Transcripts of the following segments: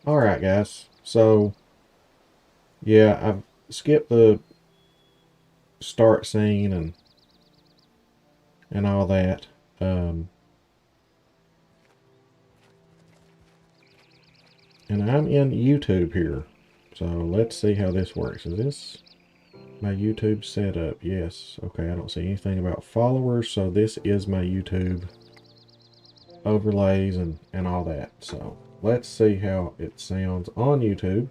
Alright, guys. So, yeah, I've skipped the start scene and all that. And I'm in YouTube here. So, let's see how this works. Is this my YouTube setup? Yes. Okay, I don't see anything about followers. So, this is my YouTube overlays and all that. So, let's see how it sounds on YouTube.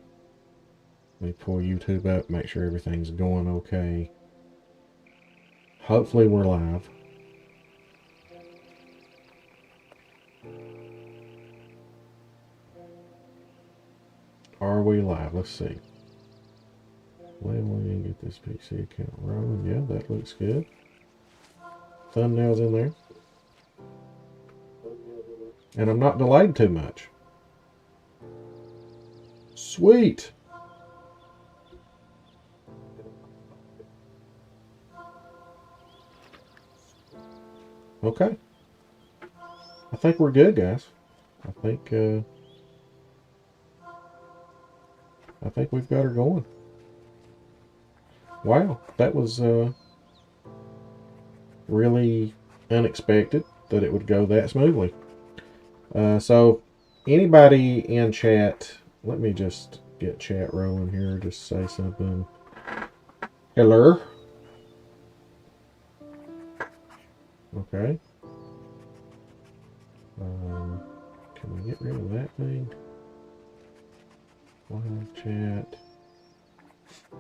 Let me pull YouTube up, make sure everything's going okay. Hopefully we're live. Are we live? Let's see. Let me get this PC account rolling. Yeah, that looks good. Thumbnails in there. And I'm not delayed too much. Sweet. Okay. I think we're good, guys. I think we've got her going. Wow, that was really unexpected that it would go that smoothly. So, anybody in chat, let me just get chat rolling here. Just say something. Hello. Okay. Can we get rid of that thing? Live chat. I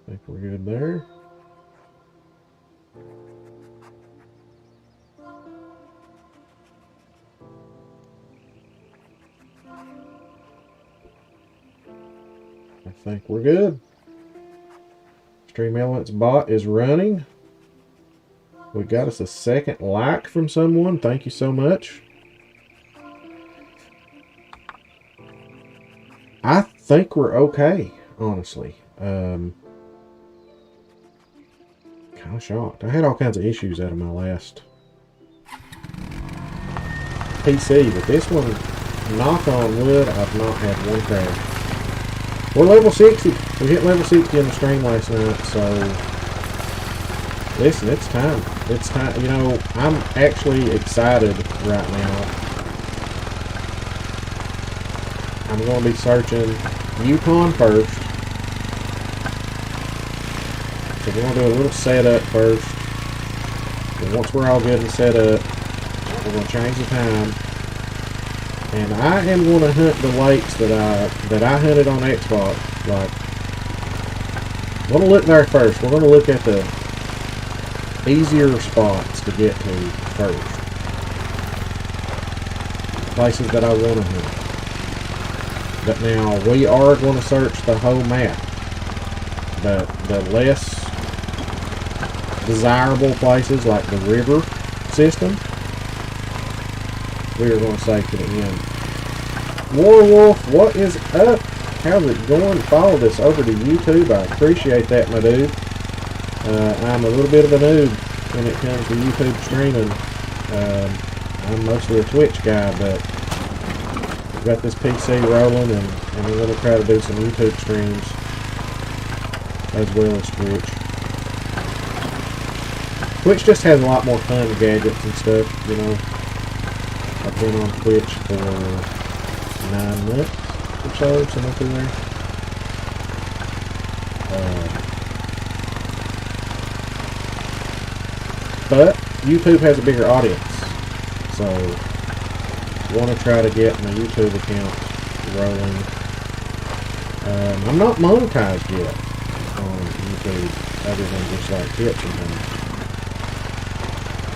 think we're good there. I think we're good. Stream Elements bot is running. We got us a second like from someone. Thank you so much. I think we're okay, honestly. Kind of shocked. I had all kinds of issues out of my last PC, but this one, knock on wood, I've not had one crash. We're level 60. We hit level 60 in the stream last night, so listen, it's time. It's time. You know, I'm actually excited right now. I'm going to be searching Yukon first. So we're going to do a little setup first. And once we're all good and set up, we're going to change the time. And I am going to hunt the lakes that I hunted on Xbox. Like, we're going to look there first. We're going to look at the easier spots to get to first. Places that I want to hunt. But now we are going to search the whole map. The less desirable places like the river system, we are going to save to the end. Warwolf, what is up? How's it going? Follow this over to YouTube. I appreciate that, my dude. I'm a little bit of a noob when it comes to YouTube streaming. I'm mostly a Twitch guy, but I've got this PC rolling, and we're going to try to do some YouTube streams as well as Twitch. Twitch just has a lot more fun gadgets and stuff, you know. I've been on Twitch for 9 months or so, somewhere through there. But YouTube has a bigger audience, so I want to try to get my YouTube account rolling. I'm not monetized yet on YouTube, other than just like tips and things.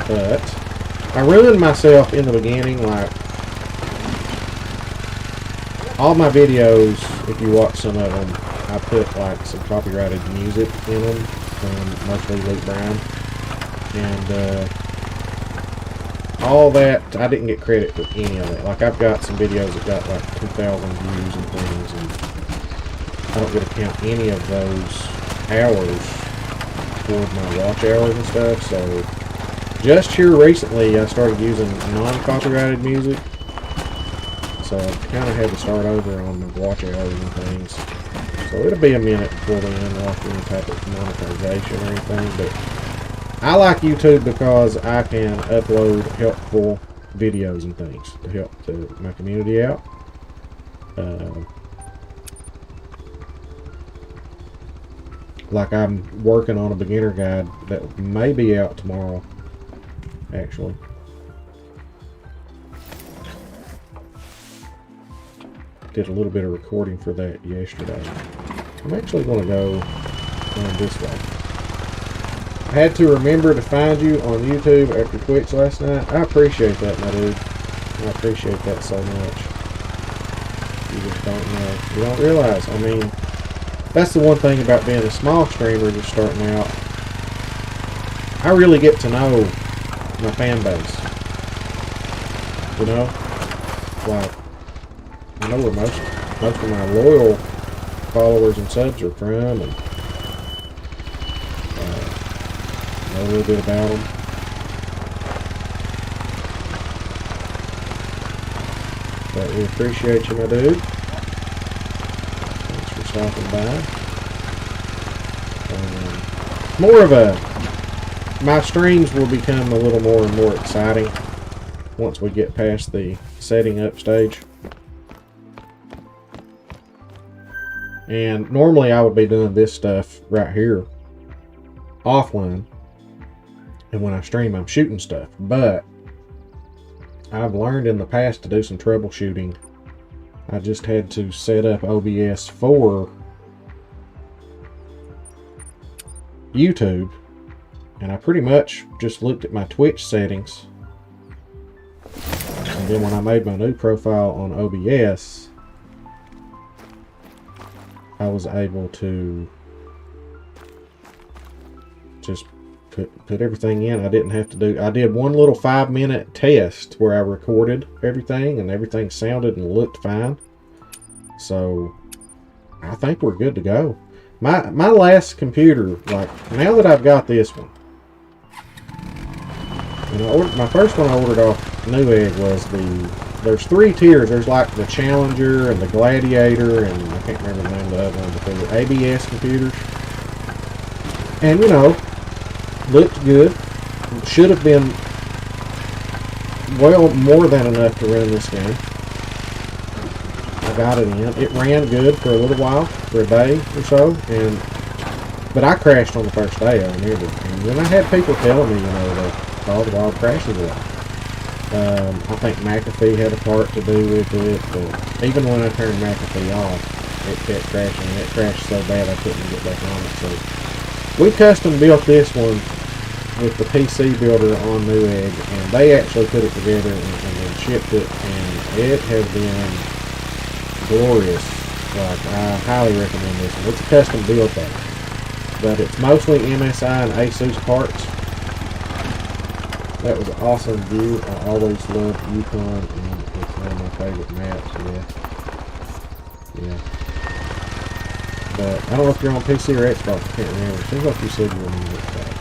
But I ruined myself in the beginning. Like, all my videos, if you watch some of them, I put like some copyrighted music in them from mostly Luke Bryan. And all that, I didn't get credit for any of it. Like, I've got some videos that got like 2,000 views and things, and I don't get to count any of those hours toward my watch hours and stuff. So just here recently, I started using non-copyrighted music. so I kind of had to start over on the watch hours and things. So it'll be a minute before we unlock any type of monetization or anything, but I like YouTube because I can upload helpful videos and things to help my community out. Like I'm working on a beginner guide that may be out tomorrow, actually. Did a little bit of recording for that yesterday. I'm actually going to go this way. I had to remember to find you on YouTube after Twitch last night. I appreciate that, my dude. I appreciate that so much. You just don't know. You don't realize. I mean, that's the one thing about being a small streamer just starting out. I really get to know my fan base. You know? Like, I know where most of my loyal followers and subs are from, and know a little bit about them. But we appreciate you, my dude. Thanks for stopping by. More of my streams will become a little more and more exciting once we get past the setting up stage. And normally I would be doing this stuff right here offline, and when I stream I'm shooting stuff, but I've learned in the past to do some troubleshooting. I just had to set up OBS for YouTube, and I pretty much just looked at my Twitch settings, and then when I made my new profile on OBS, I was able to just put everything in. I didn't have to do, I did one little 5-minute test where I recorded everything and everything sounded and looked fine. So I think we're good to go. My last computer, like now that I've got this one, and my first one I ordered off Newegg was there's 3 tiers. There's like the Challenger and the Gladiator, and I can't remember the name of the other one, but they were ABS computers. And looked good. Should have been well more than enough to run this game. I got it in. It ran good for a little while, for a day or so, but I crashed on the first day, I remember. And then I had people telling me, that all the wild crashes a lot. I think McAfee had a part to do with it, but even when I turned McAfee off, it kept crashing, and it crashed so bad I couldn't get back on it. So we custom built this one with the PC builder on Newegg, and they actually put it together and then shipped it, and it has been glorious. Like, I highly recommend this one. It's a custom build though, but it's mostly MSI and ASUS parts. That was an awesome view. I always loved Yukon, and it's one of my favorite maps. Yeah. But I don't know if you're on PC or Xbox. I can't remember. It seems like you said you were on Xbox.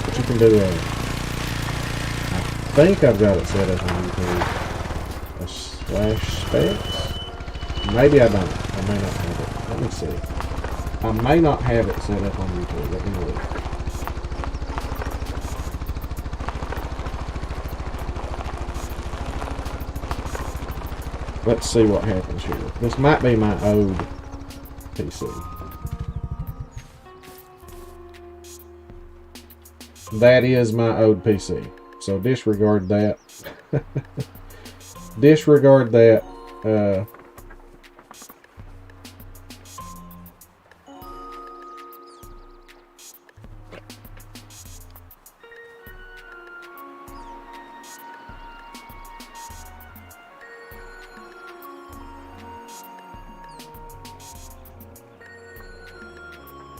But you can do that. I think I've got it set up on YouTube. A /specs. Maybe I don't. I may not have it. Let me see. I may not have it set up on YouTube. Let me look. Let's see what happens here. This might be my old PC. That is my old PC. So disregard that. Disregard that.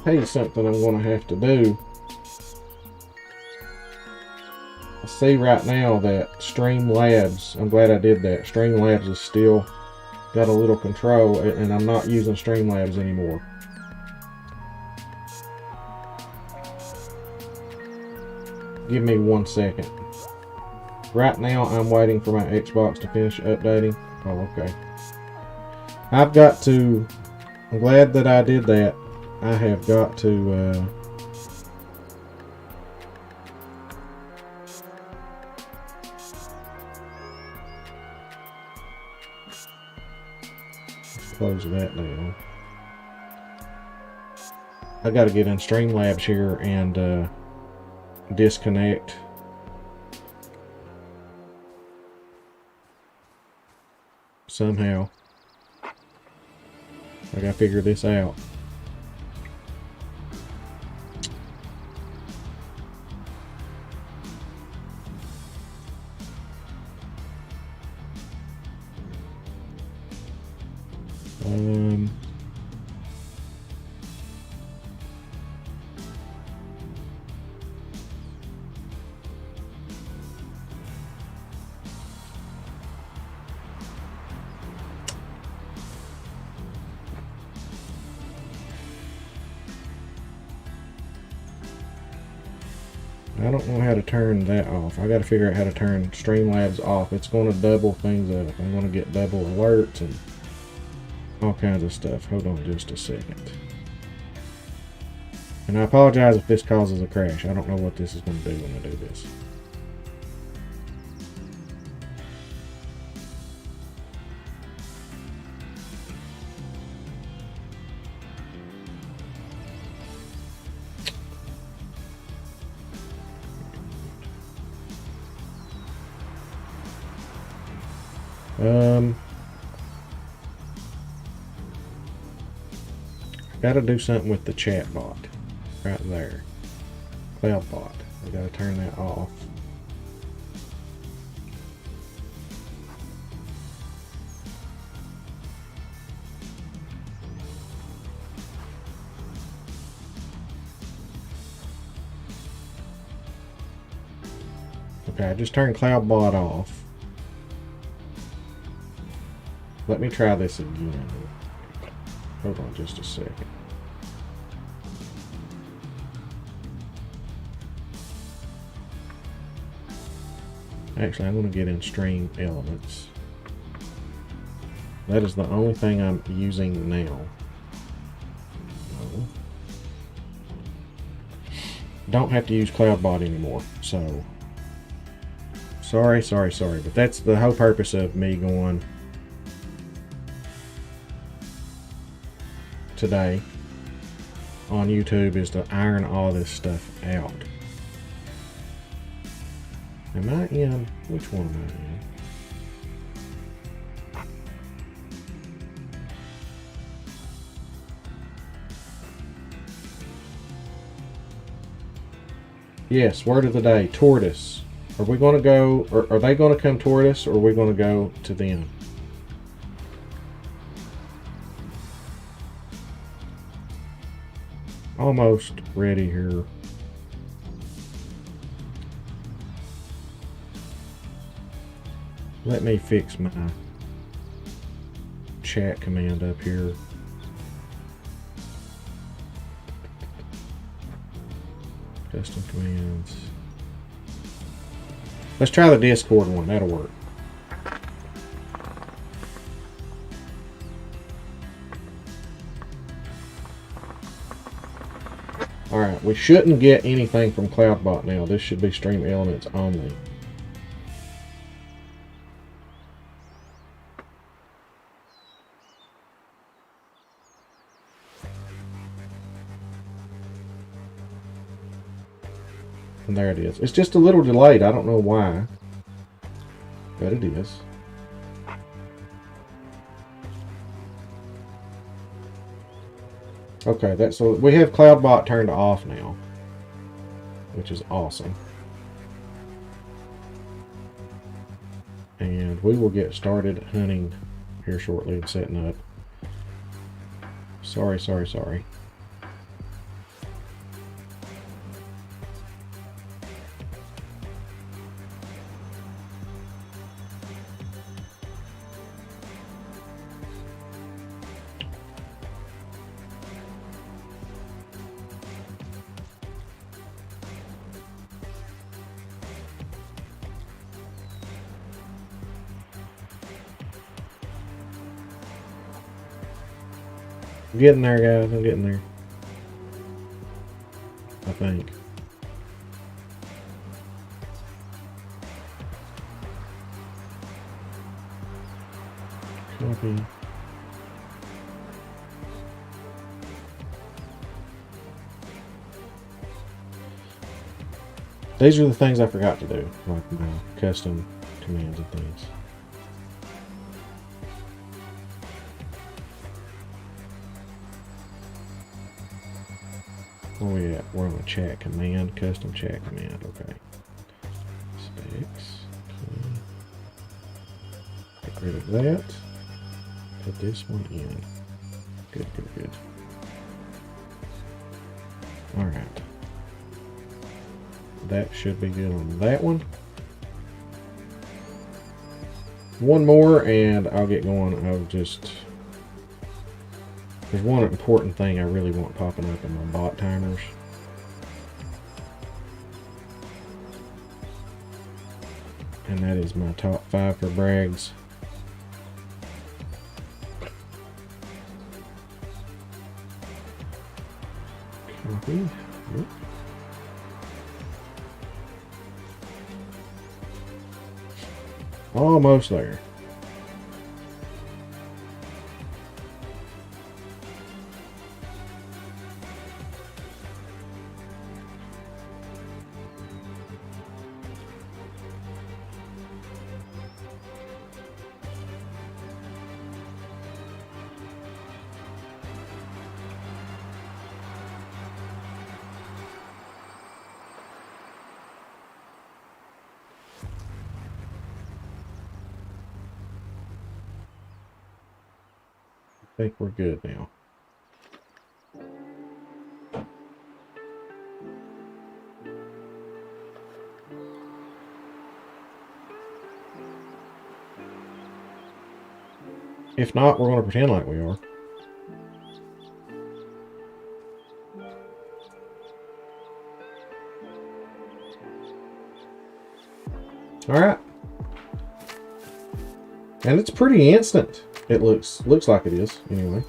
Tell you something I'm going to have to do. I see right now that Streamlabs, I'm glad I did that. Streamlabs is still got a little control, and I'm not using Streamlabs anymore. Give me 1 second. Right now, I'm waiting for my Xbox to finish updating. Oh, okay. I've got to... I'm glad that I did that. I have got to... close that down. I got to get in Streamlabs here and disconnect. Somehow. I gotta figure this out. I don't know how to turn that off. I got to figure out how to turn Streamlabs off. It's going to double things up. I'm going to get double alerts and all kinds of stuff. Hold on just a second. And I apologize if this causes a crash. I don't know what this is going to do when I do this. Got to do something with the chat bot right there. Cloud bot. I got to turn that off. Okay, I just turned Cloud bot off. Let me try this again. Hold on just a second. Actually, I'm going to get in Stream Elements. That is the only thing I'm using now. No. Don't have to use CloudBot anymore, so... Sorry. But that's the whole purpose of me going... today on YouTube is to iron all this stuff out. Am I in? Which one am I in? Yes, word of the day, tortoise. Are we going to go, or are they going to come toward us, or are we going to go to them? Almost ready here. Let me fix my chat command up here. Custom commands. Let's try the Discord one. That'll work. Alright, we shouldn't get anything from CloudBot now. This should be Stream Elements only. And there it is. It's just a little delayed. I don't know why. But it is. Okay, so we have CloudBot turned off now, which is awesome. And we will get started hunting here shortly and setting up. Sorry. I'm getting there, guys. I'm getting there. I think. Copy. These are the things I forgot to do, like my custom commands and things. Where we at? We're on a chat command, custom chat command. Okay. Specs. Okay. Get rid of that. Put this one in. Good, good, good. All right. That should be good on that one. One more and I'll get going. There's one important thing I really want popping up in my bot timers. And that is my top 5 for Bragg's. Copy. Yep. Almost there. I think we're good now. If not, we're going to pretend like we are. All right. And it's pretty instant. It looks like it is, anyway.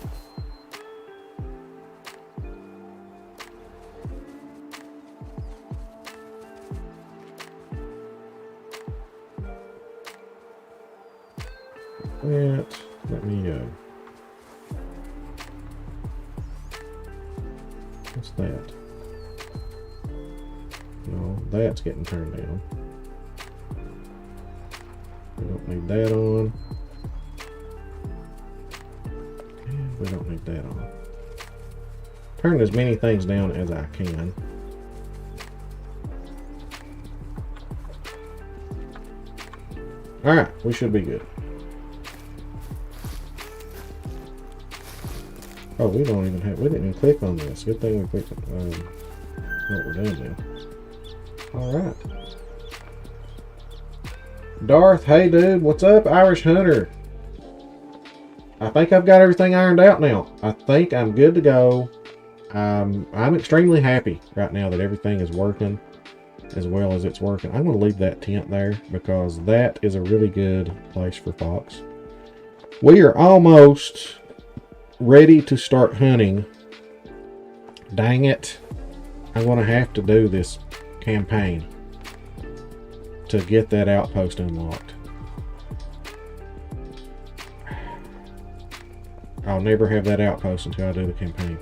Let me what's that? No, that's getting turned down. We don't need that on. And we don't need that on. Turn as many things down as I can. Alright, we should be good. Oh, we didn't even click on this. Good thing we clicked on what we're doing now. Alright. Darth, hey dude, what's up? Irish Hunter. I think I've got everything ironed out now. I think I'm good to go. I'm extremely happy right now that everything is working as well as it's working. I'm going to leave that tent there because that is a really good place for fox. We are almost ready to start hunting. Dang it. I'm going to have to do this campaign to get that outpost unlocked. I'll never have that outpost until I do the campaign.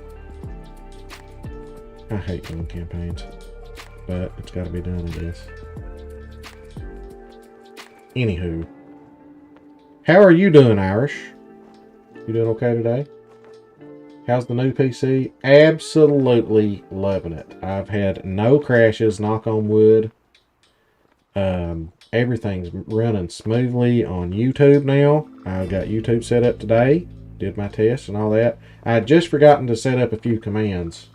I hate doing campaigns, but it's got to be done, I guess. Anywho, how are you doing, Irish? You doing okay today? How's the new PC? Absolutely loving it. I've had no crashes, knock on wood. Everything's running smoothly on YouTube now. I've got YouTube set up today. Did my tests and all that. I had just forgotten to set up a few commands.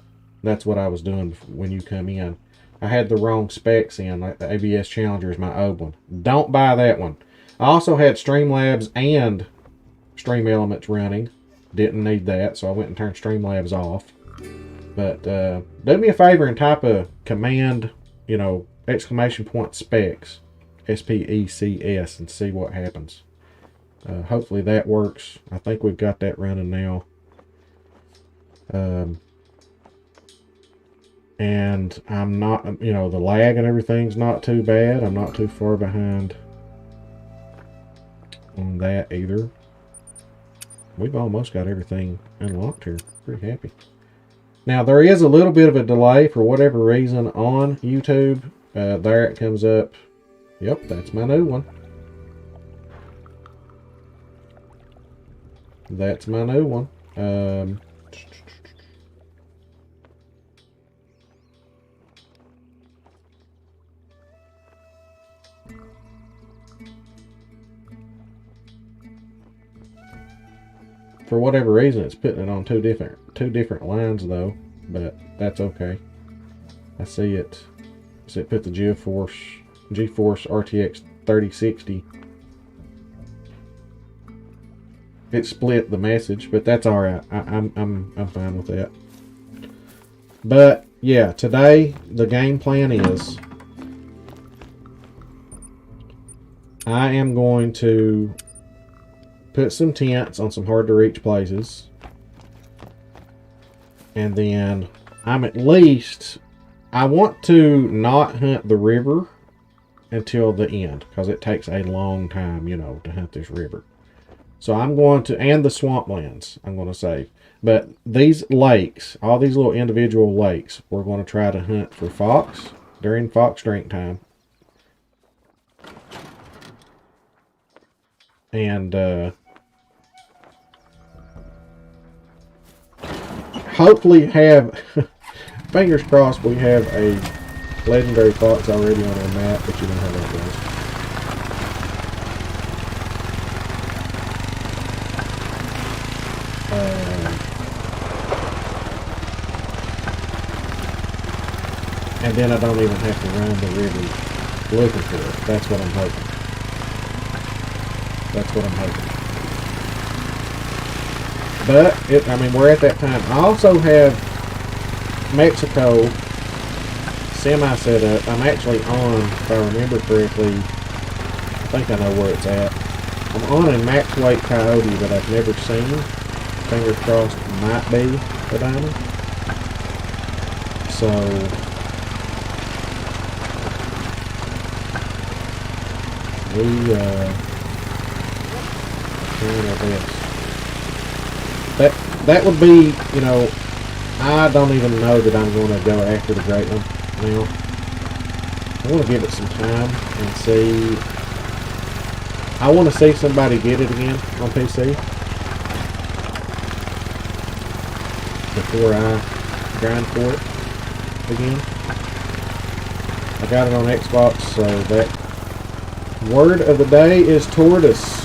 That's what I was doing when you come in. I had the wrong specs in, like the ABS Challenger is my old one. Don't buy that one. I also had Streamlabs and Stream Elements running. Didn't need that, so I went and turned Streamlabs off. But do me a favor and type a command, exclamation point specs, SPECS, and see what happens. Hopefully that works. I think we've got that running now. And I'm not, you know, the lag and everything's not too bad. I'm not too far behind on that either. We've almost got everything unlocked here. Pretty happy. Now, there is a little bit of a delay for whatever reason on YouTube. There it comes up. Yep, that's my new one. That's my new one. For whatever reason, it's putting it on two different lines though, but that's okay. I see it. So it put the GeForce RTX 3060. It split the message, but that's all right. I'm fine with that. But yeah, today the game plan is I am going to put some tents on some hard to reach places, and then I want to not hunt the river until the end, because it takes a long time, you know, to hunt this river. So I'm going to, and the swamplands I'm going to save. But these lakes, all these little individual lakes, we're going to try to hunt for fox during fox drink time. And hopefully have, fingers crossed, we have a legendary fox already on our map, but you know how that goes. And then I don't even have to run the river looking for it. That's what I'm hoping. That's what I'm hoping. But, I mean, we're at that time. I also have Mexico semi set up. I'm actually on, if I remember correctly, I think I know where it's at. I'm on a max weight coyote that I've never seen. Fingers crossed, might be a diamond. So, we trying our best. That would be, you know, I don't even know that I'm going to go after the great one now. I want to give it some time and see. I want to see somebody get it again on PC before I grind for it again. I got it on Xbox, so that word of the day is tortoise.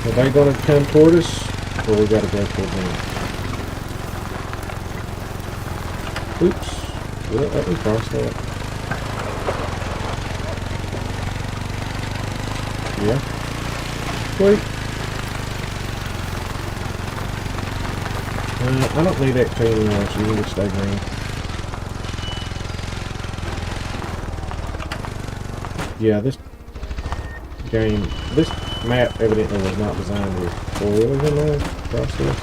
Are they going to come toward us, or we got to go toward them? Oops. Will it let me cross that? Yeah. Sweet. I don't need XP anymore, so you can just stay green. Yeah, this game, this map evidently was not designed with four-wheelers in there across this.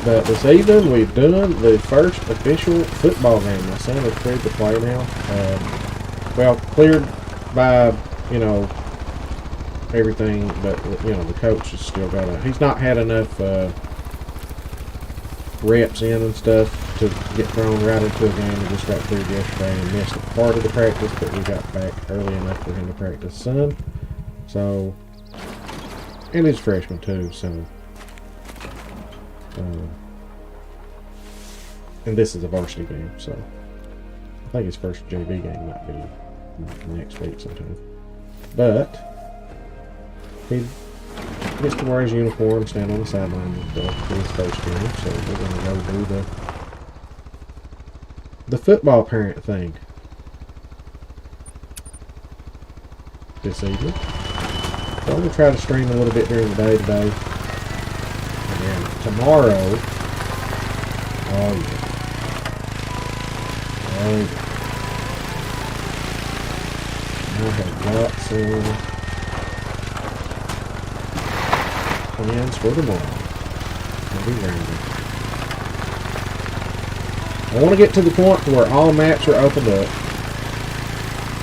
But this evening we've done the first official football game. My son is cleared to play now. Well, cleared by, you know, everything, but, you know, the coach has still got a, he's not had enough reps in and stuff to get thrown right into a game. He just got cleared yesterday and missed a part of the practice, but we got back early enough for him to practice some. So, and he's a freshman too, so. And this is a varsity game, so I think his first JV game might be next week sometime. But he gets to wear his uniform, stand on the sideline for his first game, so we're going to go do the football parent thing this evening. So I'm going to try to stream a little bit during the day today. And tomorrow, oh yeah. I have got some plans for tomorrow. I'll be grinding. I want to get to the point where all maps are opened up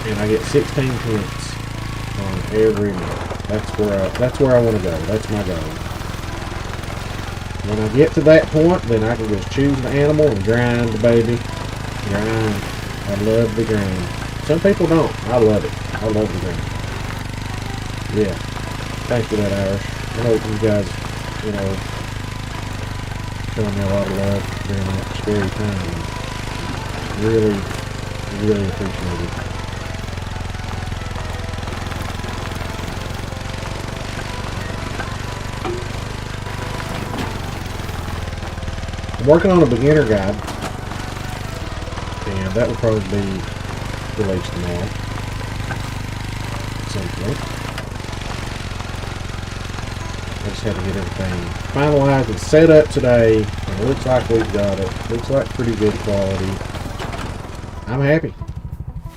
and I get 16 points on every map. That's where I want to go. That's my goal. When I get to that point, then I can just choose an animal and grind, baby. Grind. I love the grind. Some people don't. I love it. I love the grind. Yeah. Thanks for that, Irish. I hope you guys, you know, showing me a lot of love during that scary time. Really, really appreciate it. I'm working on a beginner guide, and that will probably be released tomorrow. Simply. I just had to get everything finalized and set up today, and it looks like we've got it. Looks like pretty good quality. I'm happy.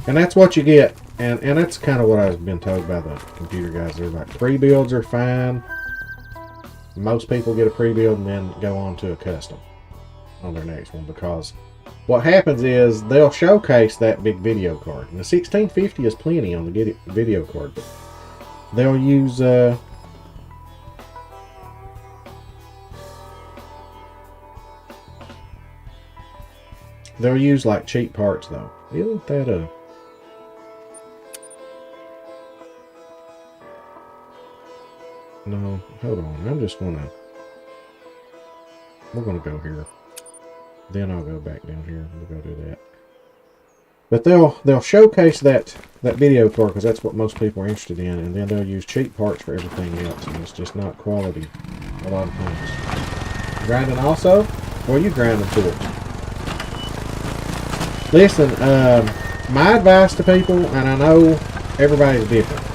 And that's what you get. And that's kind of what I've been told by the computer guys. They're like, pre-builds are fine. Most people get a pre-build and then go on to a custom on their next one, because what happens is they'll showcase that big video card. And the 1650 is plenty on the video card. But they'll use... they'll use like cheap parts though. Isn't that a... No, hold on. I'm just gonna... We're gonna go here. Then I'll go back down here. We'll go do that. But they'll showcase that video card because that's what most people are interested in, and then they'll use cheap parts for everything else, and it's just not quality a lot of times. Grinding also? Well, you grinding tools. Listen, my advice to people, and I know everybody's different.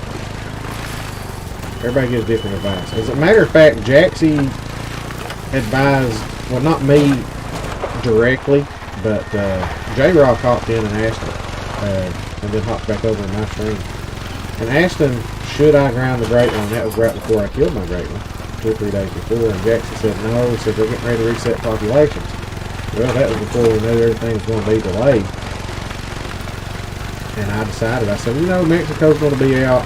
Everybody gives different advice. As a matter of fact, Jaxie advised, well, not me directly, but J-Rock hopped in and asked him, and then hopped back over in my stream, and asked him, should I grind the Great One? That was right before I killed my Great One, 2 or 3 days before, and Jaxie said no. He said they're getting ready to reset populations. Well, that was before we knew everything was going to be delayed. And I decided, I said, you know, Mexico's going to be out.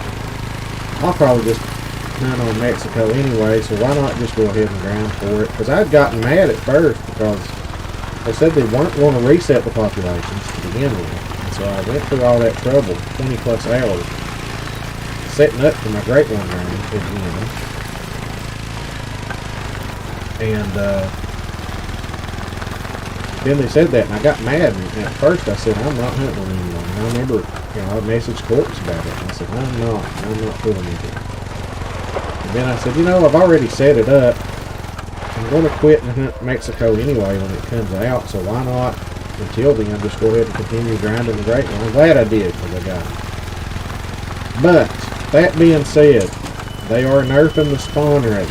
I'll probably just hunt on Mexico anyway, so why not just go ahead and grind for it? Because I'd gotten mad at first because they said they weren't going to reset the populations to begin with. And so I went through all that trouble, 20 plus hours, setting up for my Great One grind again. And, then they said that, and I got mad, and at first I said, I'm not hunting them anymore. And I remember, you know, I messaged Corpse about it, and I said, I'm not fooling with it. And then I said, you know, I've already set it up. I'm going to quit and hunt Mexico anyway when it comes out, so why not, until then, just go ahead and continue grinding the Great One. I'm glad I did, because I got it. But, that being said, they are nerfing the spawn rate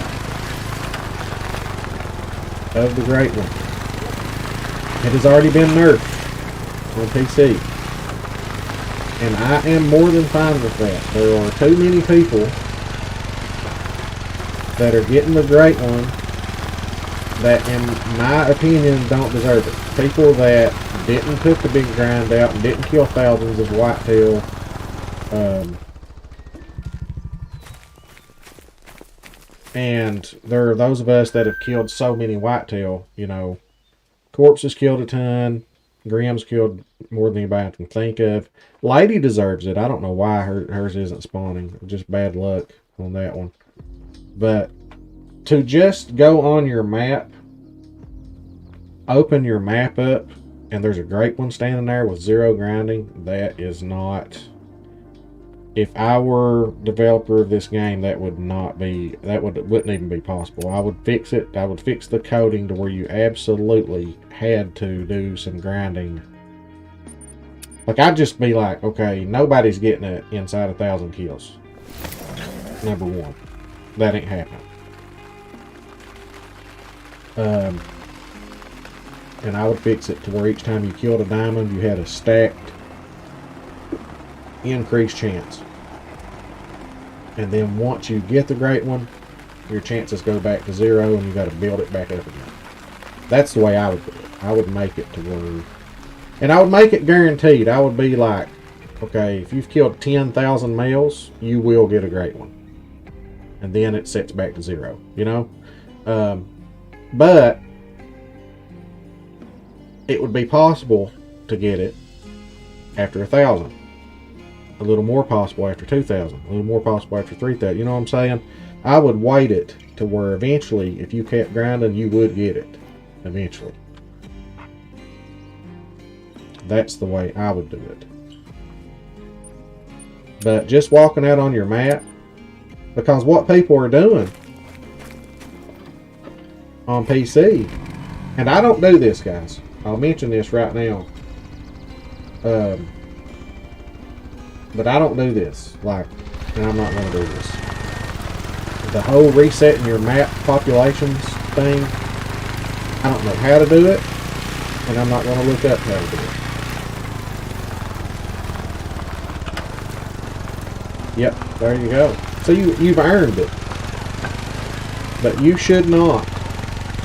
of the Great One. It has already been nerfed on PC. And I am more than fine with that. There are too many people that are getting the Great One that, in my opinion, don't deserve it. People that didn't put the big grind out and didn't kill thousands of whitetail. And there are those of us that have killed so many whitetail, you know. Corpse has killed a ton. Grimm's killed more than anybody I can think of. Lady deserves it. I don't know why hers isn't spawning. Just bad luck on that one. But to just go on your map, open your map up, and there's a Great One standing there with 0 grinding, that is not... If I were developer of this game, that would not be... That wouldn't even be possible. I would fix it. I would fix the coding to where you absolutely had to do some grinding. Like, I'd just be like, okay, nobody's getting it inside 1,000 kills. Number one. That ain't happening. And I would fix it to where each time you killed a diamond, you had a stacked increased chance And then once you get the great one, your chances go back to 0 and you got to build it back up again. That's the way I would do it. I would make it to where, and I would make it guaranteed. I would be like, okay, if you've killed 10,000 males, you will get a great one. And then it sets back to 0, you know? But it would be possible to get it after 1,000. A little more possible after 2,000. A little more possible after 3,000. You know what I'm saying? I would wait it to where eventually, if you kept grinding, you would get it. Eventually. That's the way I would do it. But just walking out on your map, because what people are doing on PC, and I don't do this, guys. I'll mention this right now. But I don't do this. Like, and I'm not going to do this. The whole resetting your map populations thing, I don't know how to do it, and I'm not going to look up how to do it. Yep, there you go. So you've earned it. But you should not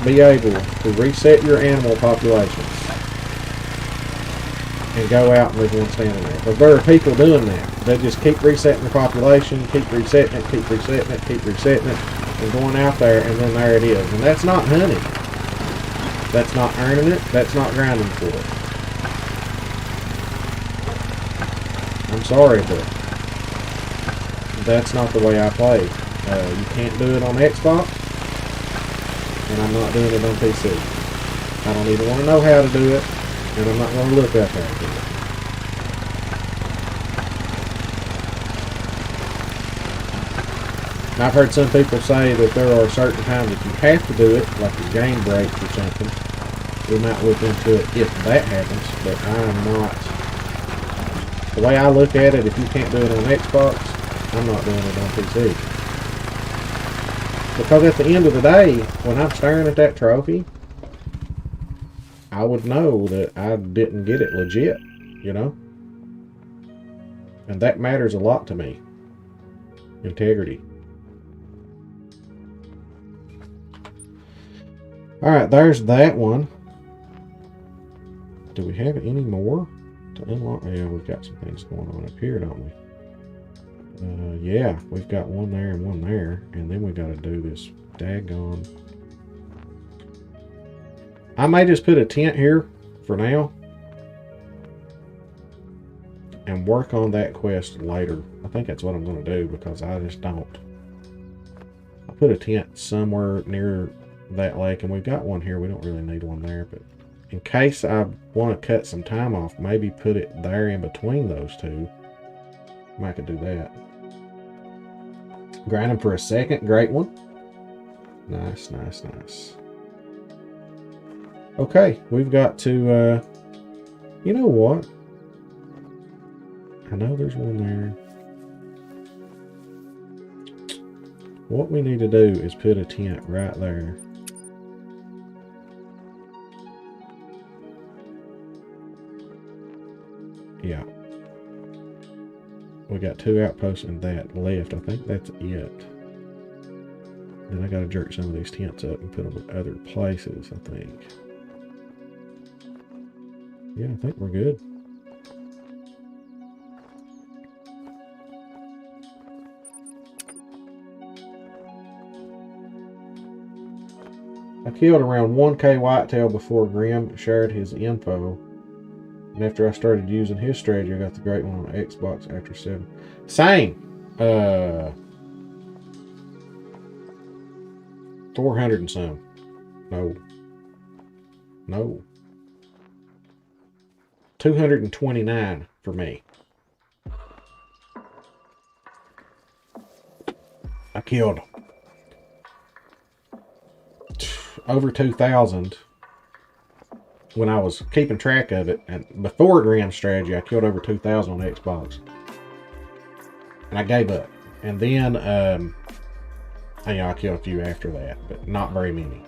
be able to reset your animal populations and go out and leave one standing there. Because there are people doing that. They just keep resetting their population, keep resetting it, keep resetting it, keep resetting it, and going out there, and then there it is. And that's not hunting. That's not earning it. That's not grinding for it. I'm sorry, but that's not the way I play. You can't do it on Xbox, and I'm not doing it on PC. I don't even want to know how to do it, and I'm not going to look up how to do it. I've heard some people say that there are certain times that you have to do it, like your game breaks or something. We might look into it if that happens, but I'm not. The way I look at it, if you can't do it on Xbox, I'm not doing it on PC. Because at the end of the day, when I'm staring at that trophy, I would know that I didn't get it legit, you know? And that matters a lot to me. Integrity. Alright, there's that one. Do we have any more to unlock? Yeah, we've got some things going on up here, don't we? Yeah, we've got one there and one there. And then we got to do this daggone. I may just put a tent here for now. And work on that quest later. I think that's what I'm going to do because I just don't. I'll put a tent somewhere near that lake, and we've got one here. We don't really need one there, but in case I want to cut some time off, maybe put it there in between those two. Might could do that. Grind them for a second. Great one. Nice, nice, nice. Okay, we've got to, you know what? I know there's one there. What we need to do is put a tent right there. Yeah. We got 2 outposts and that left. I think that's it. Then I gotta jerk some of these tents up and put them in other places, I think. Yeah, I think we're good. I killed around 1K whitetail before Grim shared his info. And after I started using his strategy, I got the great one on Xbox after 7. Same! 400 and some. No. No. 229 for me. I killed over 2,000 when I was keeping track of it, and before Grim strategy I killed over 2,000 on Xbox, and I gave up. And then I killed a few after that, but not very many.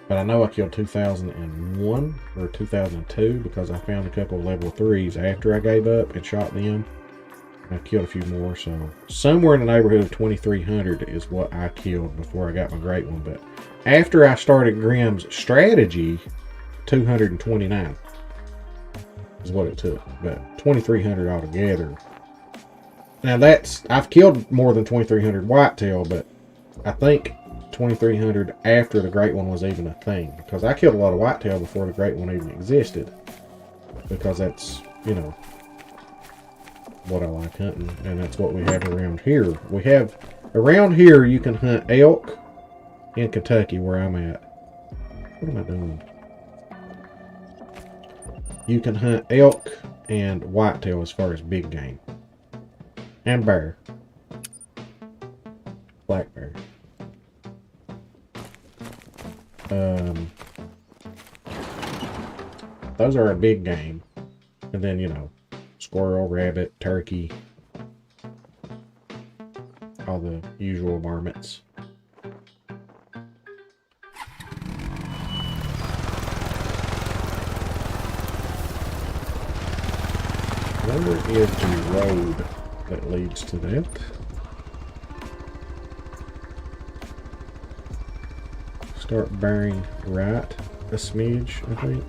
But I know I killed 2001 or 2002 because I found a couple of level 3s after I gave up and shot them. I killed a few more, so somewhere in the neighborhood of 2,300 is what I killed before I got my great one. But after I started Grim's strategy, 229 is what it took. But 2,300 altogether. Now I've killed more than 2,300 whitetail, but I think 2,300 after the great one was even a thing, because I killed a lot of whitetail before the great one even existed, because that's, you know, what I like hunting, and that's what we have around here. Around here you can hunt elk in Kentucky, where I'm at. What am I doing? You can hunt elk and whitetail as far as big game, and bear, black bear. Those are a big game. And then, you know, squirrel, rabbit, turkey, all the usual varmints. Where is the road that leads to that? Start bearing right a smidge, I think.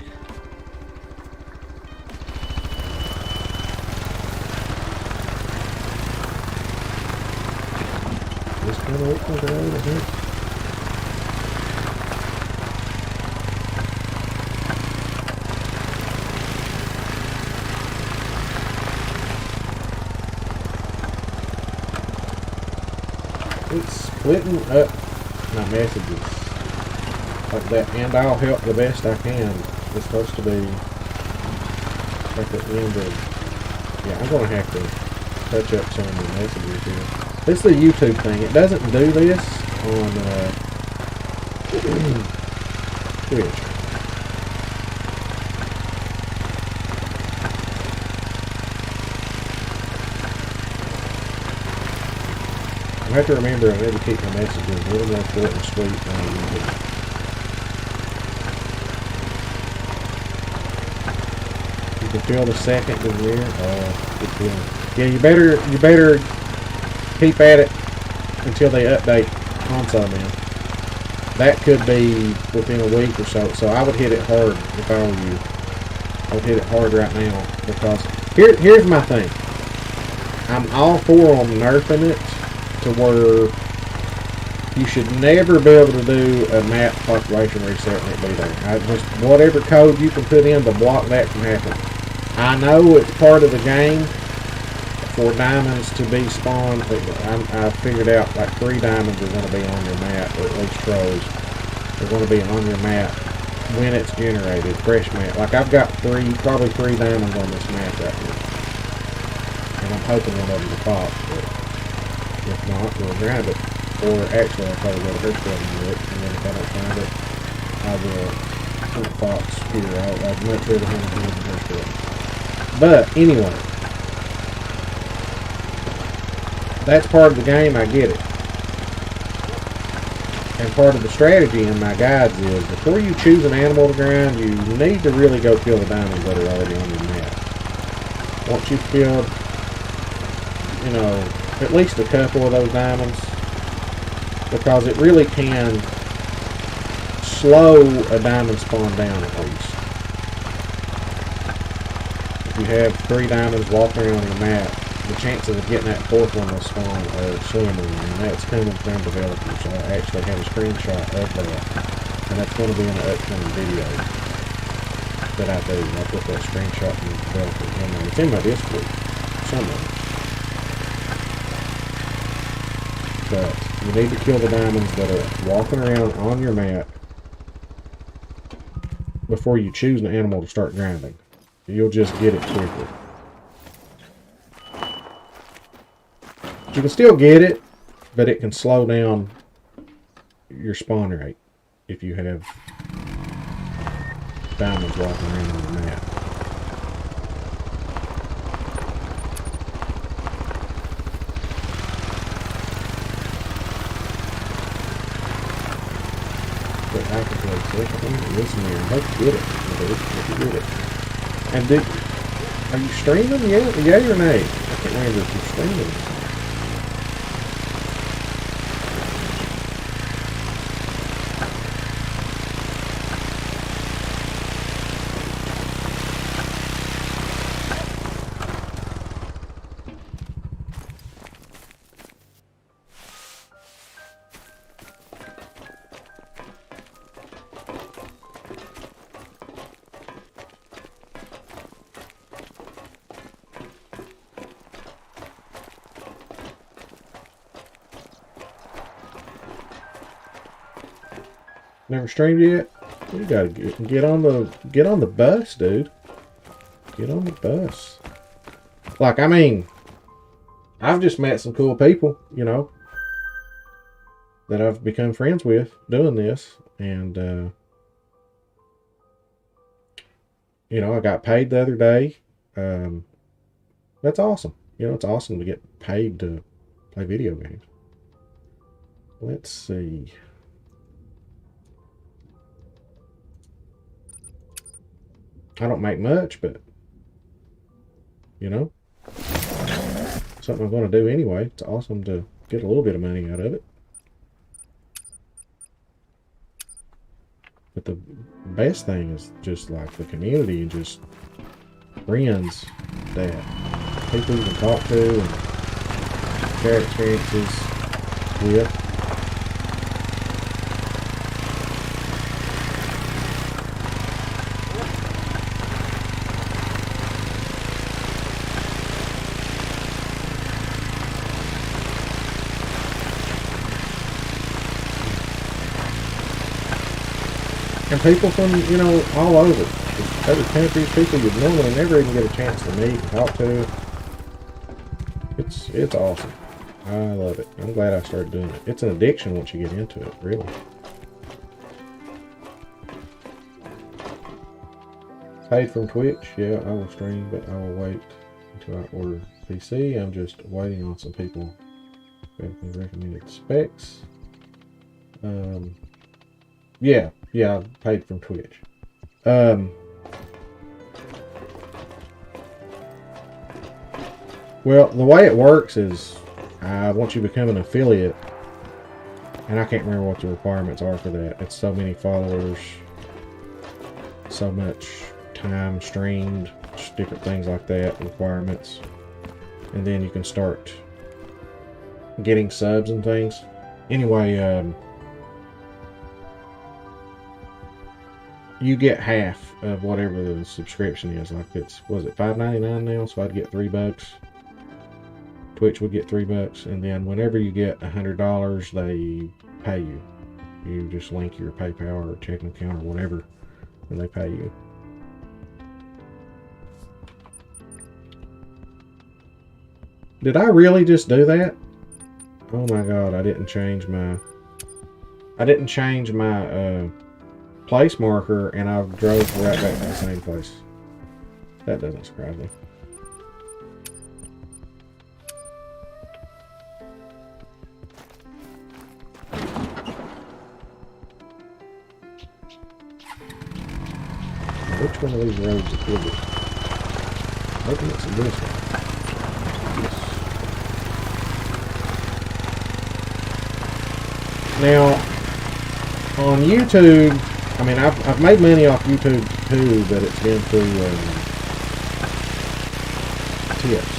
This kind of looks like a road, I think. It's splitting up my messages like that, and I'll help the best I can. It's supposed to be at the end of... Yeah, I'm going to have to touch up some of the messages here. This is the YouTube thing. It doesn't do this on Twitch. I have to remember I need to keep my messages a little more short and sweet on YouTube. You can feel the second in here. Good feeling. Yeah, you better keep at it until they update console, man. That could be within a week or so. So I would hit it hard if I were you. I would hit it hard right now, because here's my thing. I'm all for them nerfing it to where you should never be able to do a map population reset and it be there. Just whatever code you can put in to block that from happening. I know it's part of the game for diamonds to be spawned. I figured out like 3 diamonds are going to be on your map, or at least trolls. They're going to be on your map when it's generated, fresh map. Like I've got probably 3 diamonds on this map right here. And I'm hoping one of them will pop, but if not, we'll grab it. Or actually, I'll probably go to Hershfield and do it, and then if I don't find it, I will hunt fox here. I'd much rather hunt it than Hershfield. But anyway, that's part of the game, I get it. And part of the strategy in my guides is, before you choose an animal to grind, you need to really go kill the diamonds that are already on your map. Once you've killed, you know, at least a couple of those diamonds, because it really can slow a diamond spawn down at least. If you have 3 diamonds walking around on your map, the chances of getting that 4th one to spawn are slimmer, and that's coming from developers. I actually have a screenshot of that, and that's going to be in an upcoming video that I do. I'll put that screenshot from the developers in there. It's in my Discord, some of it. But you need to kill the diamonds that are walking around on your map before you choose an animal to start grinding. You'll just get it quicker. You can still get it, but it can slow down your spawn rate if you have diamonds walking around on the map. But I can play second, listen here, and hope you get it. Hope you get it. And Are you streaming? Yeah, yay or nay? I can't remember if you're streaming. Never streamed yet? You gotta get on the bus, dude. Get on the bus. Like, I mean, I've just met some cool people, you know, that I've become friends with doing this, and you know, I got paid the other day. That's awesome. You know, it's awesome to get paid to play video games. Let's see. I don't make much, but, you know, something I'm going to do anyway. It's awesome to get a little bit of money out of it. But the best thing is just like the community and just friends that people you can talk to and share experiences with. And people from, you know, all over. Other countries, people you'd normally never even get a chance to meet and talk to. It's awesome. I love it. I'm glad I started doing it. It's an addiction once you get into it, really. Paid from Twitch? Yeah, I will stream, but I will wait until I order PC. I'm just waiting on some people who recommended specs. Yeah, I paid from Twitch. Well, the way it works is once you become an affiliate, and I can't remember what the requirements are for that. It's so many followers, so much time streamed, just different things like that, requirements. And then you can start getting subs and things. Anyway, you get half of whatever the subscription is. Like was it $5.99 now? So I'd get $3. Twitch would get $3, and then whenever you get $100, they pay you. You just link your PayPal or checking account or whatever, and they pay you. Did I really just do that? Oh my god, I didn't change my place marker, and I drove right back to the same place. That doesn't surprise me. Which one of these roads is it? I think it's this one. Yes. Now, on YouTube, I mean, I've made money off YouTube too, but it's been through tips.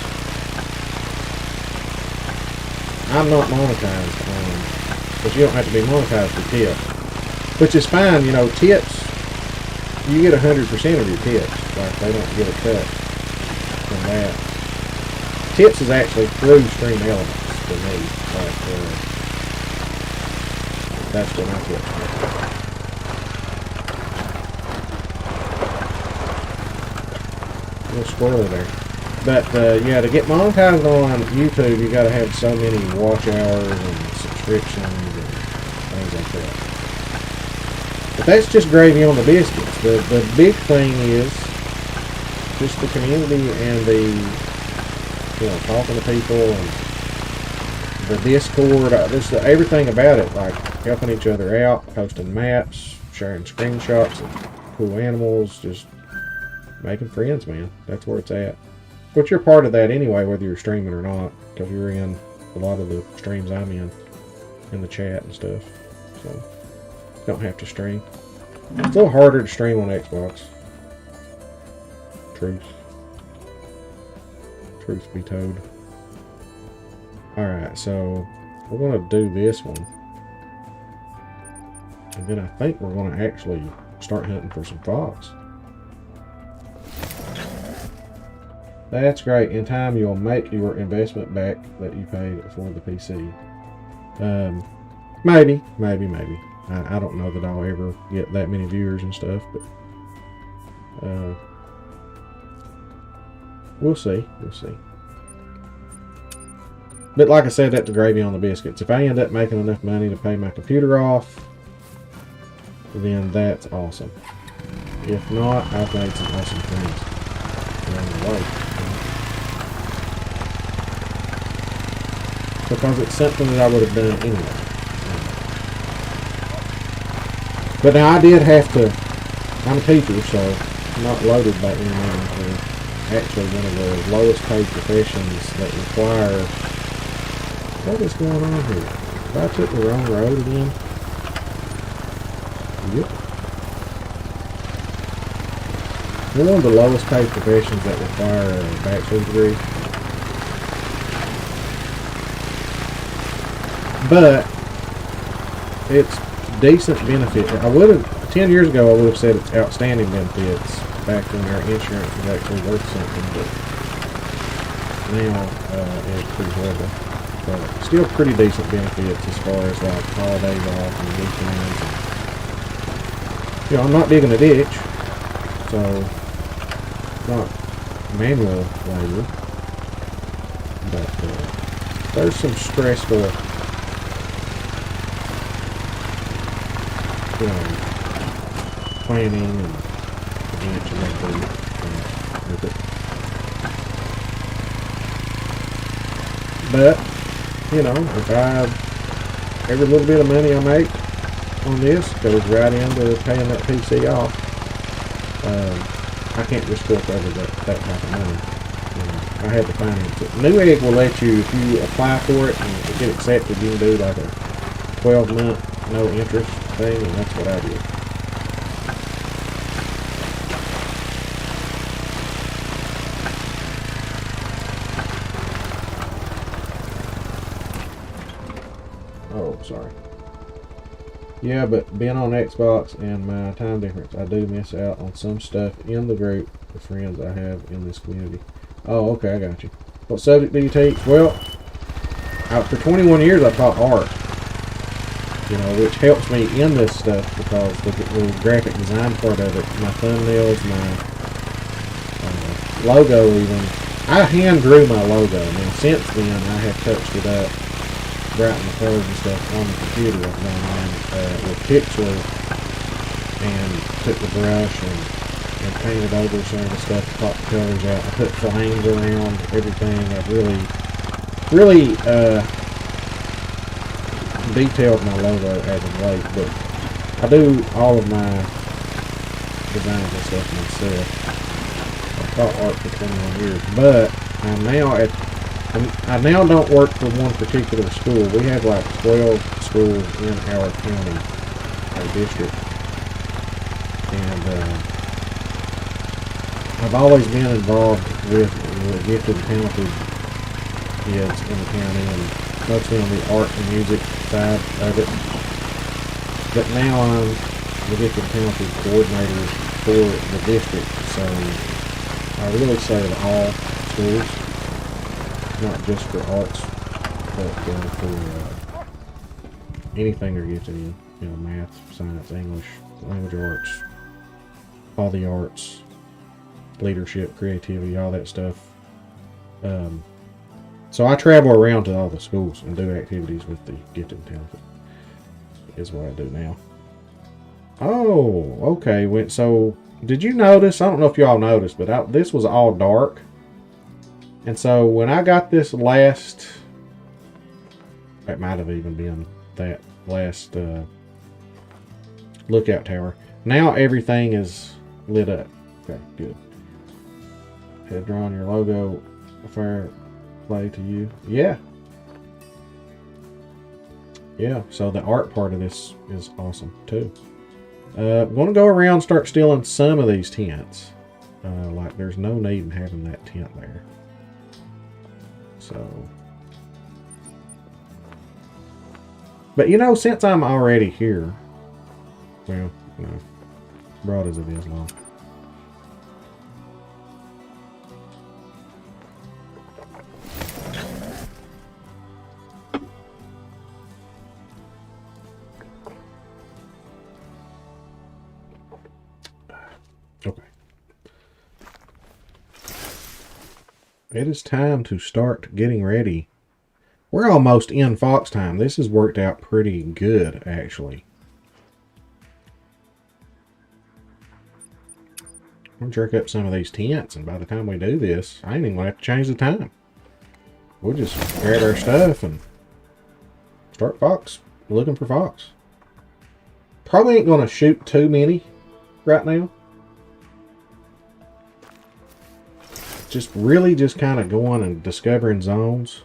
I'm not monetized, but you don't have to be monetized for tips, which is fine. You know, tips. You get 100% of your tips. Like, they don't get a cut from that. Tips is actually through Stream Elements for me. Like, that's what my tips are. Little squirrely there. But, yeah, to get monetized on YouTube, you gotta have so many watch hours and subscriptions and things like that. But that's just gravy on the biscuits. The big thing is just the community and the, you know, talking to people and the Discord, just everything about it, like helping each other out, posting maps, sharing screenshots of cool animals, just making friends, man. That's where it's at. But you're part of that anyway, whether you're streaming or not, because you're in a lot of the streams I'm in the chat and stuff. So, don't have to stream. It's a little harder to stream on Xbox. Truth be told. Alright, so we're going to do this one. And then I think we're going to actually start hunting for some fox. That's great. In time, you'll make your investment back that you paid for the PC. Maybe. I don't know that I'll ever get that many viewers and stuff, but we'll see. But like I said, that's the gravy on the biscuits. If I end up making enough money to pay my computer off, then that's awesome. If not, I've made some awesome friends along the way. Because it's something that I would have done anyway. But now I did have to, I'm a teacher, so I'm not loaded by any means. We're actually one of the lowest paid professions that require, what is going on here? If I took the wrong road again? Yep. We're one of the lowest paid professions that require a bachelor's degree. But it's decent benefit. I would have 10 years ago. I would have said it's outstanding benefits back when our insurance was actually worth something. But now it's pretty horrible. But still pretty decent benefits as far as like holidays off and weekends. And, you know, I'm not digging a ditch, so not manual labor. But there's some stressful, planning and events and everything with it. But, if every little bit of money I make on this goes right into paying that PC off, I can't just fork over that type of money. I had to finance it. Newegg will let you, if you apply for it and get accepted, you can do like a 12-month no interest thing, and that's what I did. Oh, sorry. Yeah, but being on Xbox and my time difference, I do miss out on some stuff in the group of friends I have in this community. Oh, okay, I got you. What subject do you teach? Well, for 21 years I taught art. Which helps me in this stuff because the graphic design part of it, my thumbnails, my logo even. I hand drew my logo. Now since then I have touched it up, writing the code and stuff on the computer. I've gone on with Pixlr and took the brush and painted over some of the stuff to pop the colors out. I put flames around everything. I've really detailed my logo as of late, but I do all of my designs and stuff myself. I taught art for 21 years, but I now don't work for one particular school. We have like 12 schools in our county, our district, and I've always been involved with the gifted and talented kids in the county, and mostly on the art and music side of it. But now I'm the gifted and talented coordinator for the district, so I really serve all schools, not just for arts, but for anything they're gifted in, math, science, English, language arts, all the arts, leadership, creativity, all that stuff. So I travel around to all the schools and do activities with the gifted and talented, is what I do now. Oh, okay. So did you notice, I don't know if y'all noticed, but this was all dark. And so when I got this last, it might have even been that last lookout tower. Now everything is lit up. Okay, good. Had drawn your logo. Fair play to you. Yeah. Yeah, so the art part of this is awesome too. I'm going to go around and start stealing some of these tents. Like there's no need in having that tent there. So. But you know, since I'm already here, well, you know, broad as it is long. Okay. It is time to start getting ready. We're almost in fox time. This has worked out pretty good, actually. I'm going to jerk up some of these tents, and by the time we do this, I ain't even going to have to change the time. We'll just grab our stuff and start looking for fox. Probably ain't going to shoot too many right now. Just really just kind of going and discovering zones.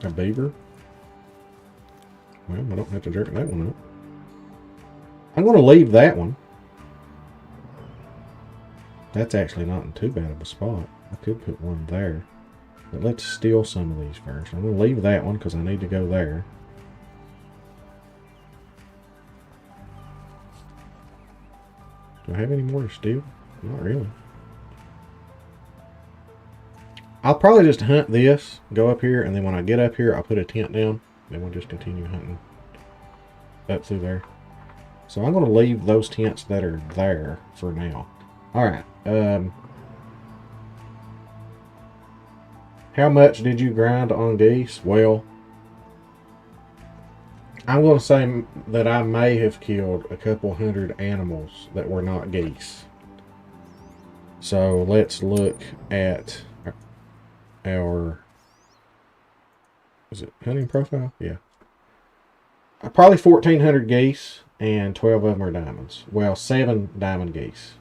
A beaver? Well, I don't have to jerk that one up. I'm going to leave that one. That's actually not in too bad of a spot. I could put one there. But let's steal some of these first. I'm going to leave that one because I need to go there. Do I have any more to steal? Not really. I'll probably just hunt this, go up here, and then when I get up here, I'll put a tent down. Then we'll just continue hunting up through there. So I'm going to leave those tents that are there for now. Alright. How much did you grind on geese? Well, I'm going to say that I may have killed a couple hundred animals that were not geese. So let's look at our, is it hunting profile? Yeah. Probably 1,400 geese and 12 of them are diamonds. Well, 7 diamond geese.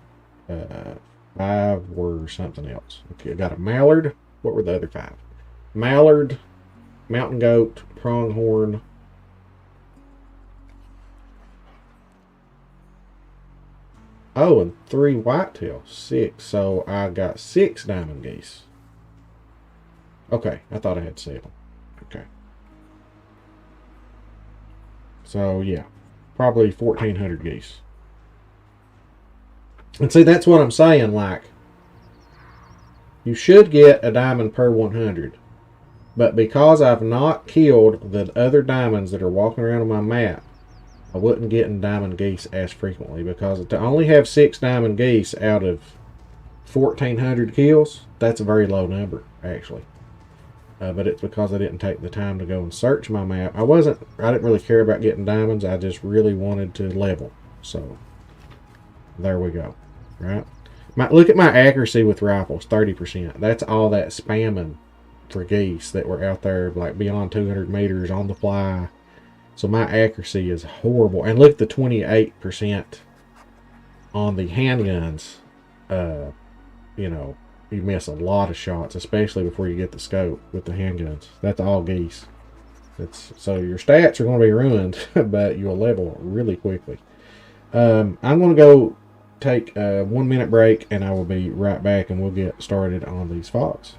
5 were something else. Okay, I got a mallard. What were the other 5? Mallard, mountain goat, pronghorn. Oh, and 3 whitetails. 6. So I got 6 diamond geese. Okay, I thought I had 7. Okay. So, yeah. Probably 1,400 geese. And see, that's what I'm saying, like, you should get a diamond per 100. But because I've not killed the other diamonds that are walking around on my map, I wouldn't get in diamond geese as frequently. Because to only have 6 diamond geese out of 1,400 kills, that's a very low number, actually. But it's because I didn't take the time to go and search my map. I didn't really care about getting diamonds. I just really wanted to level. So, there we go. Right? Look at my accuracy with rifles, 30%. That's all that spamming for geese that were out there, like beyond 200 meters on the fly. So my accuracy is horrible. And look at the 28% on the handguns. You know, you miss a lot of shots, especially before you get the scope with the handguns. That's all geese. So your stats are going to be ruined, but you'll level really quickly. I'm going to go take a 1 minute break, and I will be right back, and we'll get started on these fox.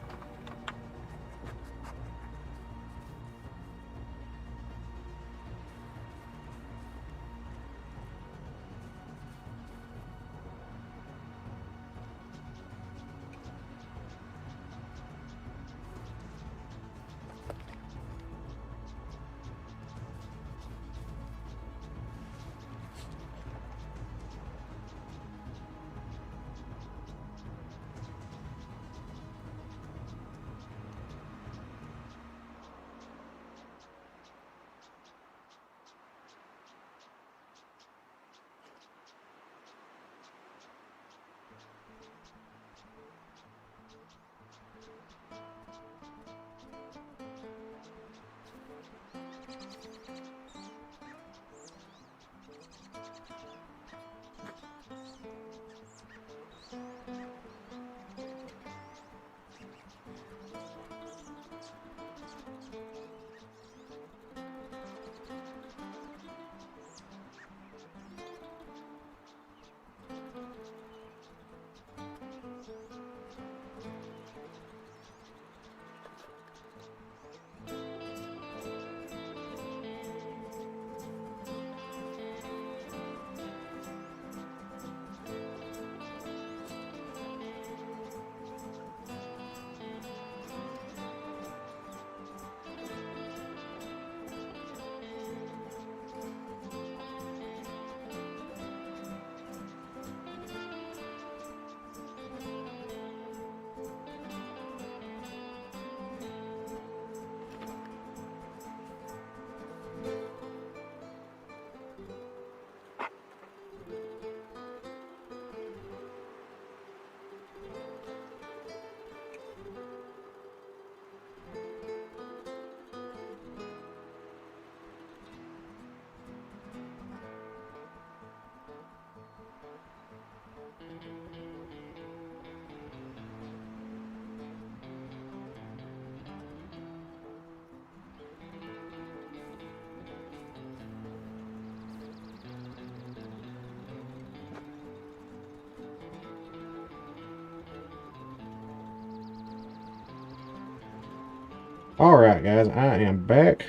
Alright guys, I am back.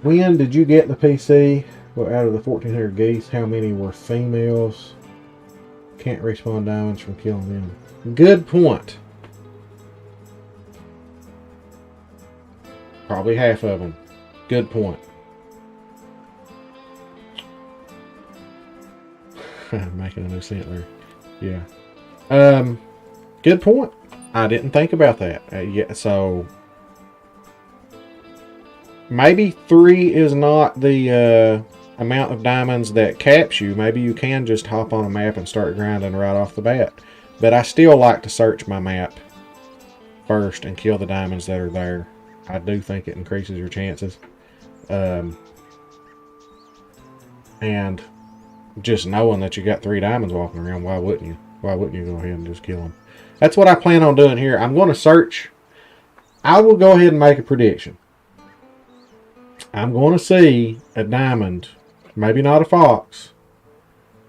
When did you get the PC? Well, out of the 1,400 geese, how many were females? Can't respawn diamonds from killing them. Good point. Probably half of them. Good point. Making a new settler. Yeah. Good point. I didn't think about that. Yeah, so maybe 3 is not the amount of diamonds that caps you. Maybe you can just hop on a map and start grinding right off the bat. But I still like to search my map first and kill the diamonds that are there. I do think it increases your chances. And just knowing that you got 3 diamonds walking around, why wouldn't you? Why wouldn't you go ahead and just kill them? That's what I plan on doing here. I'm going to search. I will go ahead and make a prediction. I'm going to see a diamond, maybe not a fox,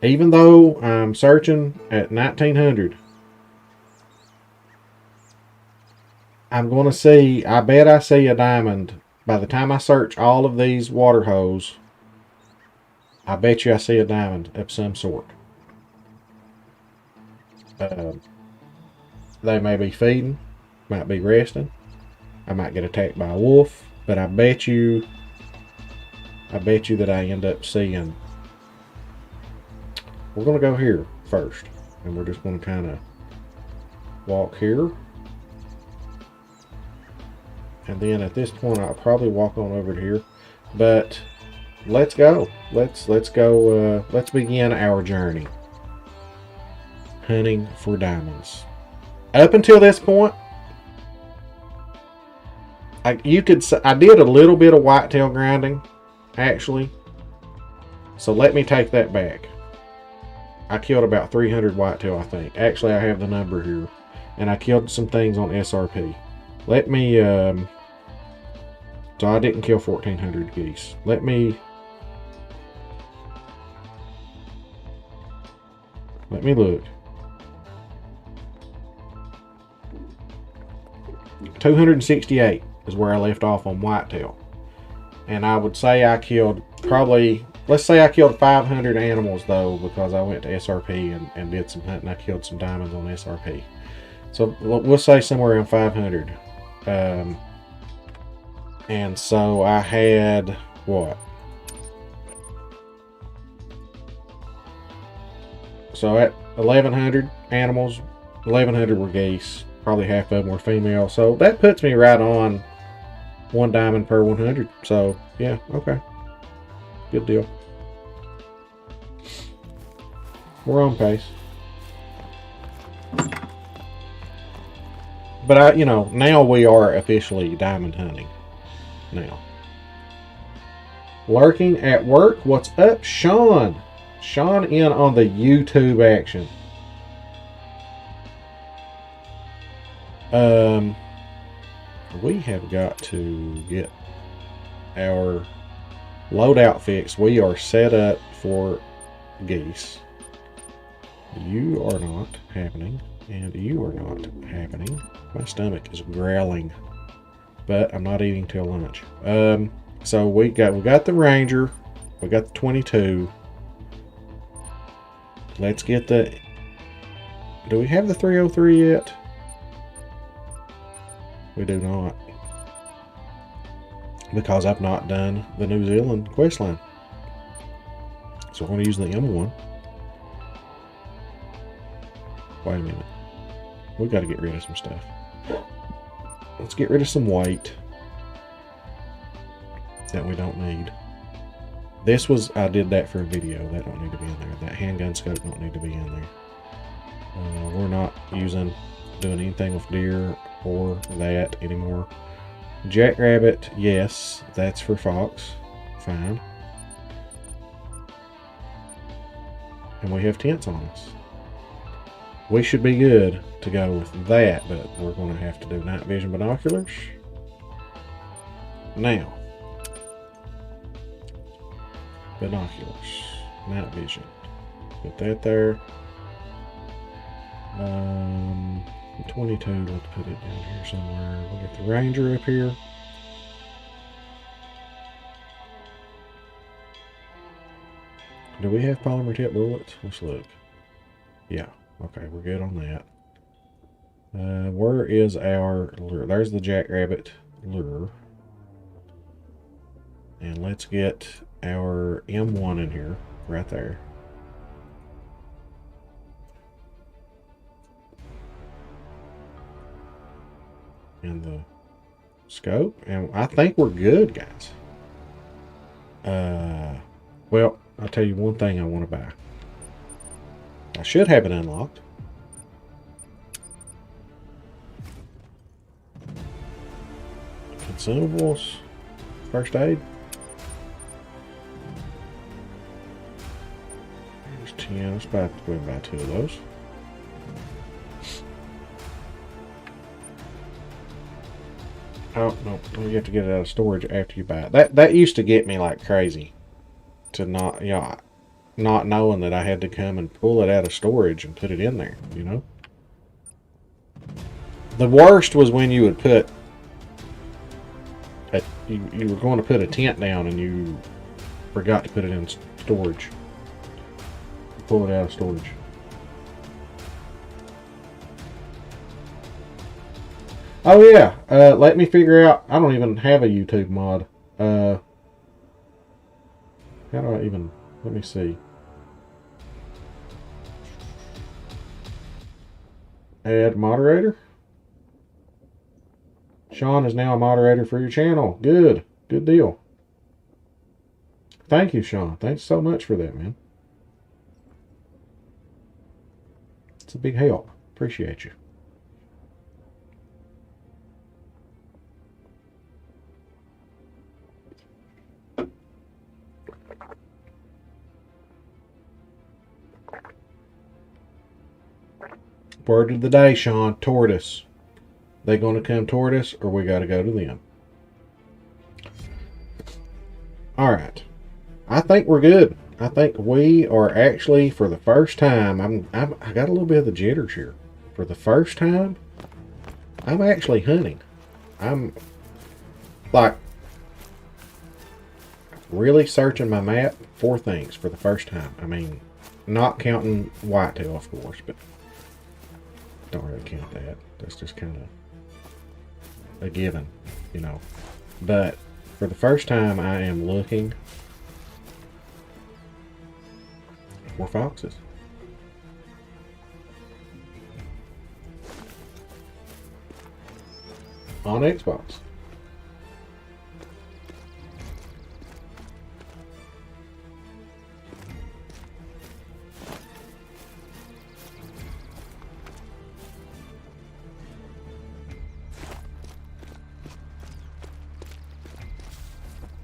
even though I'm searching at 1900. I'm going to see, I bet I see a diamond. By the time I search all of these water holes, I bet you I see a diamond of some sort. They may be feeding, might be resting. I might get attacked by a wolf, but I bet you that I end up seeing. We're going to go here first, and we're just going to kind of walk here. And then at this point, I'll probably walk on over to here. But let's go. Let's go. Let's begin our journey. Hunting for diamonds. Up until this point, I did a little bit of whitetail grinding, actually. So let me take that back. I killed about 300 whitetail, I think. Actually, I have the number here. And I killed some things on SRP. Let me, so I didn't kill 1,400 geese. Let me look. 268 is where I left off on whitetail. And I would say I killed probably, let's say I killed 500 animals though, because I went to SRP and did some hunting. I killed some diamonds on SRP. So we'll say somewhere around 500. And so I had, what? So at 1,100 animals, 1,100 were geese. Probably half of them were female. So that puts me right on 1 diamond per 100. So, yeah, okay. Good deal. We're on pace. But now we are officially diamond hunting. Now. Lurking at work. What's up, Sean? Sean in on the YouTube action. We have got to get our loadout fixed. We are set up for geese. You are not happening, and you are not happening. My stomach is growling, but I'm not eating till lunch. So we got the Ranger, we got the 22. Let's get the. Do we have the 303 yet? We do not, because I've not done the New Zealand quest line. So we're going to use the M1. Wait a minute. We've got to get rid of some stuff. Let's get rid of some weight that we don't need. I did that for a video. That don't need to be in there. That handgun scope don't need to be in there. We're not doing anything with deer or that anymore. Jackrabbit, yes, that's for fox. Fine. And we have tents on us. We should be good to go with that, but we're going to have to do night vision binoculars. Now, binoculars, night vision. Put that there. 22, let's put it down here somewhere. We'll get the Ranger up here. Do we have polymer tip bullets? Let's look. Yeah, okay, we're good on that. Where is our lure? There's the Jackrabbit lure. And let's get our M1 in here, right there. And the scope, and I think we're good, guys. Well, I'll tell you one thing I want to buy. I should have it unlocked. Consumables, first aid. There's 10. Let's buy 2 of those. Oh, no, you have to get it out of storage after you buy it. That used to get me like crazy. To not knowing that I had to come and pull it out of storage and put it in there, The worst was when you would put, you were going to put a tent down and you forgot to put it in storage. Pull it out of storage. Oh yeah, let me figure out, I don't even have a YouTube mod. How do I even, let me see. Add moderator. Sean is now a moderator for your channel. Good deal. Thank you, Sean. Thanks so much for that, man. It's a big help. Appreciate you. Word of the day, Sean. Tortoise. They going to come toward us, or we got to go to them? All right. I think we're good. I think we are actually, for the first time, I got a little bit of the jitters here. For the first time, I'm actually hunting. I'm like really searching my map for things for the first time. I mean, not counting whitetail, of course, but don't really count that. That's just kind of a given, But for the first time, I am looking for foxes. On Xbox.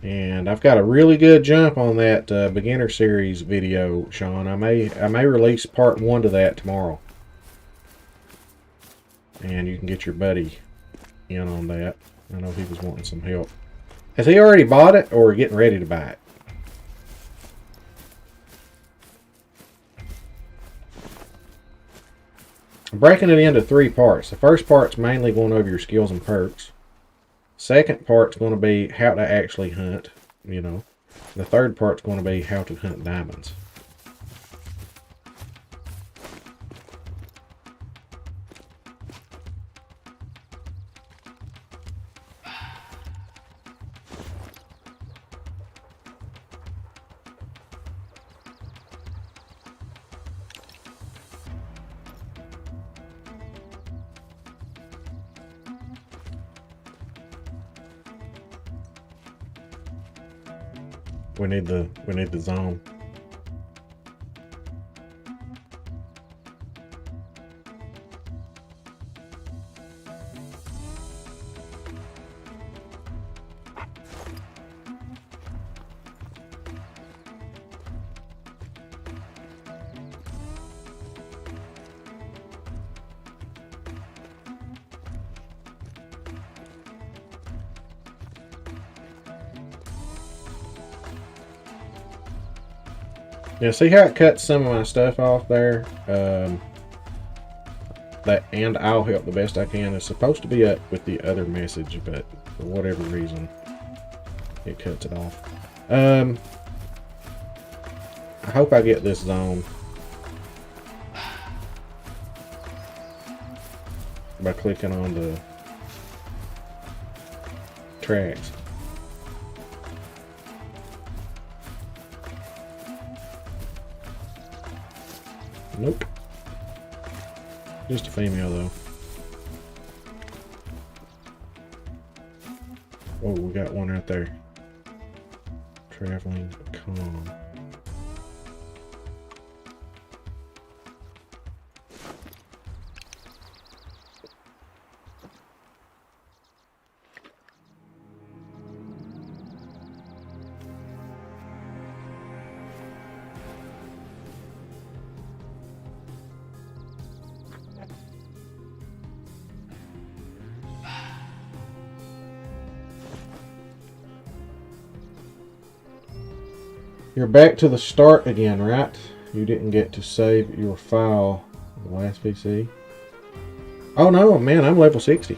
And I've got a really good jump on that beginner series video, Sean. I may release part 1 to that tomorrow. And you can get your buddy in on that. I know he was wanting some help. Has he already bought it or getting ready to buy it? I'm breaking it into 3 parts. The first part's mainly going over your skills and perks. Second part's going to be how to actually hunt, you know. The third part's going to be how to hunt diamonds. We need the zone. Yeah, see how it cuts some of my stuff off there? That and I'll help the best I can is supposed to be up with the other message, but for whatever reason, it cuts it off. I hope I get this zone by clicking on the tracks. Nope. Just a female though. Oh, we got one right there. Traveling calm. You're back to the start again, right? You didn't get to save your file on the last PC. Oh no, man, I'm level 60.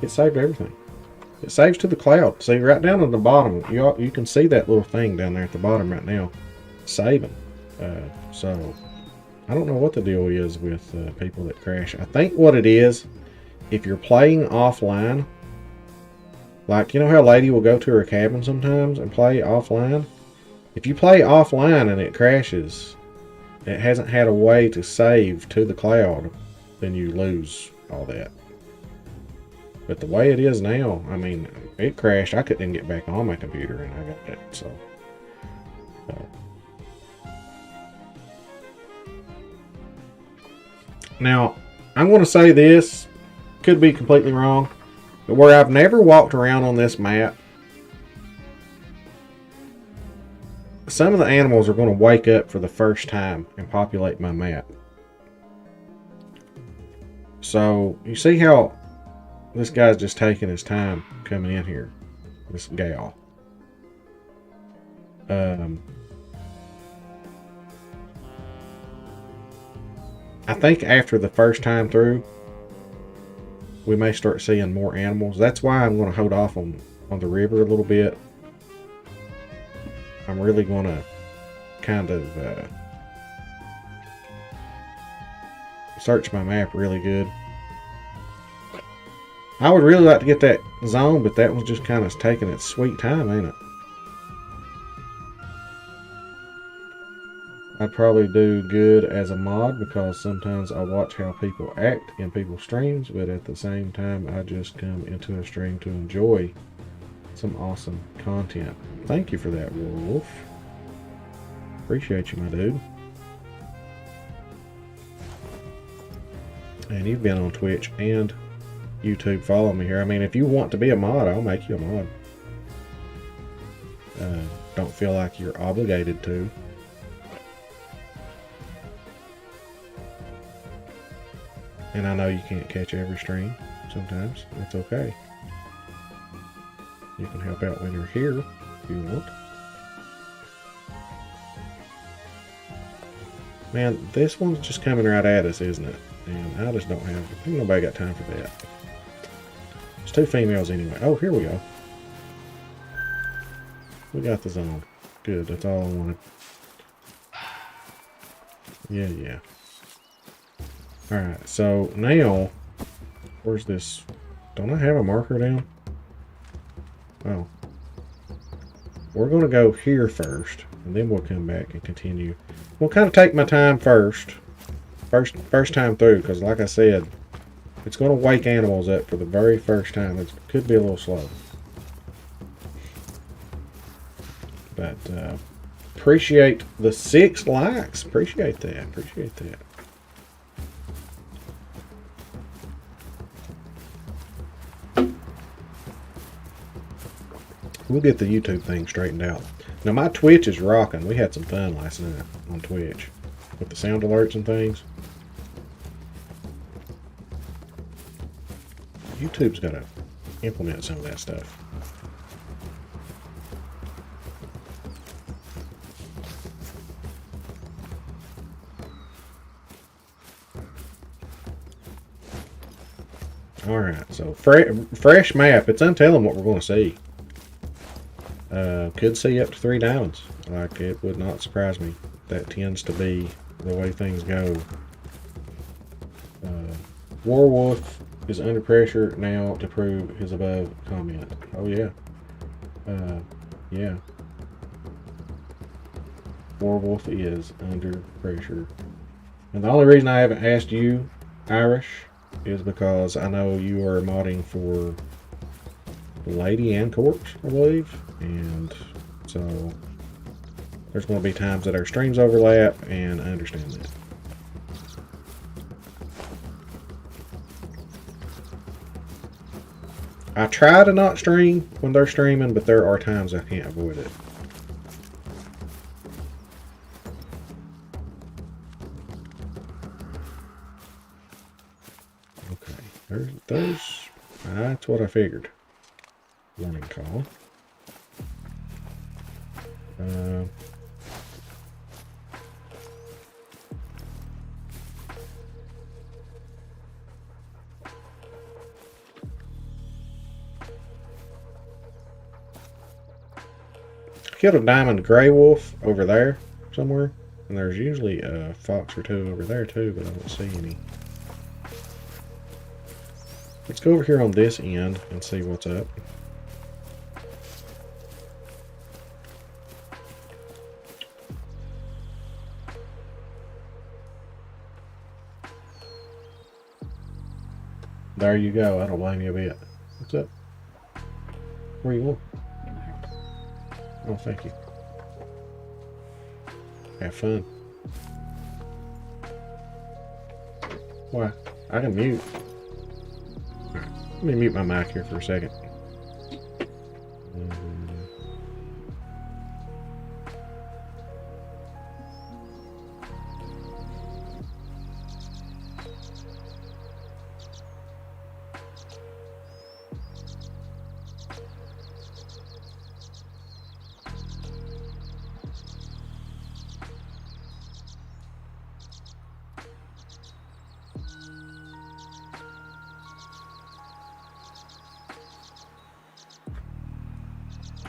It saved everything. It saves to the cloud. See, right down at the bottom, you can see that little thing down there at the bottom right now. Saving. So, I don't know what the deal is with people that crash. I think what it is, if you're playing offline, like, you know how Lady will go to her cabin sometimes and play offline? If you play offline and it crashes, it hasn't had a way to save to the cloud, then you lose all that. But the way it is now, I mean, it crashed. I couldn't get back on my computer and I got it, so. Now, I'm going to say this, could be completely wrong, but where I've never walked around on this map, some of the animals are going to wake up for the first time and populate my map. So, you see how this guy's just taking his time coming in here. This gal. I think after the first time through, we may start seeing more animals. That's why I'm going to hold off on the river a little bit. I'm really going to kind of search my map really good. I would really like to get that zone, but that was just kind of taking its sweet time, ain't it? I'd probably do good as a mod because sometimes I watch how people act in people's streams, but at the same time I just come into a stream to enjoy some awesome content. Thank you for that, Wolf. Appreciate you, my dude. And you've been on Twitch and YouTube. Follow me here. I mean, if you want to be a mod, I'll make you a mod. Don't feel like you're obligated to. And I know you can't catch every stream sometimes. It's okay. You can help out when you're here if you want. Man, this one's just coming right at us, isn't it? And I just don't have... I think nobody got time for that. There's 2 females anyway. Oh, here we go. We got the zone. Good, that's all I wanted. Yeah, yeah. Alright, so now... Where's this? Don't I have a marker down? Oh. We're going to go here first, and then we'll come back and continue. We'll kind of take my time first. First time through, because like I said, it's going to wake animals up for the very first time. It could be a little slow. But, appreciate the 6 likes. Appreciate that. Appreciate that. We'll get the YouTube thing straightened out. Now my Twitch is rocking. We had some fun last night on Twitch with the sound alerts and things. YouTube's got to implement some of that stuff. Alright, so fresh map. It's untelling what we're going to see. Could see up to 3 diamonds. Like, it would not surprise me. That tends to be the way things go. Warwolf is under pressure now to prove his above comment. Oh, yeah. Yeah. Warwolf is under pressure. And the only reason I haven't asked you, Irish, is because I know you are modding for Lady and Corpse, I believe. And so there's going to be times that our streams overlap, and I understand that. I try to not stream when they're streaming, but there are times I can't avoid it. Okay, there's that's what I figured. Warning call. Killed a diamond gray wolf over there somewhere, and there's usually a fox or 2 over there too, but I don't see any. Let's go over here on this end and see what's up. There you go. I don't blame you a bit. What's up? Where you going? Oh, thank you. Have fun. Why? I can mute. Right. Let me mute my mic here for a second.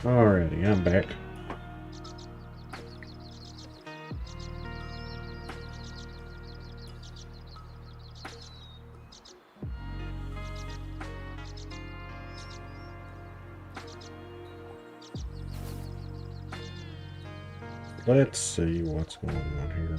Alrighty, I'm back. Let's see what's going on here.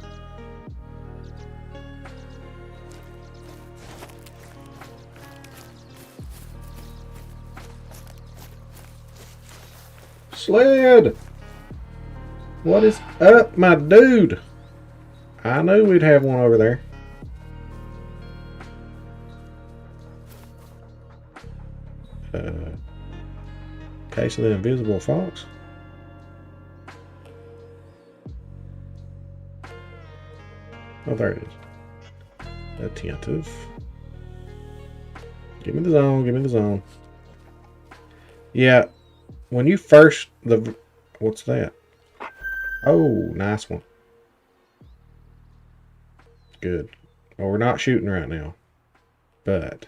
Sled! What is up, my dude? I knew we'd have one over there. Case of the invisible fox. Oh, there it is. Attentive. Give me the zone, give me the zone. Yeah, when you first... What's that? Oh, nice one. Good. Well, we're not shooting right now. But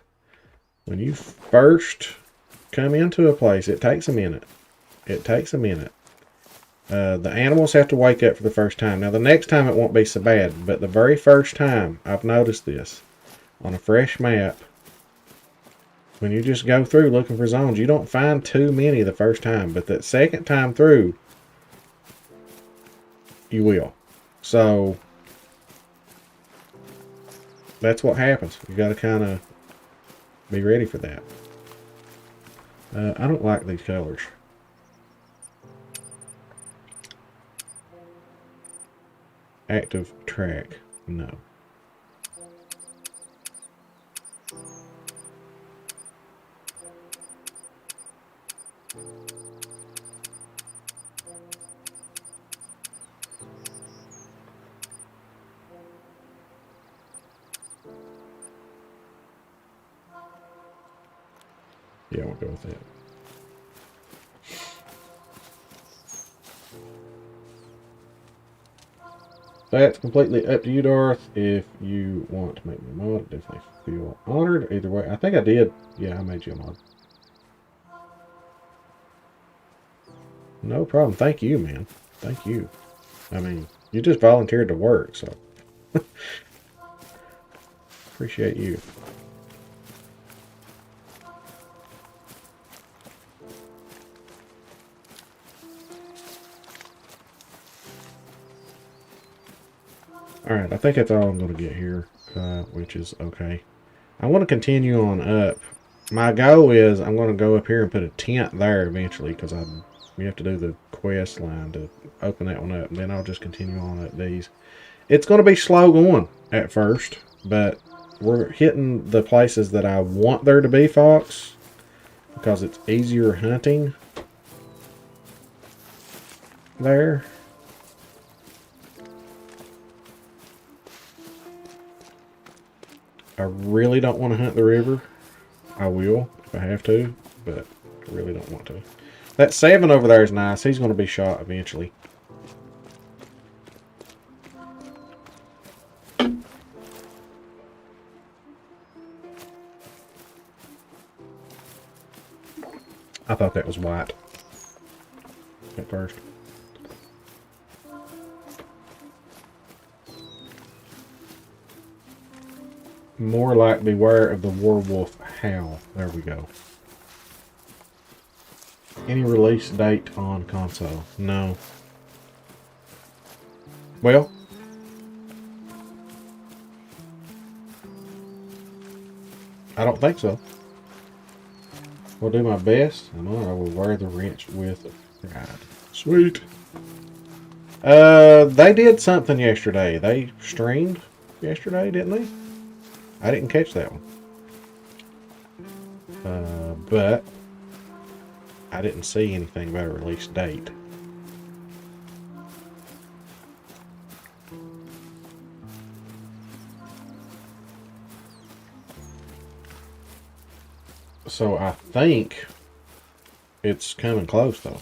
when you first come into a place, it takes a minute. It takes a minute. The animals have to wake up for the first time. Now, the next time it won't be so bad, but the very first time, I've noticed this. On a fresh map, when you just go through looking for zones, you don't find too many the first time, but that second time through, you will. So, that's what happens. You got to kind of be ready for that. I don't like these colors. Active track, no. Yeah, we'll go with that. That's completely up to you, Darth. If you want to make me a mod, definitely feel honored. Either way, I think I did. Yeah, I made you a mod. No problem. Thank you, man. Thank you. I mean, you just volunteered to work, so. Appreciate you. Alright, I think that's all I'm going to get here, which is okay. I want to continue on up. My goal is I'm going to go up here and put a tent there eventually, because we have to do the quest line to open that one up, and then I'll just continue on up these. It's going to be slow going at first, but we're hitting the places that I want there to be, Fox, because it's easier hunting there. I really don't want to hunt the river. I will if I have to, but I really don't want to. That 7 over there is nice. He's going to be shot eventually. I thought that was white at first. More like beware of the werewolf howl. There we go. Any release date on console? No. Well, I don't think so. I'll do my best, and I will wear the wrench with pride. Sweet. They did something yesterday. They streamed yesterday, didn't they? I didn't catch that one. But I didn't see anything about a release date. So I think it's coming close, though.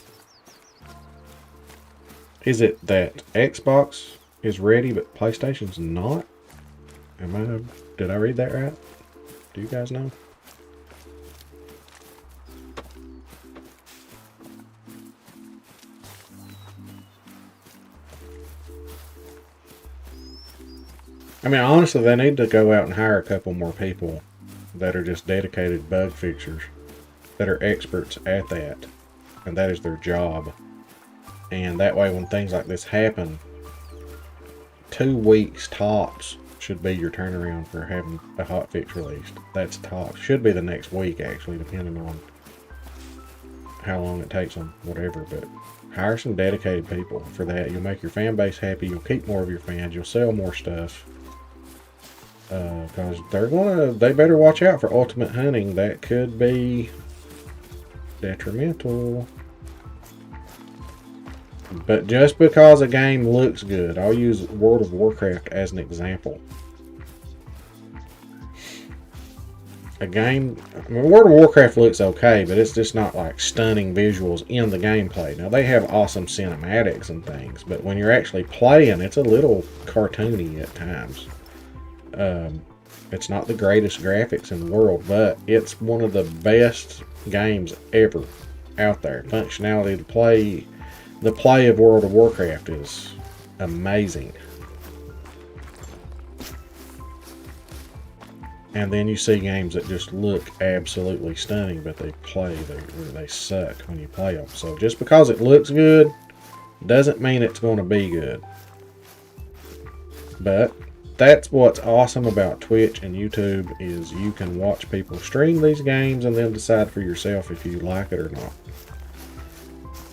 Is it that Xbox is ready, but PlayStation's not? Did I read that right? Do you guys know? I mean, honestly, they need to go out and hire a couple more people that are just dedicated bug fixers, that are experts at that, and that is their job. And that way, when things like this happen, 2 weeks tops should be your turnaround for having a hotfix released. That's tops. Should be the next week, actually, depending on how long it takes them, whatever. But hire some dedicated people for that. You'll make your fan base happy. You'll keep more of your fans. You'll sell more stuff. Because they better watch out for Ultimate Hunting. That could be detrimental. But just because a game looks good, I'll use World of Warcraft as an example. A game, I mean, World of Warcraft looks okay, but it's just not like stunning visuals in the gameplay. Now, they have awesome cinematics and things, but when you're actually playing, it's a little cartoony at times. It's not the greatest graphics in the world, but it's one of the best games ever out there. Functionality to play, the play of World of Warcraft is amazing. And then you see games that just look absolutely stunning, but they suck when you play them. So just because it looks good doesn't mean it's going to be good. But that's what's awesome about Twitch and YouTube, is you can watch people stream these games and then decide for yourself if you like it or not.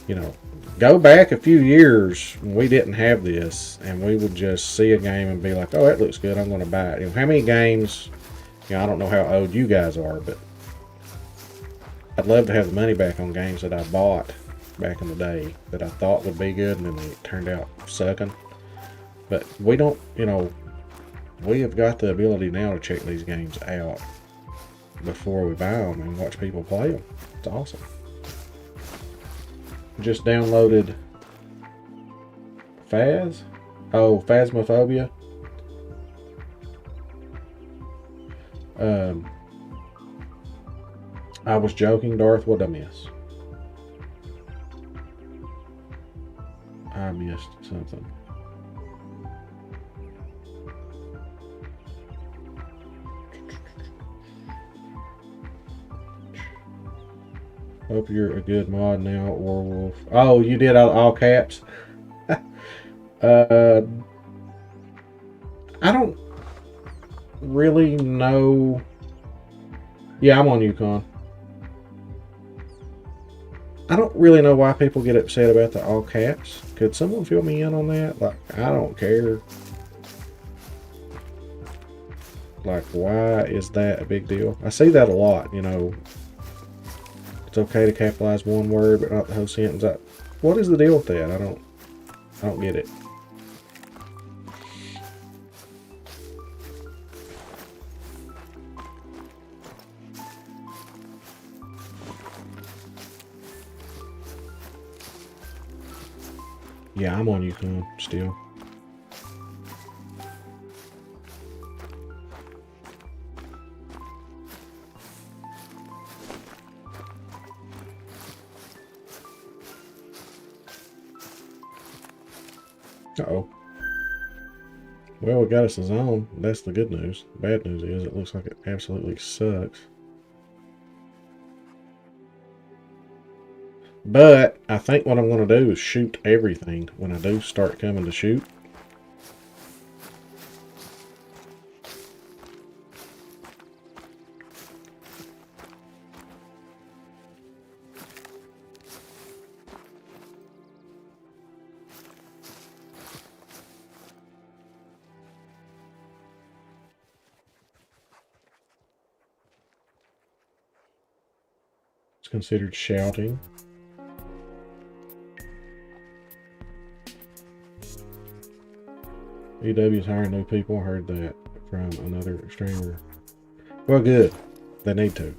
You know, go back a few years when we didn't have this, and we would just see a game and be like, oh, that looks good, I'm going to buy it. You know, how many games, you know, I don't know how old you guys are, but I'd love to have the money back on games that I bought back in the day that I thought would be good and then they turned out sucking. But we don't, you know, we have got the ability now to check these games out before we buy them and watch people play them. It's awesome. Just downloaded Phasmophobia. I was joking, Darth. What'd I miss? I missed something. Hope you're a good mod now, Warwolf. Oh, you did all caps? I don't really know. Yeah, I'm on Yukon. I don't really know why people get upset about the all caps. Could someone fill me in on that? Like, I don't care. Like, why is that a big deal? I see that a lot, you know. It's okay to capitalize one word, but not the whole sentence. What is the deal with that? I don't get it. Yeah, I'm on Yukon still. Uh-oh. Well, we got us a zone. That's the good news. The bad news is it looks like it absolutely sucks. But I think what I'm going to do is shoot everything when I do start coming to shoot. It's considered shouting. EW's hiring new people. Heard that from another streamer. Well, good. They need to.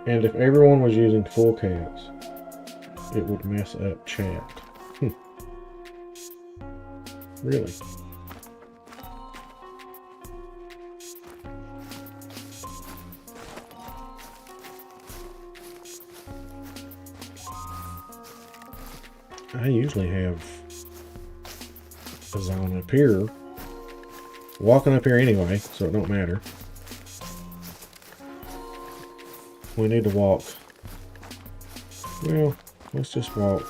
And if everyone was using full caps, it would mess up chat. Really? I usually have a zone up here. Walking up here anyway, so it don't matter. We need to walk. Well, let's just walk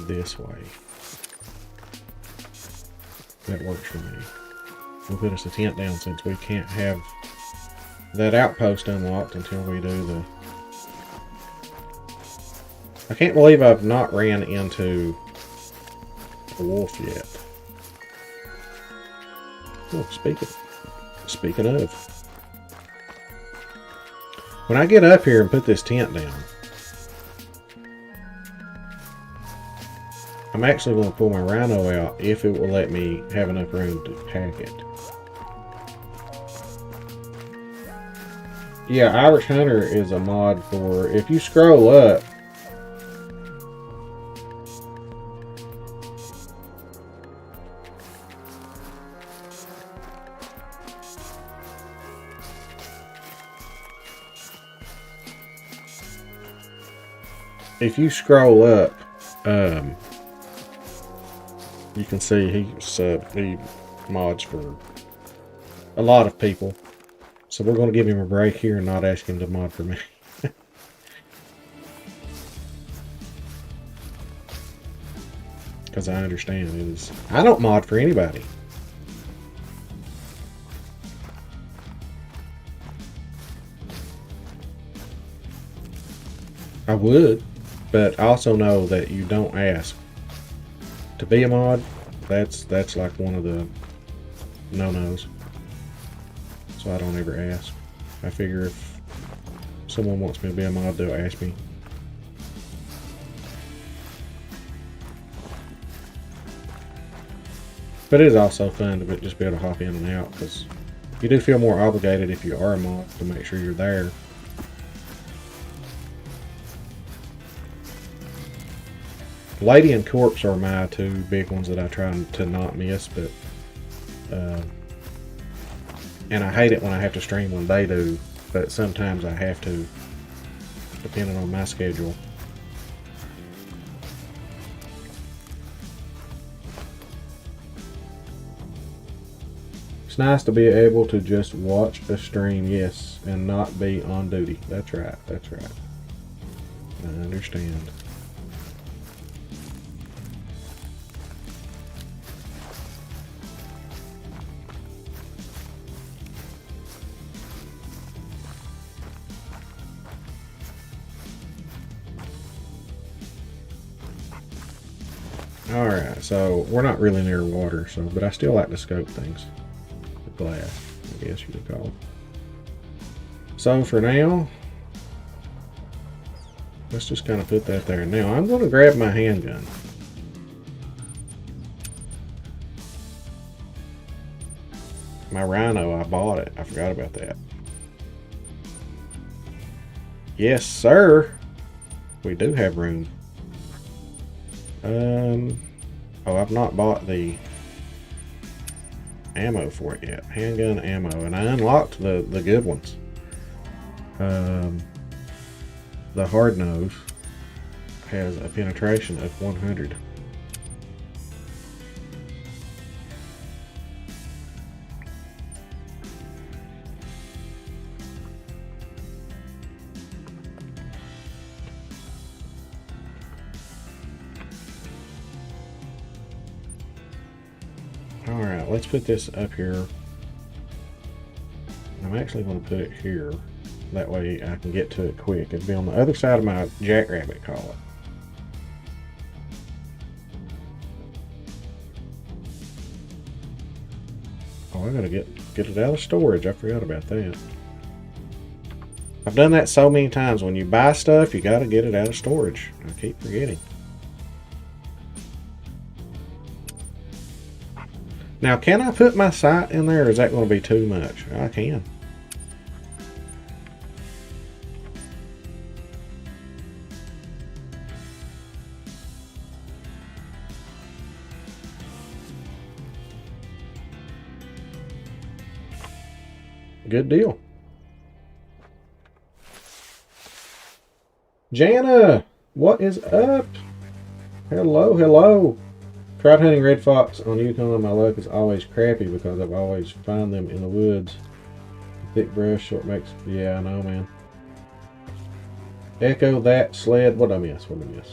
this way. That works for me. We'll put us a tent down since we can't have that outpost unlocked until we do the... I can't believe I've not ran into a wolf yet. Oh, speaking of. When I get up here and put this tent down, I'm actually going to pull my rhino out if it will let me have enough room to pack it. Yeah, Irish Hunter is a mod for, if you scroll up, you can see he mods for a lot of people. So we're going to give him a break here and not ask him to mod for me. Because I understand. I don't mod for anybody. I would, but I also know that you don't ask to be a mod. That's like one of the no-nos. So I don't ever ask. I figure if someone wants me to be a mod, they'll ask me. But it is also fun to just be able to hop in and out, because you do feel more obligated if you are a mod to make sure you're there. Lady and Corpse are my two big ones that I try to not miss, but and I hate it when I have to stream when they do, but sometimes I have to, depending on my schedule. It's nice to be able to just watch a stream, yes, and not be on duty. That's right, that's right. I understand. Alright, so we're not really near water, so but I still like to scope things. The glass, I guess you could call it. So for now, let's just kind of put that there. Now I'm going to grab my handgun. My rhino, I bought it. I forgot about that. Yes, sir. We do have room. Oh, I've not bought the ammo for it yet. Handgun ammo, and I unlocked the good ones. The hard nose has a penetration of 100. Alright, let's put this up here. I'm actually going to put it here. That way I can get to it quick. It'll be on the other side of my jackrabbit collar. Oh, I gotta get it out of storage. I forgot about that. I've done that so many times. When you buy stuff, you gotta get it out of storage. I keep forgetting. Now, can I put my sight in there, or is that going to be too much? I can. Good deal. Jana, what is up? Hello, hello. Tried hunting red fox on Yukon. My luck is always crappy because I've always found them in the woods. Thick brush, short makes. Yeah, I know, man. Echo that sled. What'd I miss? What'd I miss?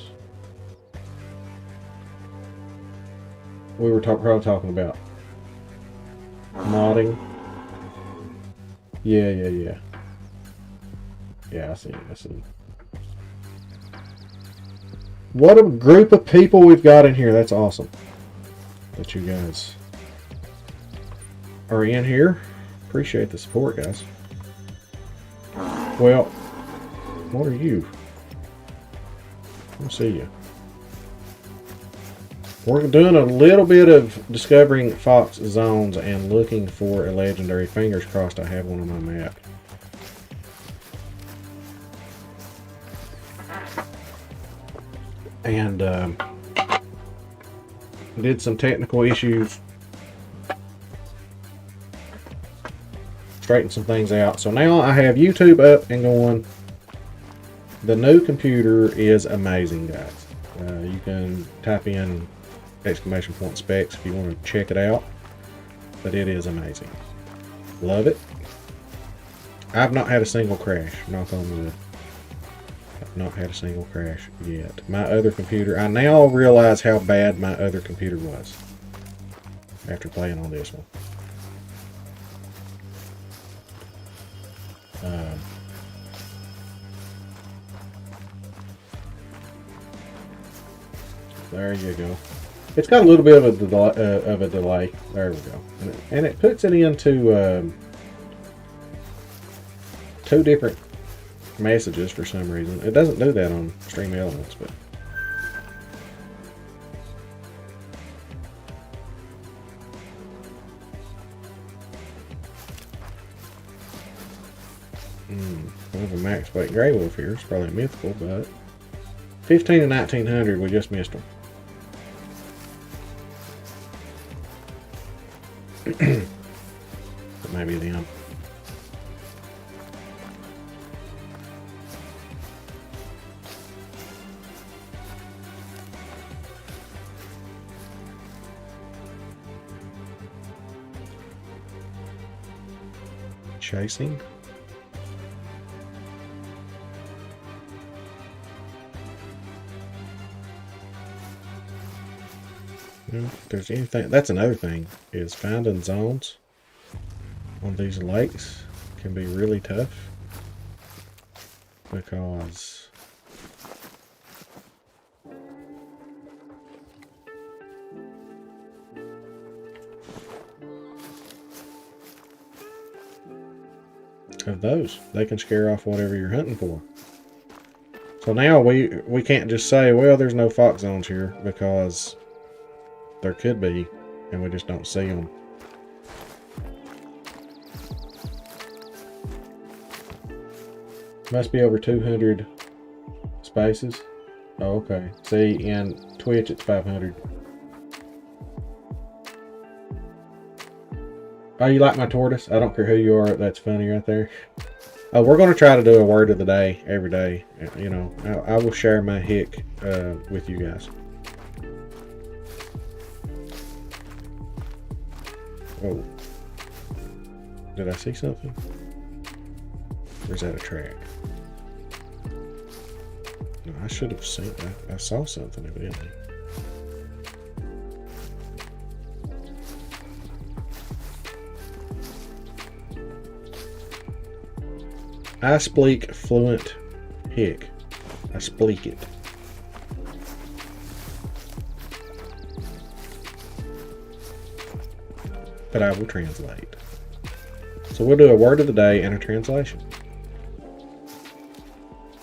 We were probably talking about modding. Yeah. Yeah, I see. I see. What a group of people we've got in here. That's awesome. That you guys are in here. Appreciate the support, guys. Well, what are you? I'll see you. We're doing a little bit of discovering Fox zones and looking for a legendary. Fingers crossed I have one on my map. And did some technical issues. Straightened some things out. So now I have YouTube up and going. The new computer is amazing, guys. You can type in ! specs if you want to check it out. But it is amazing. Love it. I've not had a single crash. Knock on wood. I've not had a single crash yet. My other computer, I now realize how bad my other computer was after playing on this one. There you go. It's got a little bit of a delay. There we go. And it puts it into two different messages for some reason. It doesn't do that on Stream Elements, but we have a max weight Grey Wolf here. It's probably a mythical, but 15 and 1900, we just missed them. But maybe them. Chasing. If there's anything, that's another thing, is finding zones on these lakes can be really tough because of those. They can scare off whatever you're hunting for. So now we can't just say, well, there's no fox zones here, because there could be, and we just don't see them. Must be over 200 spaces. Oh, okay. See, in Twitch it's 500. Oh, you like my tortoise? I don't care who you are. That's funny right there. Oh, we're going to try to do a word of the day every day. You know, I will share my hick with you guys. Oh. Did I see something? Or is that a track? No, I should have seen that. I saw something evidently. I speak fluent hick. I speak it. But I will translate. So we'll do a word of the day and a translation.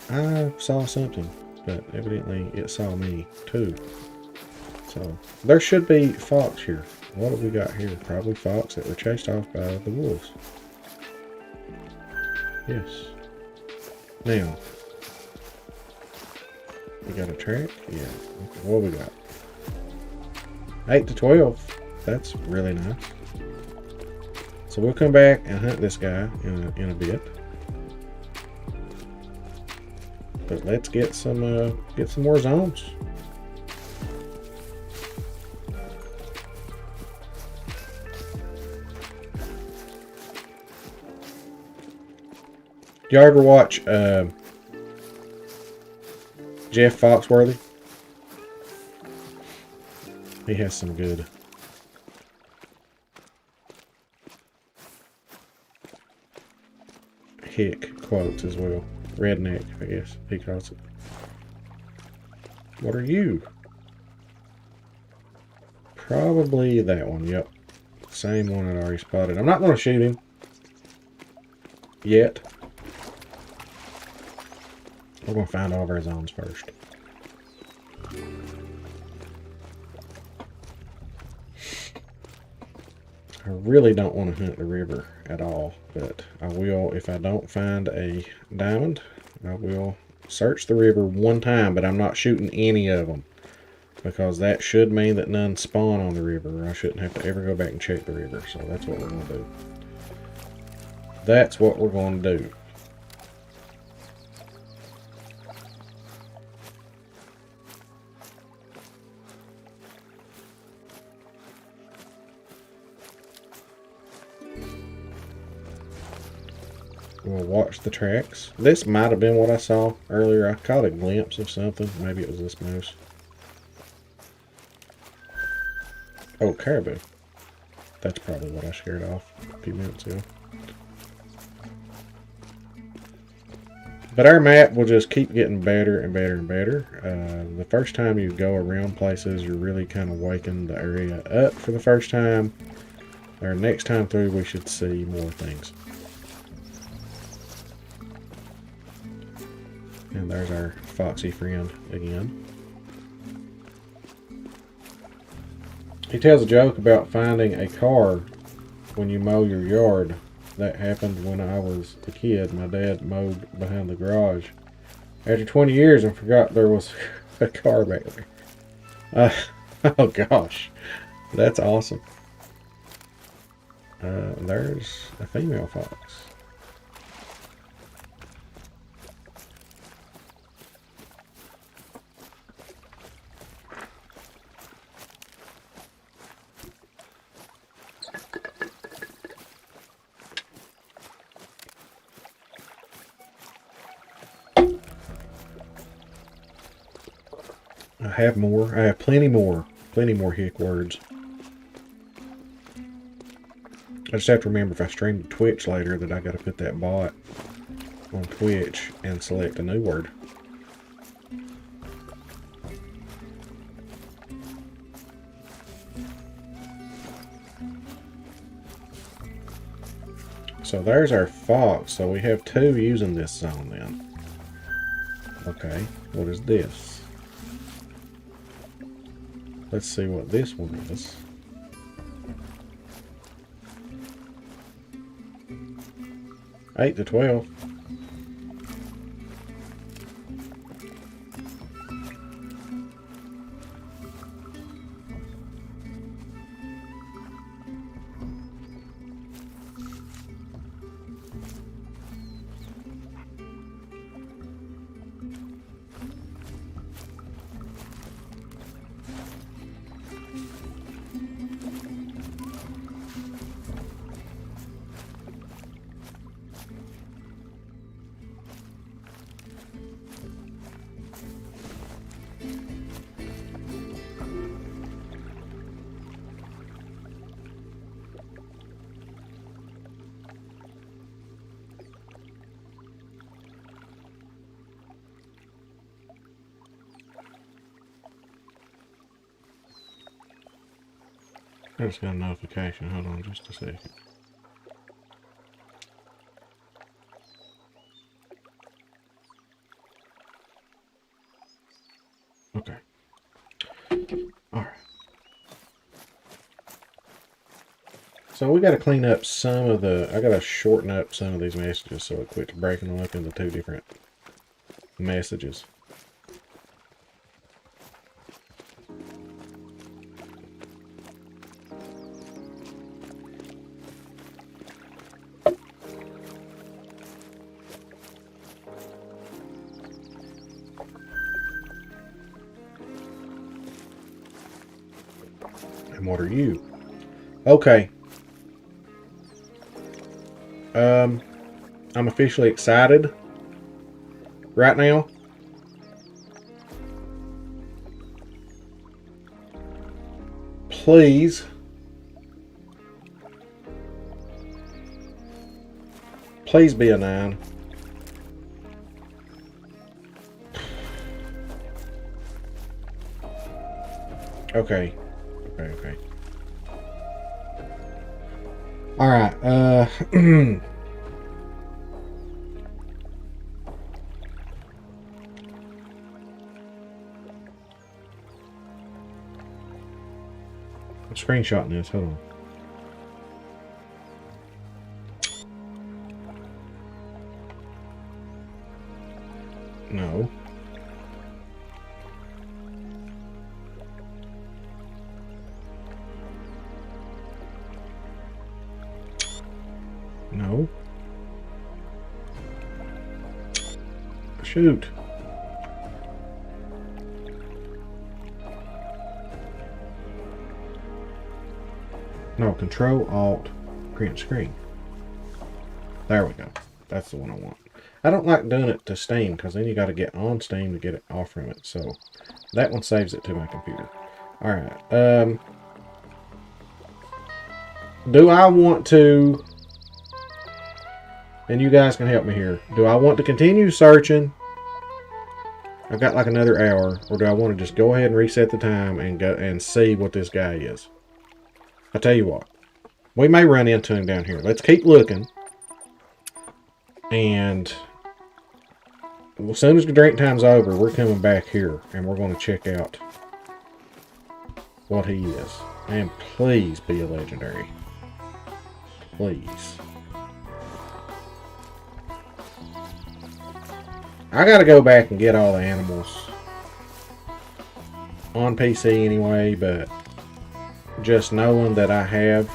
I saw something, but evidently it saw me too. So there should be fox here. What have we got here? Probably fox that were chased off by the wolves. Yes. Now, we got a track? Yeah. Okay, what we got? 8 to 12. That's really nice. So we'll come back and hunt this guy in a bit. But let's get some more zones. Do y'all ever watch Jeff Foxworthy? He has some good hick quotes as well. Redneck, I guess he calls it. What are you? Probably that one, yep. Same one I already spotted. I'm not going to shoot him. Yet. We're going to find all of our zones first. I really don't want to hunt the river at all, but I will, if I don't find a diamond, I will search the river one time, but I'm not shooting any of them, because that should mean that none spawn on the river. I shouldn't have to ever go back and check the river, so that's what we're going to do. That's what we're going to do. We'll watch the tracks. This might have been what I saw earlier. I caught a glimpse of something. Maybe it was this moose. Oh, caribou. That's probably what I scared off a few minutes ago. But our map will just keep getting better and better and better. The first time you go around places, you're really kind of waking the area up for the first time. Our next time through, we should see more things. And there's our foxy friend again. He tells a joke about finding a car when you mow your yard. That happened when I was a kid. My dad mowed behind the garage. After 20 years, I forgot there was a car back there. Oh gosh, that's awesome. There's a female fox. I have more. I have plenty more hick words. I just have to remember if I stream to Twitch later that I got to put that bot on Twitch and select a new word. So there's our fox. So we have 2 using this zone then. Okay, what is this? Let's see what this one is. Eight to 12. I just got a notification. Hold on just a second. Okay. Alright. So we got to clean up some of the... I got to shorten up some of these messages so it quits breaking them up into 2 different messages. And what are you? Okay. I'm officially excited right now. Please be a 9. Okay. Okay. Alright, I'm screenshotting this, hold on. No. No. Shoot. No, Control Alt print screen. There we go. That's the one I want. I don't like doing it to Steam because then you got to get on Steam to get it off from it. So that one saves it to my computer. All right. Do I want to? And you guys can help me here. Do I want to continue searching? I've got like another hour, or do I want to just go ahead and reset the time and go and see what this guy is? I'll tell you what. We may run into him down here. Let's keep looking. And as soon as the drink time's over, we're coming back here and we're going to check out what he is. And please be a legendary. Please. I gotta go back and get all the animals on PC anyway, but just knowing that I have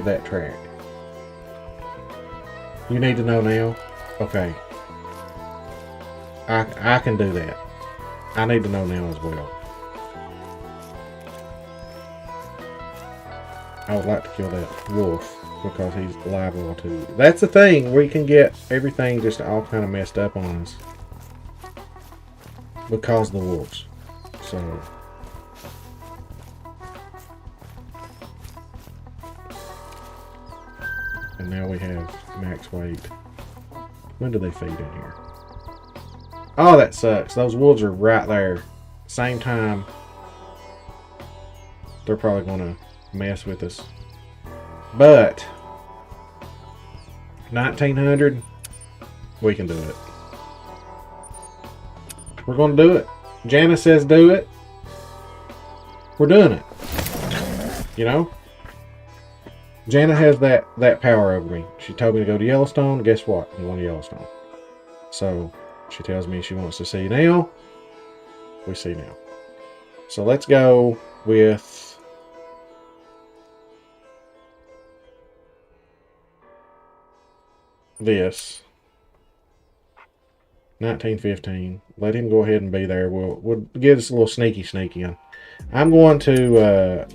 that track. You need to know now? Okay. I can do that. I need to know now as well. I would like to kill that wolf because he's liable to. That's the thing. We can get everything just all kind of messed up on us because of the wolves. So. And now we have max weight. When do they feed in here? Oh, that sucks. Those wolves are right there. Same time. They're probably going to mess with us. But 1900, we can do it. We're going to do it. Jana says do it. We're doing it. You know? Jana has that power over me. She told me to go to Yellowstone. Guess what? I'm going to Yellowstone. So she tells me she wants to see now. We see now. So let's go with this. 1915. Let him go ahead and be there. We'll give us a little sneaky in. I'm going to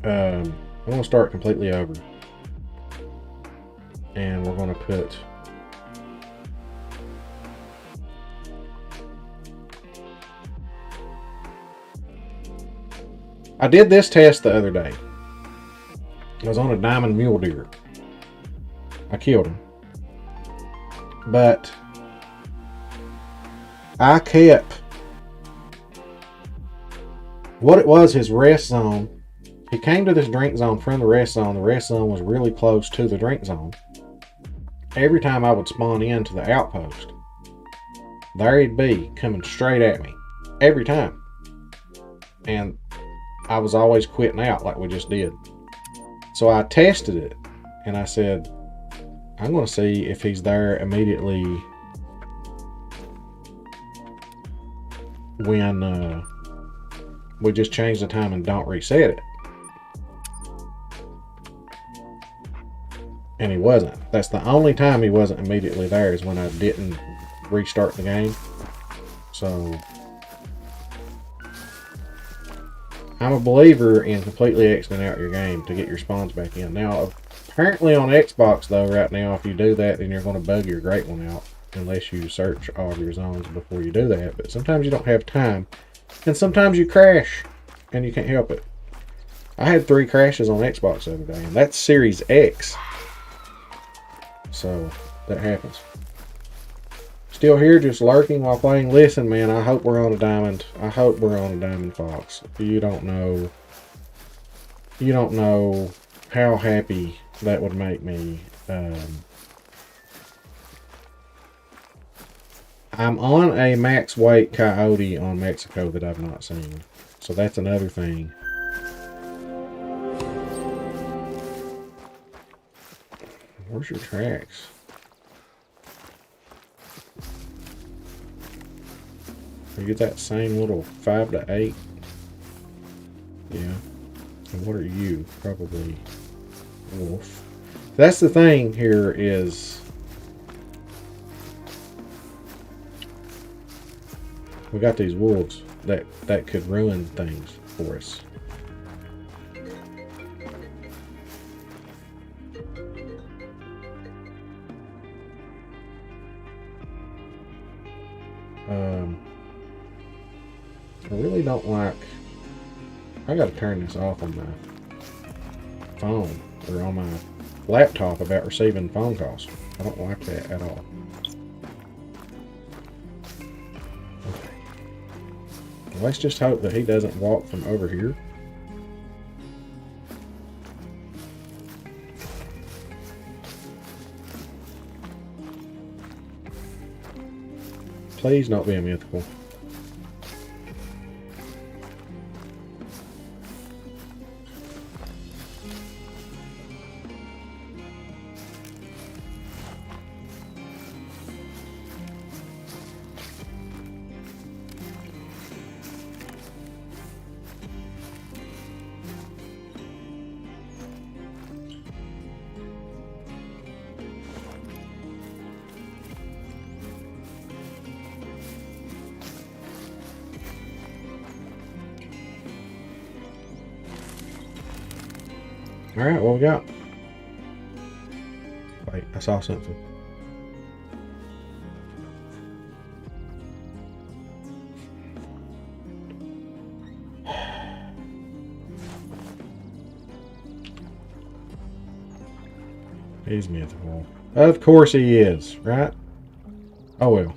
I'm going to start completely over. And we're going to put I did this test the other day. I was on a diamond mule deer. I killed him. But I kept what it was his rest zone. He came to this drink zone from the rest zone. The rest zone was really close to the drink zone. Every time I would spawn into the outpost, there he'd be coming straight at me. Every time. And I was always quitting out like we just did. So I tested it and I said, I'm going to see if he's there immediately when we just change the time and don't reset it. And he wasn't. That's the only time he wasn't immediately there is when I didn't restart the game. So I'm a believer in completely exiting out your game to get your spawns back in. Now, apparently on Xbox though, right now, if you do that, then you're going to bug your great one out unless you search all of your zones before you do that. But sometimes you don't have time, and sometimes you crash, and you can't help it. I had 3 crashes on Xbox the other day, and that's Series X. So that happens. still here just lurking while playing, listen, man, I hope we're on a diamond. I hope we're on a diamond, Fox. You don't know how happy that would make me. I'm on a max weight coyote on Mexico that I've not seen. So that's another thing. Where's your tracks? You get that same little 5 to 8? Yeah. And what are you? Probably wolf. That's the thing here is we got these wolves that could ruin things for us. I really don't like. I gotta turn this off on my phone or on my laptop about receiving phone calls. I don't like that at all. Okay. Well, let's just hope that he doesn't walk from over here. Please not be a mythical. Alright, what we got? Wait, I saw something. He's mythical. Of course he is, right? Oh well.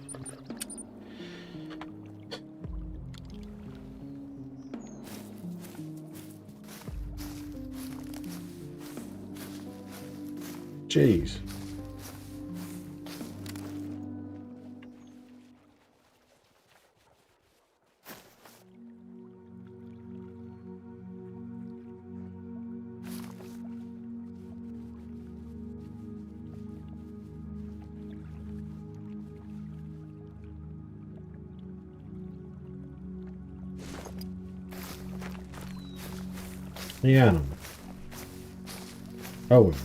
Jeez. Yeah, I know. Oh well.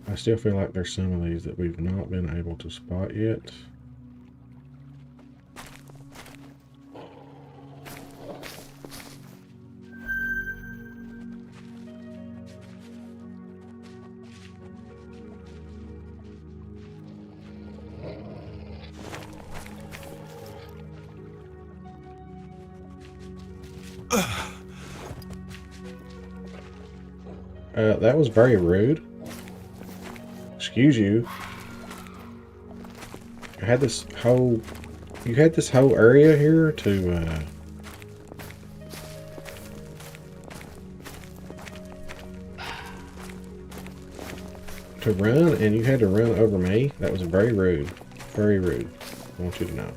I still feel like there's some of these that we've not been able to spot yet. That was very rude. Excuse you. You had this whole area here to run, and you had to run over me. That was very rude. Very rude. I want you to know.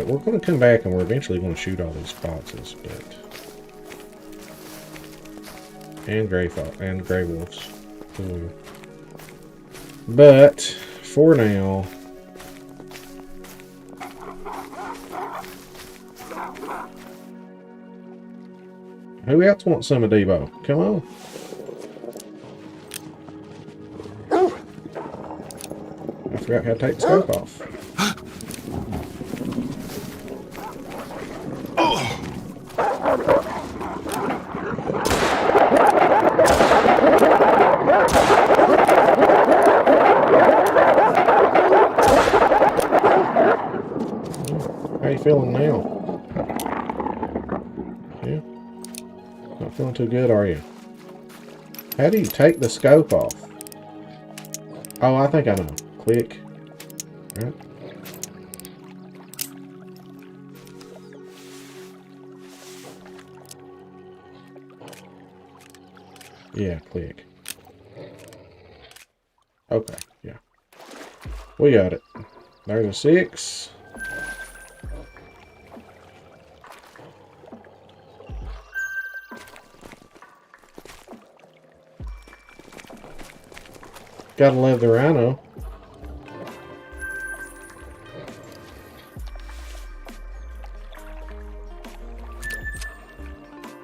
We're going to come back and we're eventually going to shoot all these foxes, and gray wolves. But for now, who else wants some of Debo? Come on. I forgot how to take the scope off. feeling now? Yeah? Not feeling too good, are you? How do you take the scope off? Oh, I think I know. Click. Right? Yeah, click. Okay, yeah. We got it. There's a 6. Gotta love the rhino.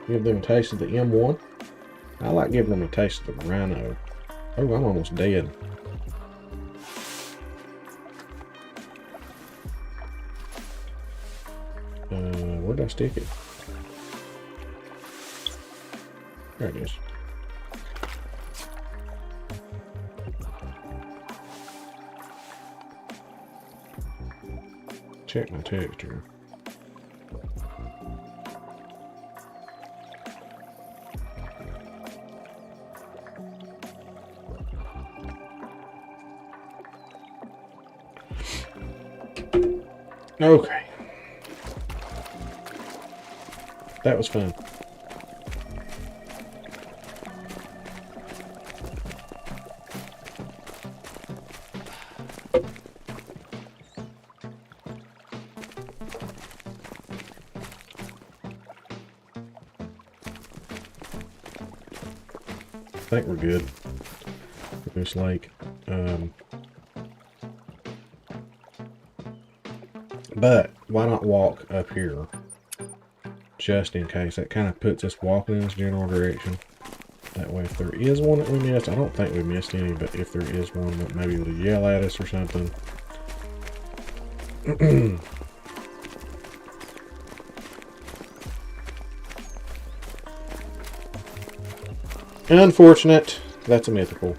Give them a taste of the M1. I like giving them a taste of the rhino. Oh, I'm almost dead. Where'd I stick it? There it is. Check my texture. Okay. That was fun. I think we're good for this lake. But why not walk up here? Just in case. That kind of puts us walking in this general direction. That way if there is one that we missed, I don't think we missed any, but if there is one that maybe will yell at us or something. Unfortunate. That's a mythical.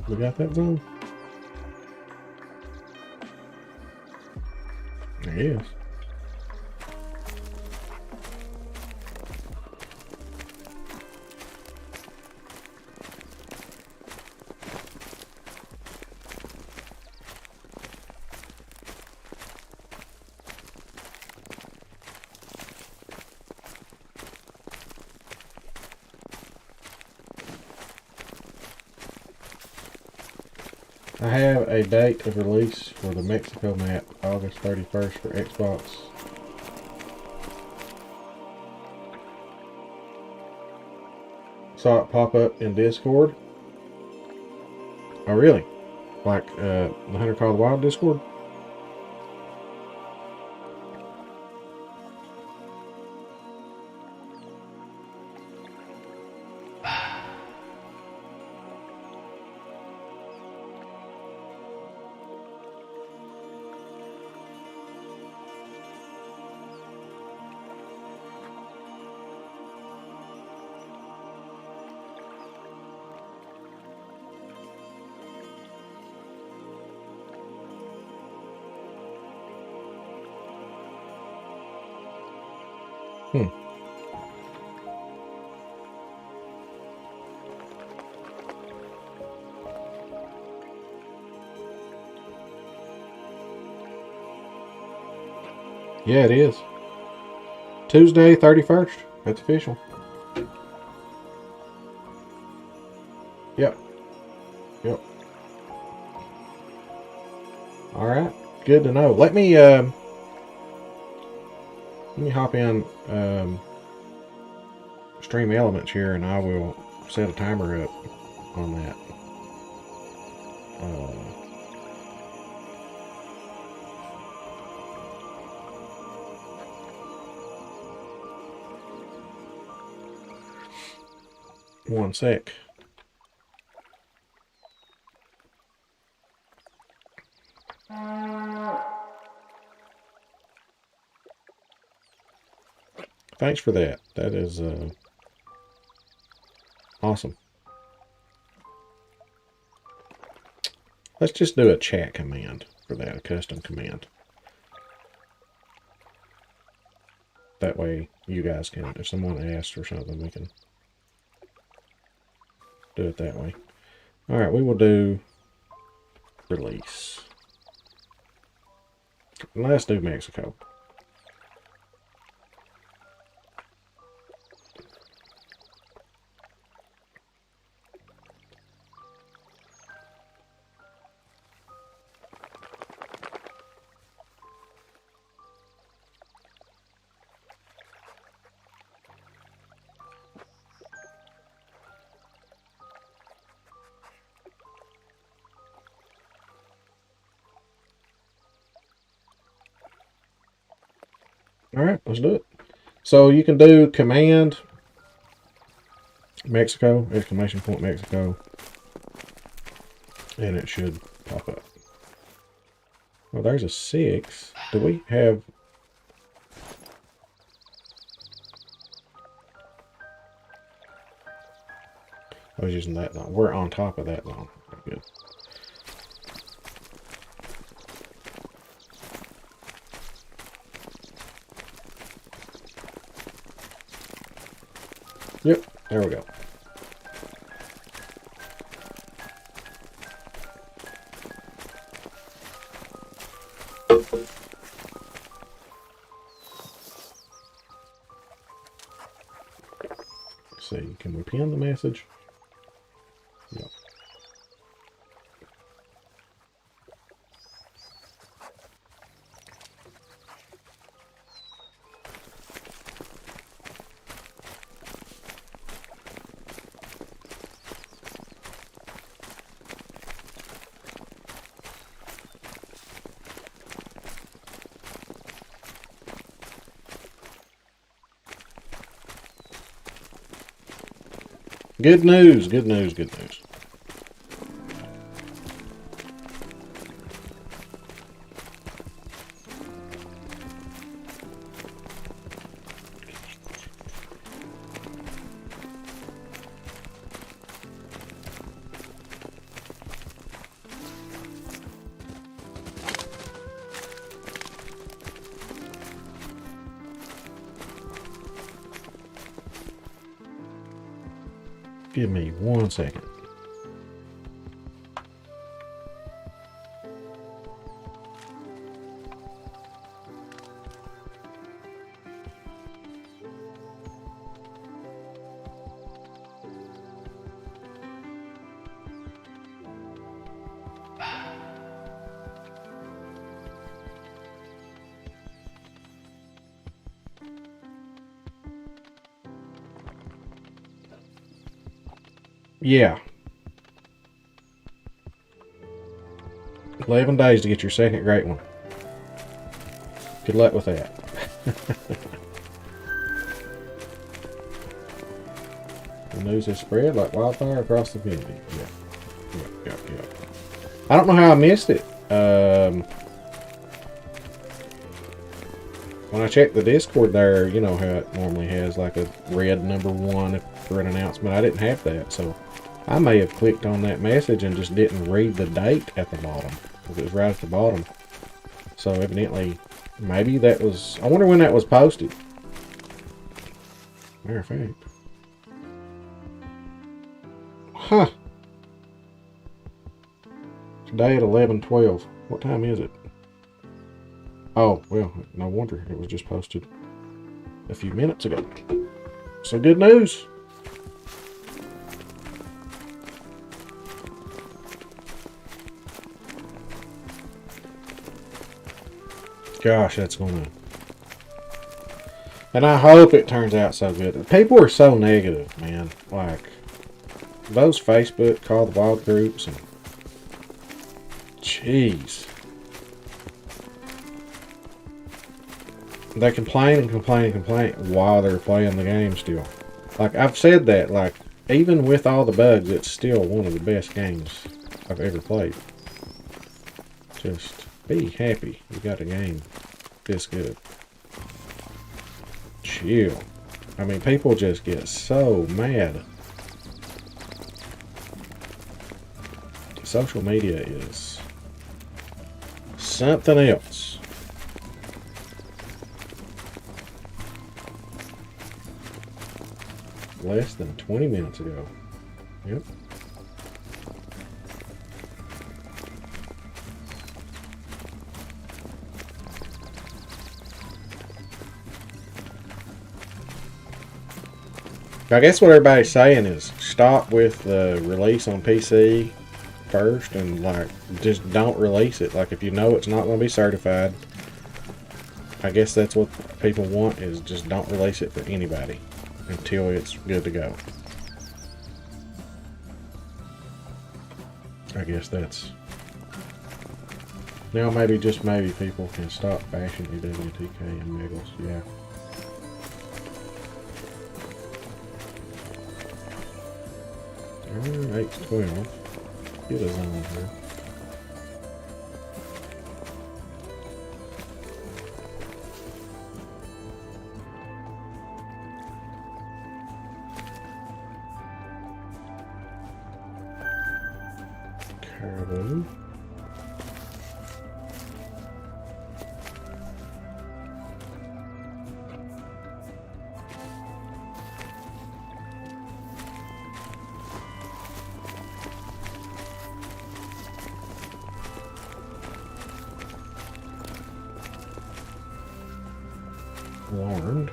We got that zone? There he is. I have a date of release for the Mexico map, August 31st for Xbox. Saw it pop up in Discord. Oh, really? Like the Hunter Call the Wild Discord? Yeah, it is. Tuesday, 31st. That's official. Yep. Yep. Alright. Good to know. Let me hop in Stream Elements here and I will set a timer up on that. 1 sec. thanks for that. That is awesome. Let's just do a chat command for that, a custom command. That way you guys can, if someone asks or something, we can do it that way. Alright, we will do release. Let's do Mexico. Alright, let's do it. So you can do command Mexico, exclamation point Mexico, and it should pop up. Well, there's a 6. Do we have... I was using that line. We're on top of that line. Good. Yep, there we go. Let's see, can we pin the message? Yep. Good news, good news, good news. Give me 1 second. Yeah. 11 days to get your second great one. Good luck with that. The news has spread like wildfire across the community. Yeah. I don't know how I missed it. When I checked the Discord there, you know how it normally has like a red #1 for an announcement. I didn't have that, so I may have clicked on that message and just didn't read the date at the bottom, because it was right at the bottom. So evidently, maybe that was... I wonder when that was posted. Matter of fact. Huh. Today at 11:12. What time is it? Oh, well, no wonder. It was just posted a few minutes ago. So good news. Gosh, that's gonna... And I hope it turns out so good. People are so negative, man. Like, those Facebook Call the Wild groups and... Jeez. They complain and complain and complain while they're playing the game still. Like, I've said that, like, even with all the bugs, it's still one of the best games I've ever played. Just be happy you got a game this good. Jeez. chill. I mean, people just get so mad. Social media is something else. Less than 20 minutes ago. Yep. I guess what everybody's saying is stop with the release on PC first and like just don't release it. Like if you know it's not going to be certified, I guess that's what people want, is just don't release it for anybody until it's good to go. I guess that's... Now maybe, just maybe, people can stop bashing EWTK and Miggles. Yeah. Alright, 8-12. Get us on here. Caribou. Warned.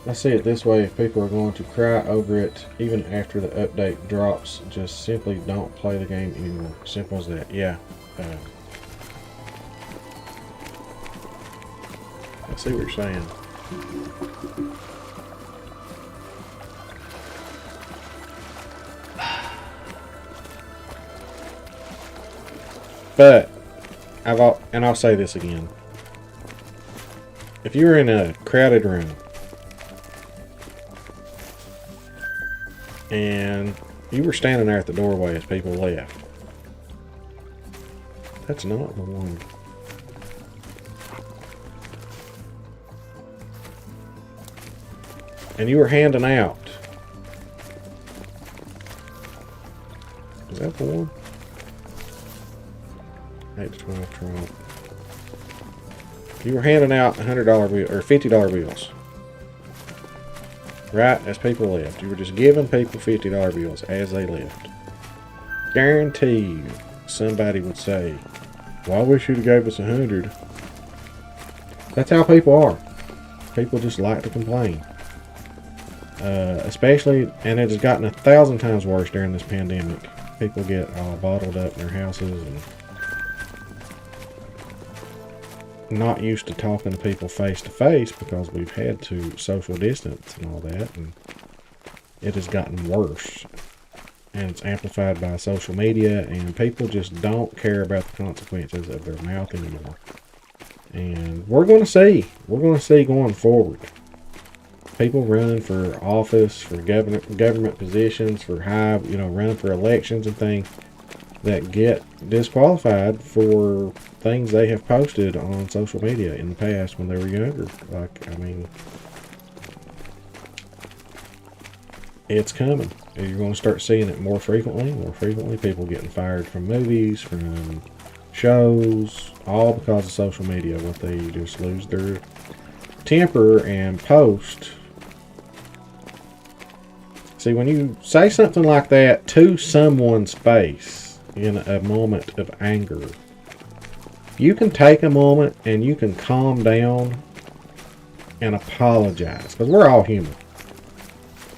I see it this way: if people are going to cry over it even after the update drops, just simply don't play the game anymore. Simple as that. Yeah. I see what you're saying. But I'll say this again. If you're in a crowded room and you were standing there at the doorway as people left, that's not the one. And you were handing out. Is that the one? 8-12 Trump. You were handing out $100 bill or $50 bills. Right as people left. You were just giving people $50 bills as they left. Guarantee you somebody would say, well, I wish you'd have gave us 100. That's how people are. People just like to complain. Especially, and it has gotten 1,000 times worse during this pandemic. People get all bottled up in their houses and not used to talking to people face to face because we've had to social distance and all that, and it has gotten worse, and it's amplified by social media, and people just don't care about the consequences of their mouth anymore. And we're going to see going forward people running for office, for government positions, for high, running for elections and things that get disqualified for things they have posted on social media in the past when they were younger. It's coming. You're going to start seeing it more frequently. People getting fired from movies, from shows, all because of social media. What they just lose their temper and post. See, when you say something like that to someone's face in a moment of anger, you can take a moment and you can calm down and apologize, because we're all human.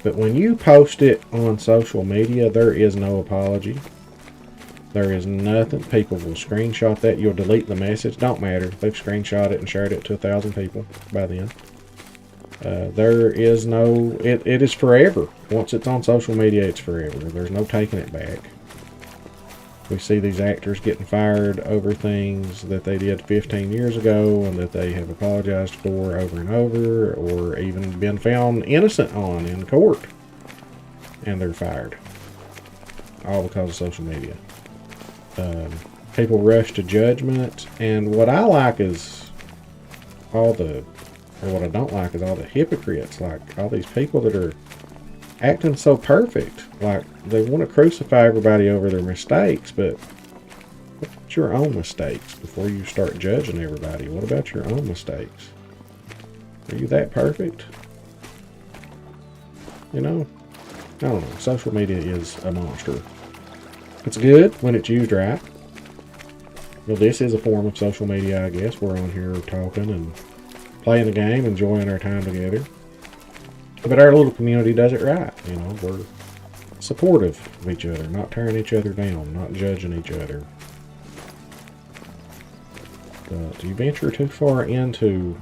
But when you post it on social media, there is no apology. There is nothing. People will screenshot that. You'll delete the message. Don't matter. They've screenshot it and shared it to 1,000 people by then. There is no... It is forever. Once it's on social media, it's forever. There's no taking it back. We see these actors getting fired over things that they did 15 years ago and that they have apologized for over and over, or even been found innocent on in court. And they're fired. All because of social media. People rush to judgment, and what I like is what I don't like is all the hypocrites, like all these people that are acting so perfect, like they want to crucify everybody over their mistakes, but look at your own mistakes before you start judging everybody. What about your own mistakes? Are you that perfect? You know? I don't know. Social media is a monster. It's good when it's used right. Well, this is a form of social media, I guess. We're on here talking and playing the game, enjoying our time together. But our little community does it right. You know, we're supportive of each other, not tearing each other down, not judging each other. But you venture too far into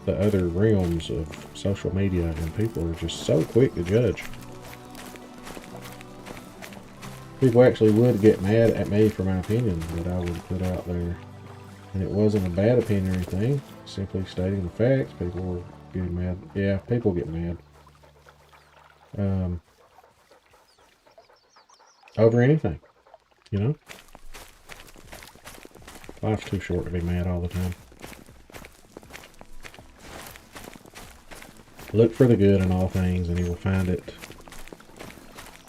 the other realms of social media, and people are just so quick to judge. People actually would get mad at me for my opinion that I would put out there. And it wasn't a bad opinion or anything. Simply stating the facts. People were getting mad. Yeah, people get mad. Over anything. You know? Life's too short to be mad all the time. Look for the good in all things and you will find it.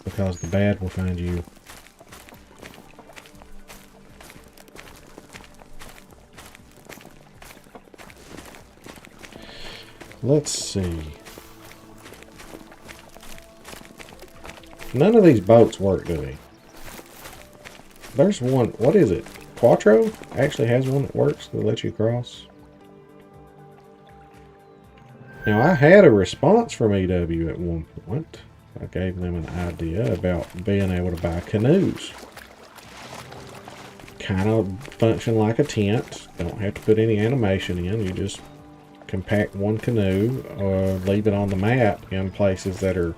Because the bad will find you. Let's see. None of these boats work, do they? There's one. What is it? Quattro actually has one that works that lets you cross. Now, I had a response from EW at one point. I gave them an idea about being able to buy canoes. Kind of function like a tent. Don't have to put any animation in. You just compact one canoe or leave it on the map in places that are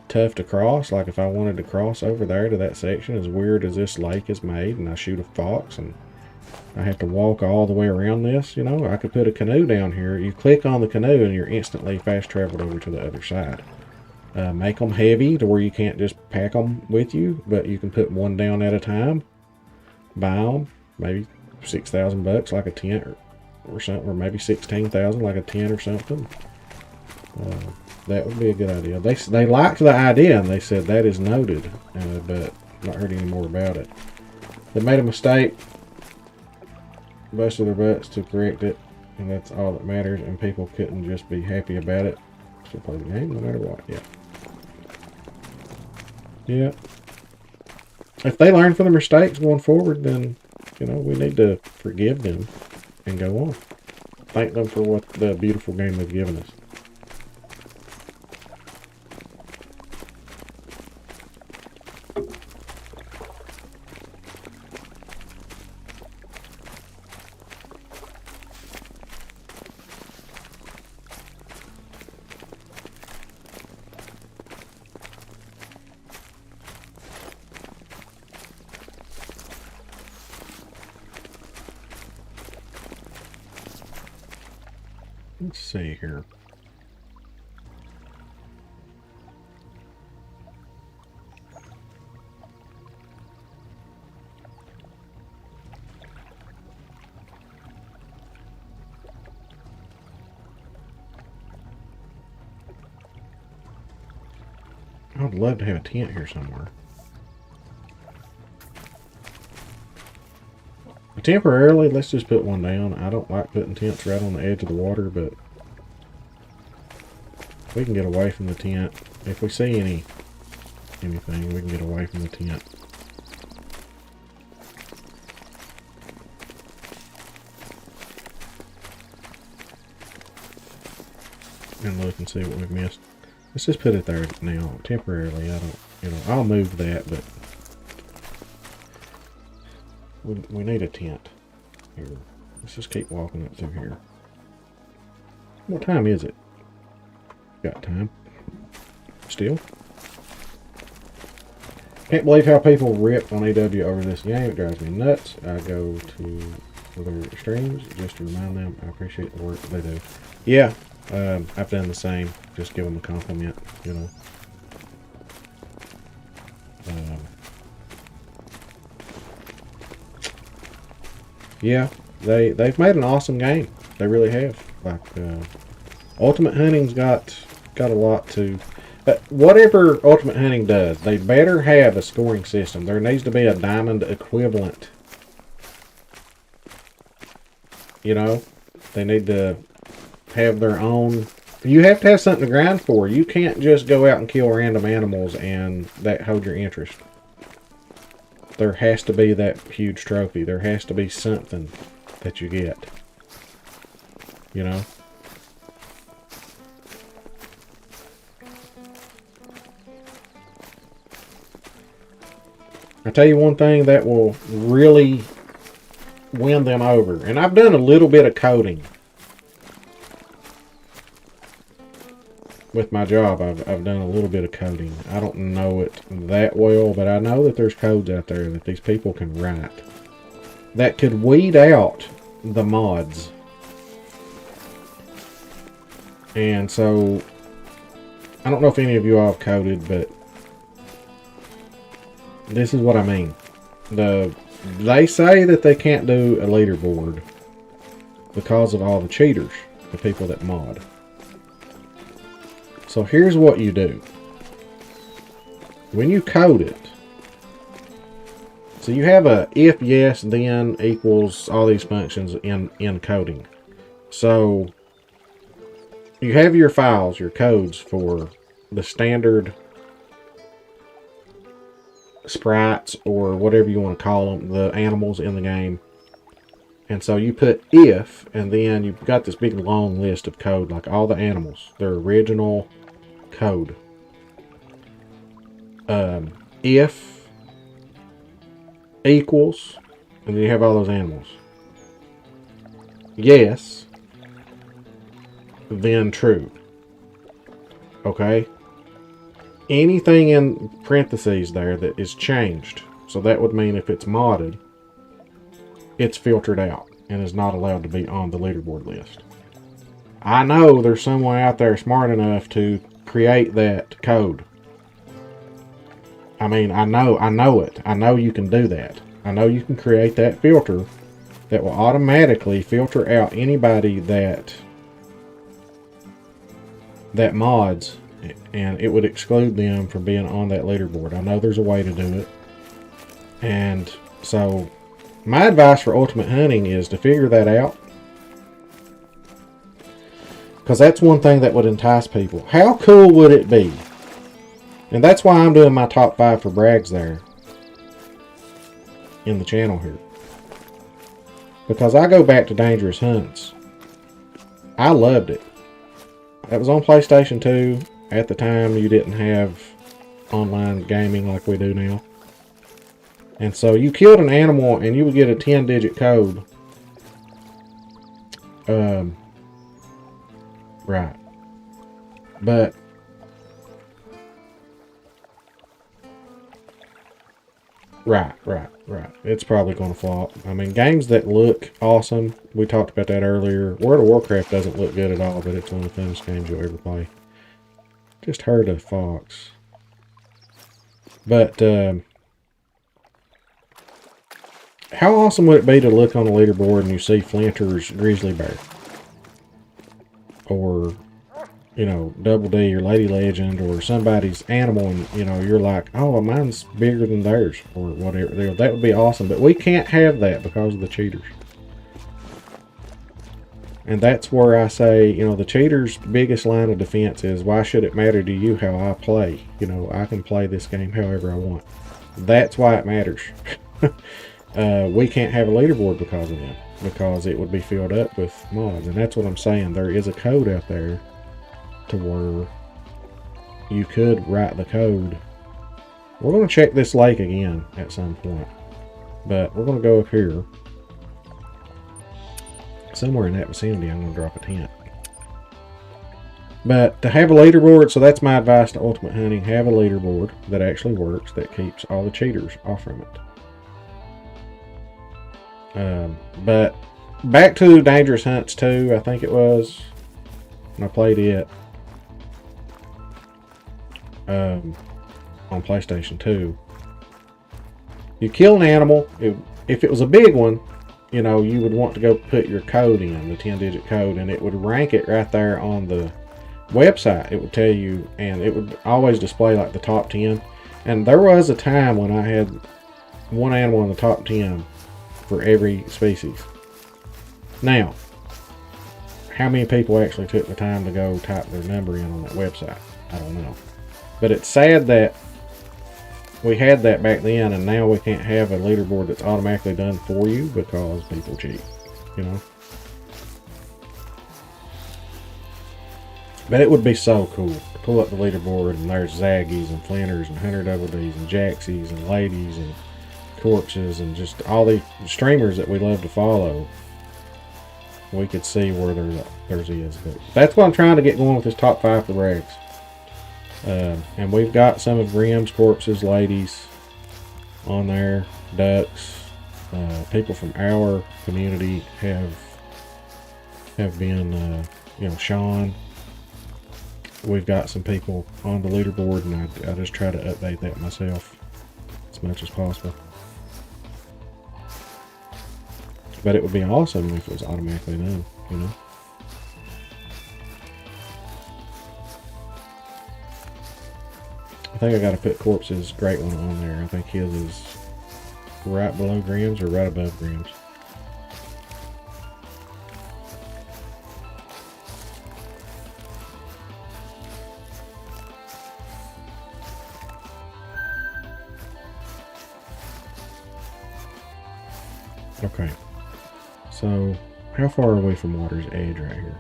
tough to cross. Like if I wanted to cross over there to that section, as weird as this lake is made, and I shoot a fox and I have to walk all the way around this, you know, I could put a canoe down here. You click on the canoe and you're instantly fast traveled over to the other side. Make them heavy to where you can't just pack them with you, but you can put one down at a time. Buy them, maybe $6,000 like a tent or something, or maybe 16,000 like a tent or something. That would be a good idea. They liked the idea and they said that is noted, but not heard any more about it. They made a mistake, busted their butts to correct it, and that's all that matters. And people couldn't just be happy about it. Still play the game no matter what. Yeah. Yeah. If they learn from their mistakes going forward, then you know we need to forgive them and go on. Thank them for what the beautiful game they've given us. Let's see here. I'd love to have a tent here somewhere. Temporarily, let's just put one down. I don't like putting tents right on the edge of the water, but we can get away from the tent. If we see anything, we can get away from the tent. And look and see what we've missed. Let's just put it there now, temporarily. I don't, I'll move that, but We need a tent. Here. Let's just keep walking up through here. What time is it? Got time. Still. Can't believe how people rip on EW over this game. It drives me nuts. I go to other extremes just to remind them I appreciate the work that they do. Yeah, I've done the same. Just give them a compliment, you know. Yeah, they've made an awesome game. They really have. Like Ultimate Hunting's got a lot to. Whatever Ultimate Hunting does, they better have a scoring system. There needs to be a diamond equivalent. You know, they need to have their own. You have to have something to grind for. You can't just go out and kill random animals and that hold your interest. There has to be that huge trophy. There has to be something that you get. You know? I tell you one thing that will really win them over. And I've done a little bit of coding. With my job, I've done a little bit of coding. I don't know it that well, but I know that there's codes out there that these people can write that could weed out the mods. And so, I don't know if any of you all have coded, but this is what I mean. They say that they can't do a leaderboard because of all the cheaters, the people that mod. So here's what you do. When you code it, so you have a if, yes, then equals all these functions in coding. So you have your files, your codes for the standard sprites or whatever you want to call them, the animals in the game. And so you put if, and then you've got this big long list of code, like all the animals, their original code. If equals, and then you have all those animals. Yes, then true. Okay? Anything in parentheses there that is changed, so that would mean if it's modded, it's filtered out and is not allowed to be on the leaderboard list. I know there's someone out there smart enough to create that code. I mean, I know it. I know you can do that. I know you can create that filter that will automatically filter out anybody that mods, and it would exclude them from being on that leaderboard. I know there's a way to do it. And so my advice for Ultimate Hunting is to figure that out. Because that's one thing that would entice people. How cool would it be? And that's why I'm doing my top 5 for brags there. In the channel here. Because I go back to Dangerous Hunts. I loved it. That was on PlayStation 2. At the time, you didn't have online gaming like we do now. And so you killed an animal and you would get a 10-digit code. Right. But right. It's probably going to flop. I mean, games that look awesome, we talked about that earlier. World of Warcraft doesn't look good at all, but it's one of the funnest games you'll ever play. Just heard a fox. But how awesome would it be to look on the leaderboard and you see Flinter's grizzly bear? Or, you know, Double D or Lady Legend or somebody's animal, and, you know, you're like, oh, mine's bigger than theirs or whatever. That would be awesome. But we can't have that because of the cheaters. And that's where I say, you know, the cheaters' biggest line of defense is, why should it matter to you how I play? You know, I can play this game however I want. That's why it matters. We can't have a leaderboard because of them. Because it would be filled up with mods. And that's what I'm saying. There is a code out there to where you could write the code. We're going to check this lake again at some point. But we're going to go up here. Somewhere in that vicinity, I'm going to drop a tent. But to have a leaderboard, so that's my advice to Ultimate Hunting. Have a leaderboard that actually works, that keeps all the cheaters off from it. But back to Dangerous Hunts 2, I think it was, when I played it on PlayStation 2. You kill an animal. If it was a big one, you know, you would want to go put your code in, the 10-digit code, and it would rank it right there on the website. It would tell you, and it would always display like the top 10. And there was a time when I had one animal in the top 10 for every species. Now, how many people actually took the time to go type their number in on that website? I don't know. But it's sad that we had that back then, and now we can't have a leaderboard that's automatically done for you because people cheat, you know. But it would be so cool to pull up the leaderboard and there's Zaggies and Flinters and Hunter Double Ds and Jaxies and Ladies and Corpses and just all the streamers that we love to follow. We could see where theirs is. But that's what I'm trying to get going with this top 5 for Regs. And we've got some of Grimm's, Corpses, Ladies on there, Ducks. People from our community have been, you know, Sean. We've got some people on the leaderboard, and I just try to update that myself as much as possible. But it would be awesome if it was automatically done, you know. I think I got to put Corpse's great one on there. I think his is right below Grimm's or right above Grimm's. Okay, so how far are we from water's edge right here?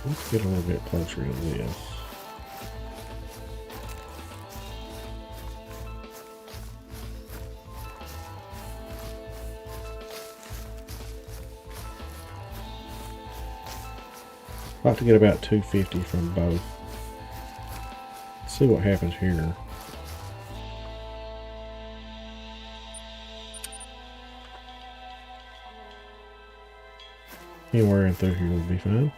Let's get a little bit closer to this. About to get about 250 from both. Let's see what happens here. Anywhere in through here would be fine.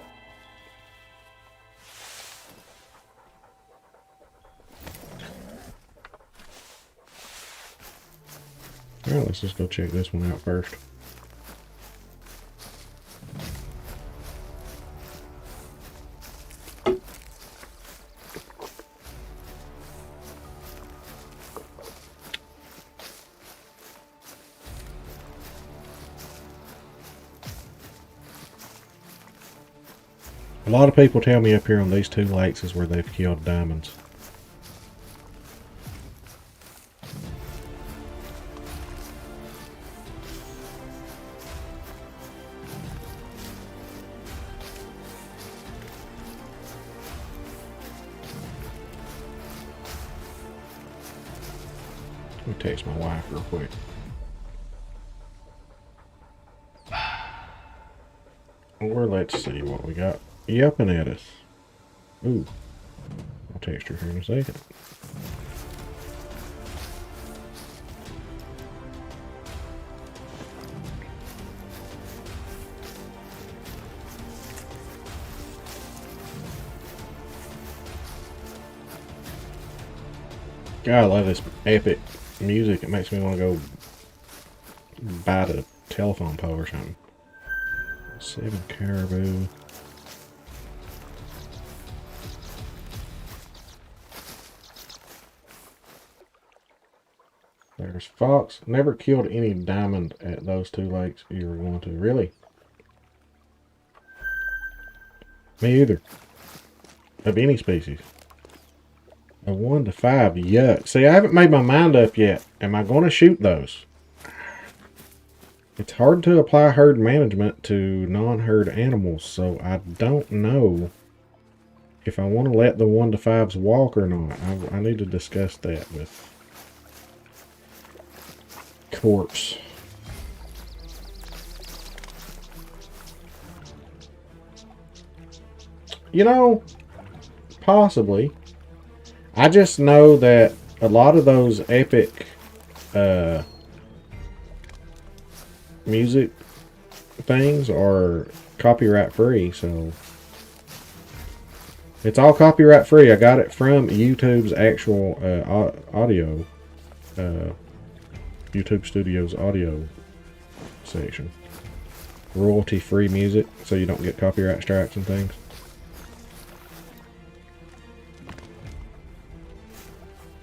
Alright, let's just go check this one out first. A lot of people tell me up here on these two lakes is where they've killed diamonds. Let me text my wife real quick. Or let's see what we got yelping at us. Ooh, I'll text her here in a second. God, I love this epic music. It makes me want to go bite a telephone pole or something. 7 caribou. There's fox. Never killed any diamond at those two lakes you were going to. Really? Me either. Of any species. A 1 to 5. Yuck. See, I haven't made my mind up yet. Am I going to shoot those? It's hard to apply herd management to non-herd animals, so I don't know if I want to let the 1 to 5s walk or not. I need to discuss that with Corpse. You know, possibly. I just know that a lot of those epic music things are copyright free, so it's all copyright free. I got it from YouTube's actual audio, YouTube Studios audio section. Royalty free music, so you don't get copyright strikes and things.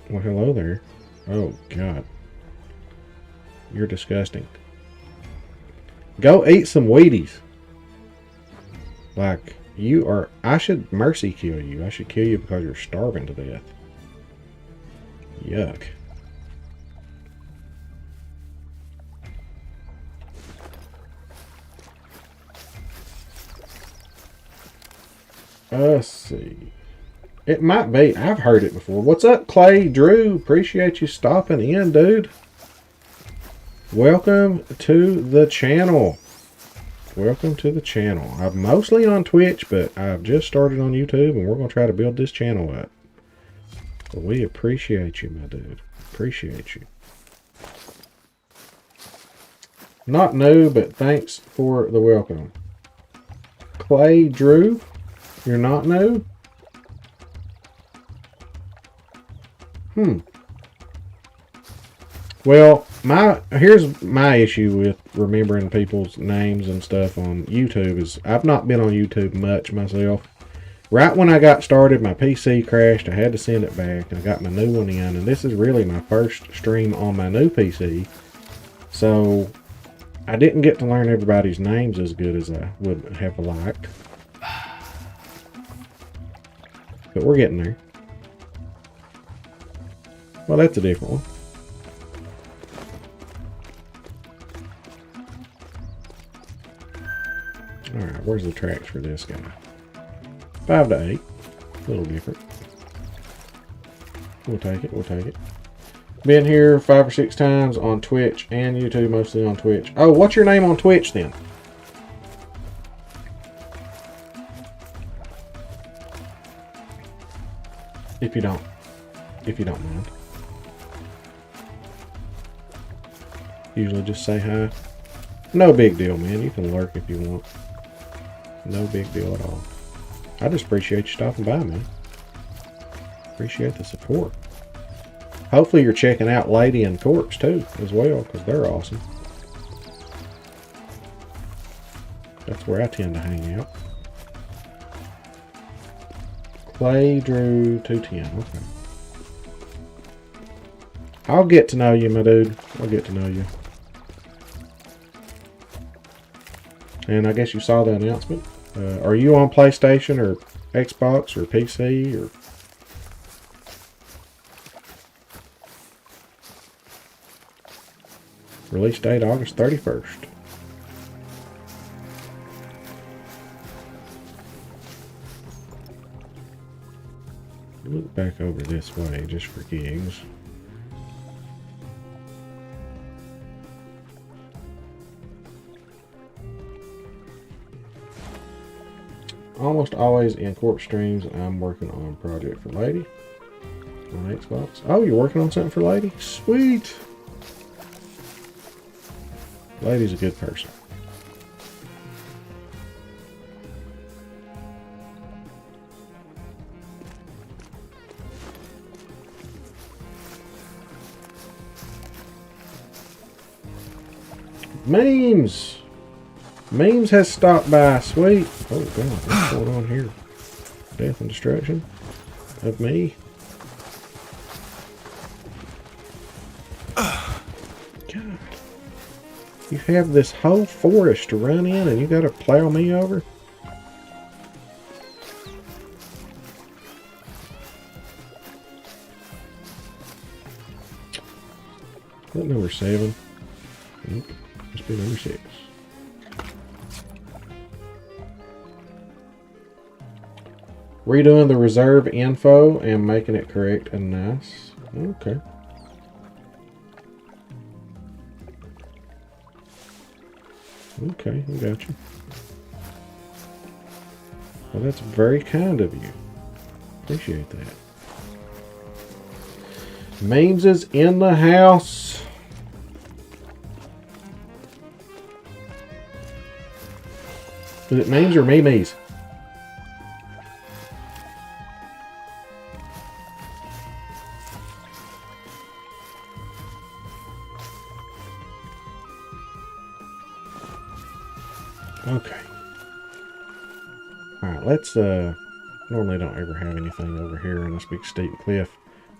Well, hello there. Oh, God. You're disgusting. Go eat some Wheaties. Like, you are... I should mercy kill you. I should kill you because you're starving to death. Yuck. Let's see. It might be. I've heard it before. What's up, Clay Drew? Appreciate you stopping in, dude. Welcome to the channel. Welcome to the channel. I'm mostly on Twitch, but I've just started on YouTube, and we're going to try to build this channel up. But we appreciate you, my dude. Appreciate you. Not new, but thanks for the welcome. Clay Drew, you're not new? Well, here's my issue with remembering people's names and stuff on YouTube is I've not been on YouTube much myself. Right when I got started, my PC crashed. I had to send it back, and I got my new one in. And this is really my first stream on my new PC, so I didn't get to learn everybody's names as good as I would have liked. But we're getting there. Well, that's a different one. Alright, where's the tracks for this guy? 5 to 8. A little different. We'll take it, we'll take it. Been here 5 or 6 times on Twitch and YouTube, mostly on Twitch. Oh, what's your name on Twitch then? If you don't mind. Usually just say hi. No big deal, man. You can lurk if you want. No big deal at all. I just appreciate you stopping by, man. Appreciate the support. Hopefully you're checking out Lady and Corpse too, as well, because they're awesome. That's where I tend to hang out. Clay Drew 210. Okay. I'll get to know you, my dude. I'll get to know you. And I guess you saw the announcement. Are you on PlayStation or Xbox or PC or... Release date August 31st. Look back over this way just for gigs. Almost always in Corpse streams, I'm working on a project for Lady on Xbox. Oh, you're working on something for Lady? Sweet! Lady's a good person. Memes! Memes has stopped by. Sweet. Oh god, what's going on here? Death and destruction of me. God. You have this whole forest to run in and you gotta plow me over? Is that number 7? Nope. Must be number 6. Redoing the reserve info and making it correct and nice. Okay. Okay, I got you. Well, that's very kind of you. Appreciate that. Memes is in the house. Is it memes or memes? Okay. Alright, let's, normally don't ever have anything over here in this big steep cliff.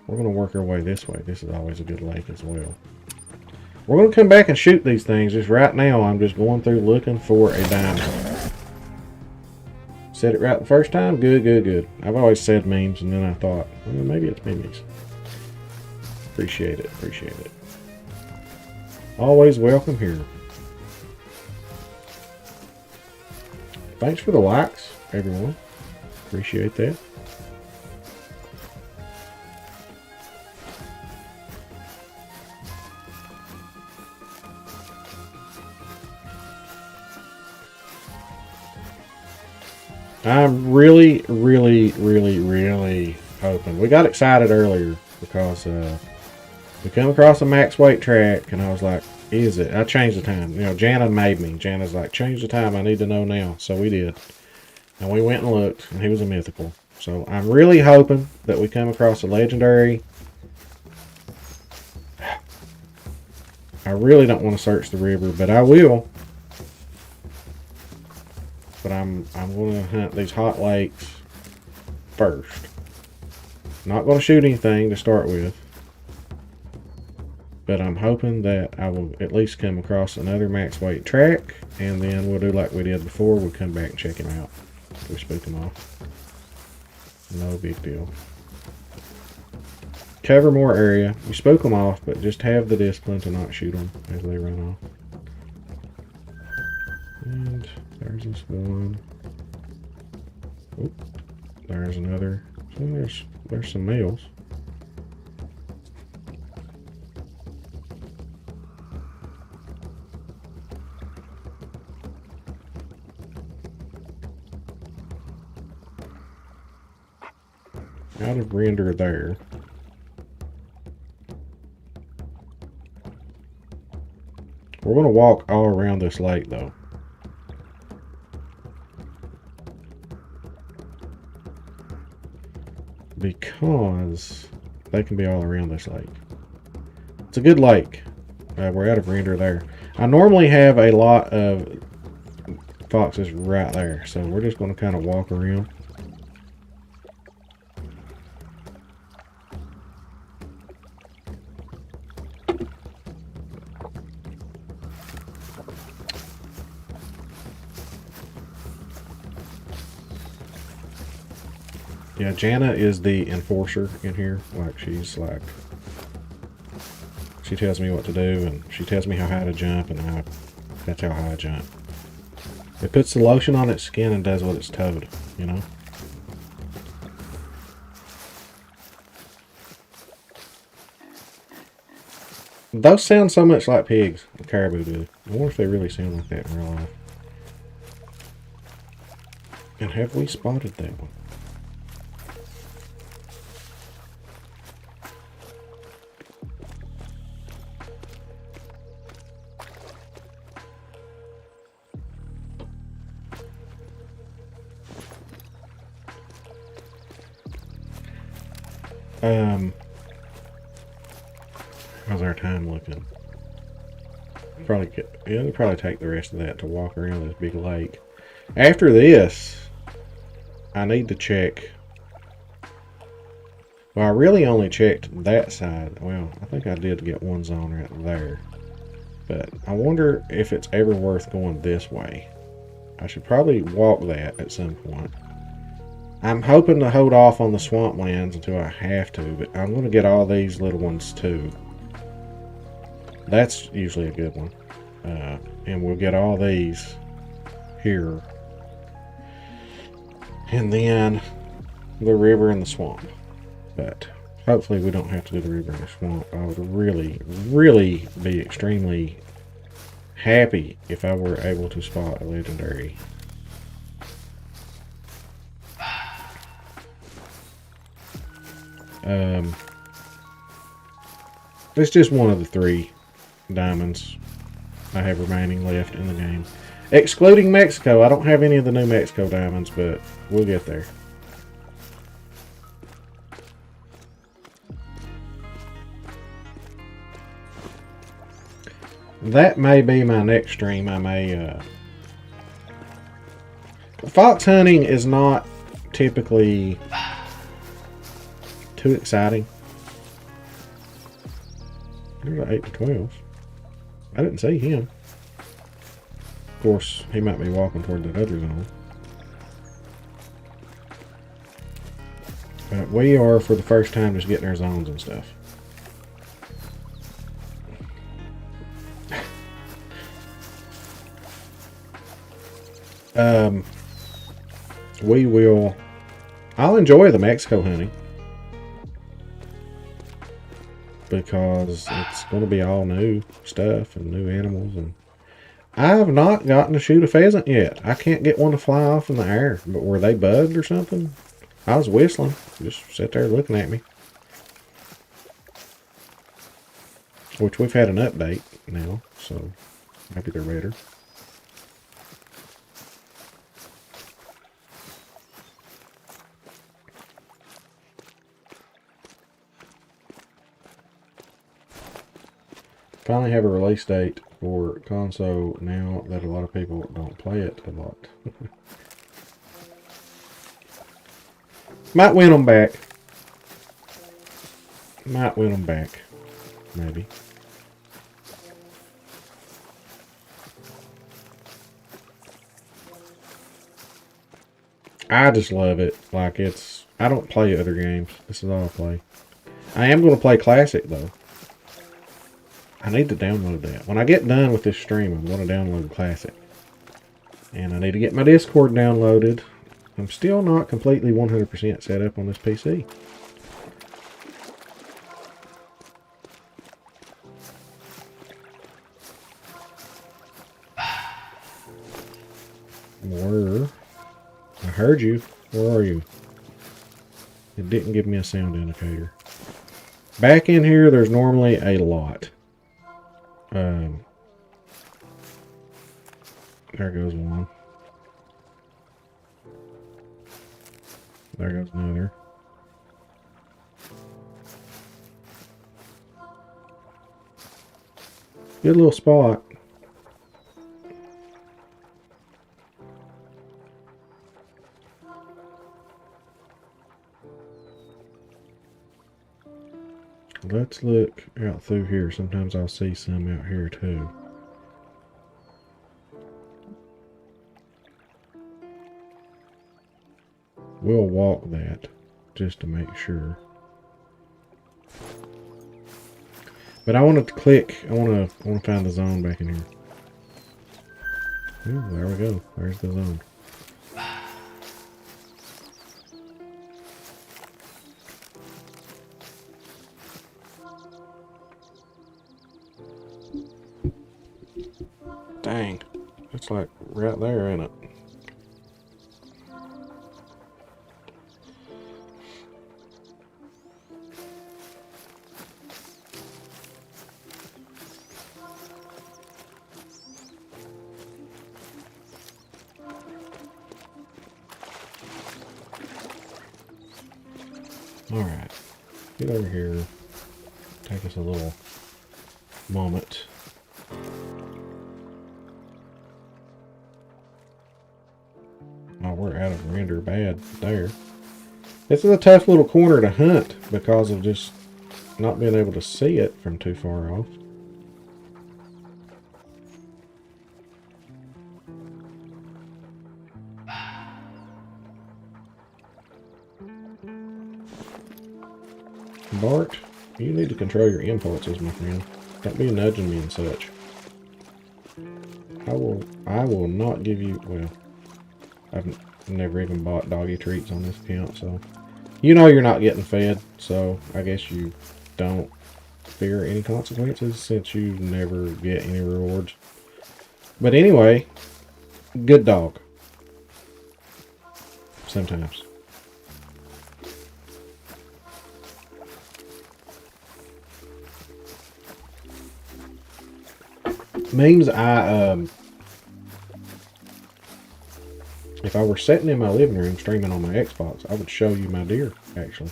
We're going to work our way this way. This is always a good lake as well. We're going to come back and shoot these things. Just right now, I'm just going through looking for a diamond. Said it right the first time? Good, good, good. I've always said memes, and then I thought, well, maybe it's memes. Appreciate it, appreciate it. Always welcome here. Thanks for the likes, everyone. Appreciate that. I'm really hoping. We got excited earlier because we come across a max weight track, and I was like, is it? I changed the time. You know, Jana made me. Jana's like, change the time. I need to know now. So we did. And we went and looked, and he was a mythical. So I'm really hoping that we come across a legendary. I really don't want to search the river, but I will. But I'm going to hunt these hot lakes first. Not going to shoot anything to start with. But I'm hoping that I will at least come across another max weight track, and then we'll do like we did before. We'll come back and check him out. We spook him off. No big deal. Cover more area. You spook them off, but just have the discipline to not shoot them as they run off. And there's this one. Oop, there's another. So there's some males. Out of render there. We're going to walk all around this lake though. Because they can be all around this lake. It's a good lake. We're out of render there. I normally have a lot of foxes right there, so we're just going to kind of walk around. Yeah, Jana is the enforcer in here. Like, she's like, she tells me what to do, and she tells me how high to jump, and that's how high I jump. It puts the lotion on its skin and does what it's told, you know? Those sound so much like pigs, the caribou do. I wonder if they really sound like that in real life. And have we spotted that one? How's our time looking? It'll probably take the rest of that to walk around this big lake. After this, I need to check. Well, I really only checked that side. Well, I think I did get one zone right there. But I wonder if it's ever worth going this way. I should probably walk that at some point. I'm hoping to hold off on the swamplands until I have to, but I'm going to get all these little ones too. That's usually a good one. And we'll get all these here. And then the river and the swamp. But hopefully we don't have to do the river and the swamp. I would really, really be extremely happy if I were able to spot a legendary. It's just one of the 3 diamonds I have remaining left in the game. Excluding Mexico. I don't have any of the New Mexico diamonds, but we'll get there. That may be my next stream. I may... Fox hunting is not typically too exciting. There's an 8 to 12. I didn't see him. Of course, he might be walking toward that other zone. But we are, for the first time, just getting our zones and stuff. We will... I'll enjoy the Mexico hunting. Because it's going to be all new stuff and new animals. And I have not gotten to shoot a pheasant yet. I can't get one to fly off in the air. But were they bugged or something? I was whistling. Just sat there looking at me. Which we've had an update now. So maybe they're better. Finally have a release date for console now that a lot of people don't play it a lot. Might win them back. Might win them back. Maybe. I just love it. Like it's... I don't play other games. This is all I play. I am going to play Classic though. I need to download that. When I get done with this stream, I'm going to download Classic. And I need to get my Discord downloaded. I'm still not completely 100% set up on this PC. Where? I heard you. Where are you? It didn't give me a sound indicator. Back in here, there's normally a lot. There goes one. There goes another. Good little spot. Let's look out through here. Sometimes I'll see some out here too. We'll walk that just to make sure. But I want to click. I want to find the zone back in here. Ooh, there we go. There's the zone. Dang, it's like right there, ain't it? Alright, get over here, take us a little moment. Oh, we're out of render bad there. This is a tough little corner to hunt because of just not being able to see it from too far off. Bart, you need to control your impulses, my friend. Don't be nudging me and such. I will not give you, well, I've never even bought doggy treats on this account, so you know you're not getting fed, so I guess you don't fear any consequences since you never get any rewards. But anyway, good dog. Sometimes. Means if I were sitting in my living room streaming on my Xbox, I would show you my deer, actually.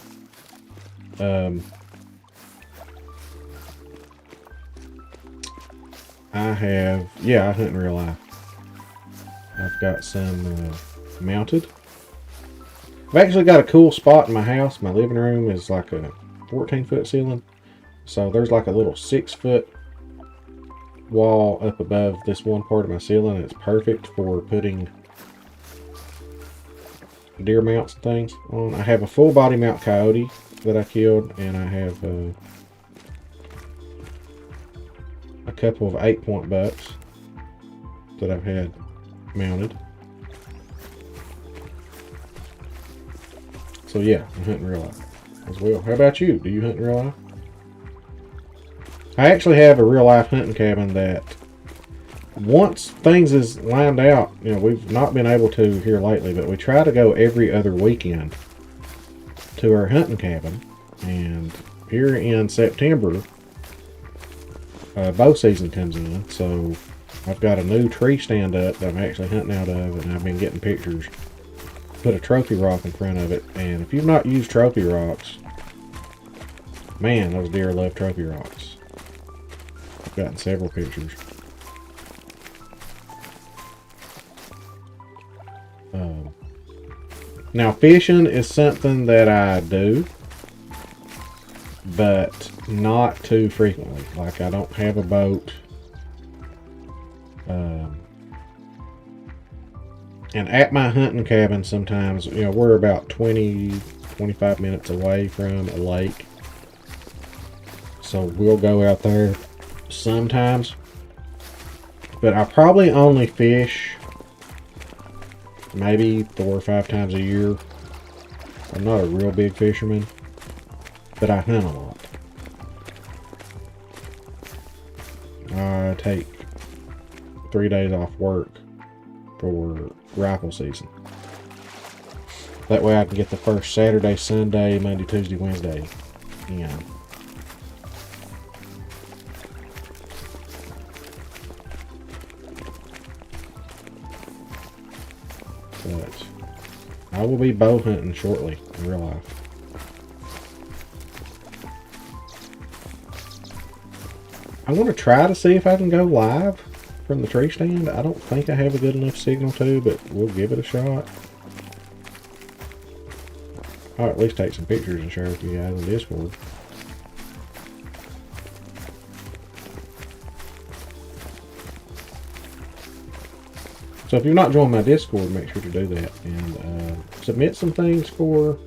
I hunt in real life. I've got some mounted. I've actually got a cool spot in my house. My living room is like a 14-foot ceiling. So there's like a little 6-foot wall up above this one part of my ceiling. It's perfect for putting deer mounts and things on. I have a full body mount coyote that I killed, and I have a couple of 8-point bucks that I've had mounted. So yeah, I hunt in real life as well. How about you? Do you hunt in real life? I actually have a real life hunting cabin that once things is lined out, you know, we've not been able to here lately, but we try to go every other weekend to our hunting cabin. And here in September, bow season comes in, so I've got a new tree stand up that I'm actually hunting out of, and I've been getting pictures. Put a trophy rock in front of it, and if you've not used trophy rocks, man, those deer love trophy rocks. I've gotten several pictures. Now fishing is something that I do, but not too frequently. Like, I don't have a boat. And at my hunting cabin, sometimes, you know, we're about 20-25 minutes away from a lake. So we'll go out there sometimes. But I probably only fish maybe 4 or 5 times a year. I'm not a real big fisherman, but I hunt a lot. I take 3 days off work for rifle season. That way I can get the first Saturday, Sunday, Monday, Tuesday, Wednesday in. But I will be bow hunting shortly in real life. I want to try to see if I can go live from the tree stand. I don't think I have a good enough signal to, but we'll give it a shot. I'll at least take some pictures and share with you guys on Discord. So if you're not joining my Discord, make sure to do that and submit some things for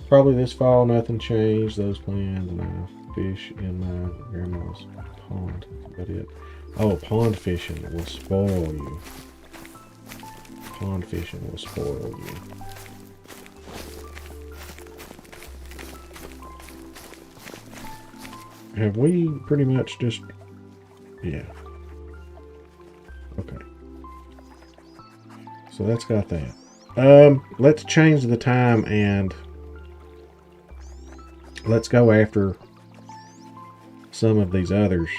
probably this fall. Nothing changed. Those plans, and I fish in my grandma's pond. That's about it. Oh, pond fishing will spoil you. Pond fishing will spoil you. Have we pretty much just... Yeah. Okay. So that's got that. Let's change the time and let's go after some of these others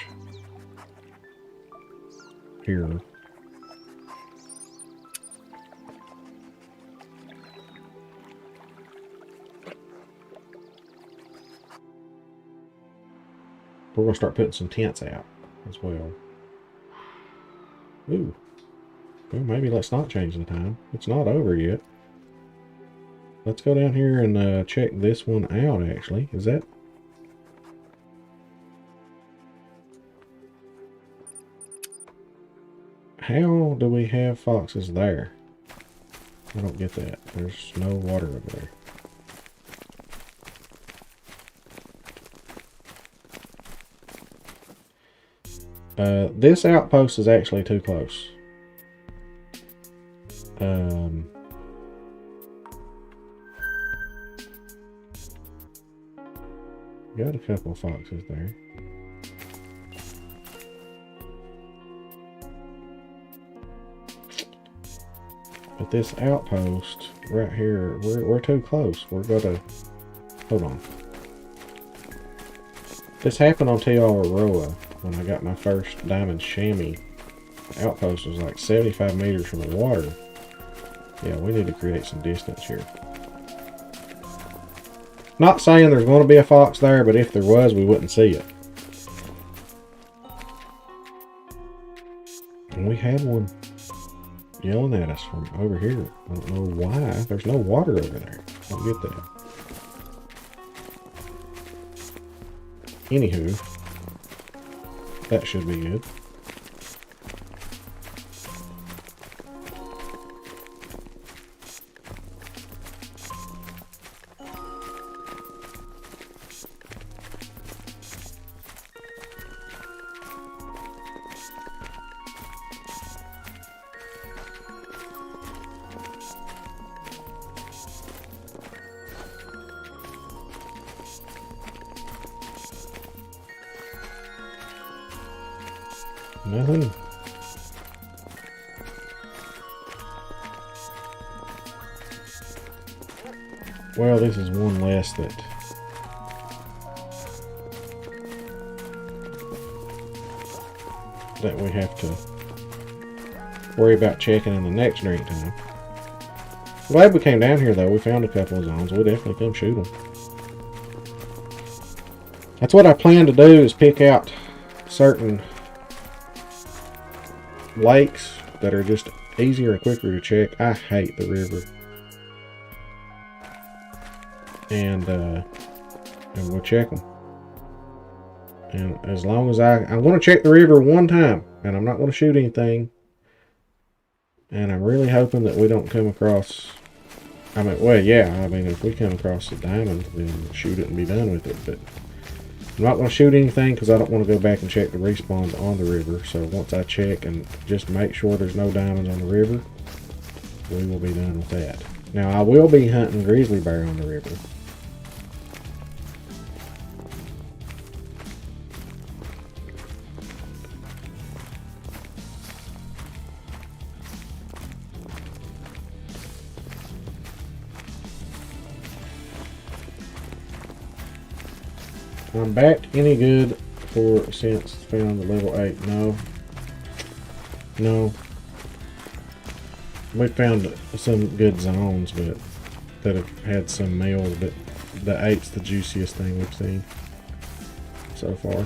here. We're going to start putting some tents out as well. Ooh. Well, maybe let's not change the time. It's not over yet. Let's go down here and check this one out, actually. Is that... How do we have foxes there? I don't get that. There's no water over there. This outpost is actually too close. Got a couple of foxes there. But this outpost right here, we're too close. We're gonna hold on. This happened on Te-Awaroa when I got my first diamond chamois. The outpost was like 75 meters from the water. Yeah, we need to create some distance here. Not saying there's going to be a fox there, but if there was, we wouldn't see it. And we had one yelling at us from over here. I don't know why. There's no water over there. I don't get that. Anywho, that should be good. Nothing. Well, this is one less that we have to worry about checking in the next drink time. Glad we came down here though. We found a couple of zones. We'll definitely come shoot them. That's what I plan to do, is pick out certain lakes that are just easier and quicker to check. I hate the river. And we'll check them. And as long as I'm going to check the river one time, and I'm not going to shoot anything. And I'm really hoping that we don't come across, I mean, well, yeah, I mean, if we come across a diamond, then shoot it and be done with it. But I'm not going to shoot anything because I don't want to go back and check the respawns on the river. So once I check and just make sure there's no diamonds on the river, we will be done with that. Now, I will be hunting grizzly bear on the river. I'm back any good for since found the level 8. No. We found some good zones, but that have had some males, but the 8's the juiciest thing we've seen so far.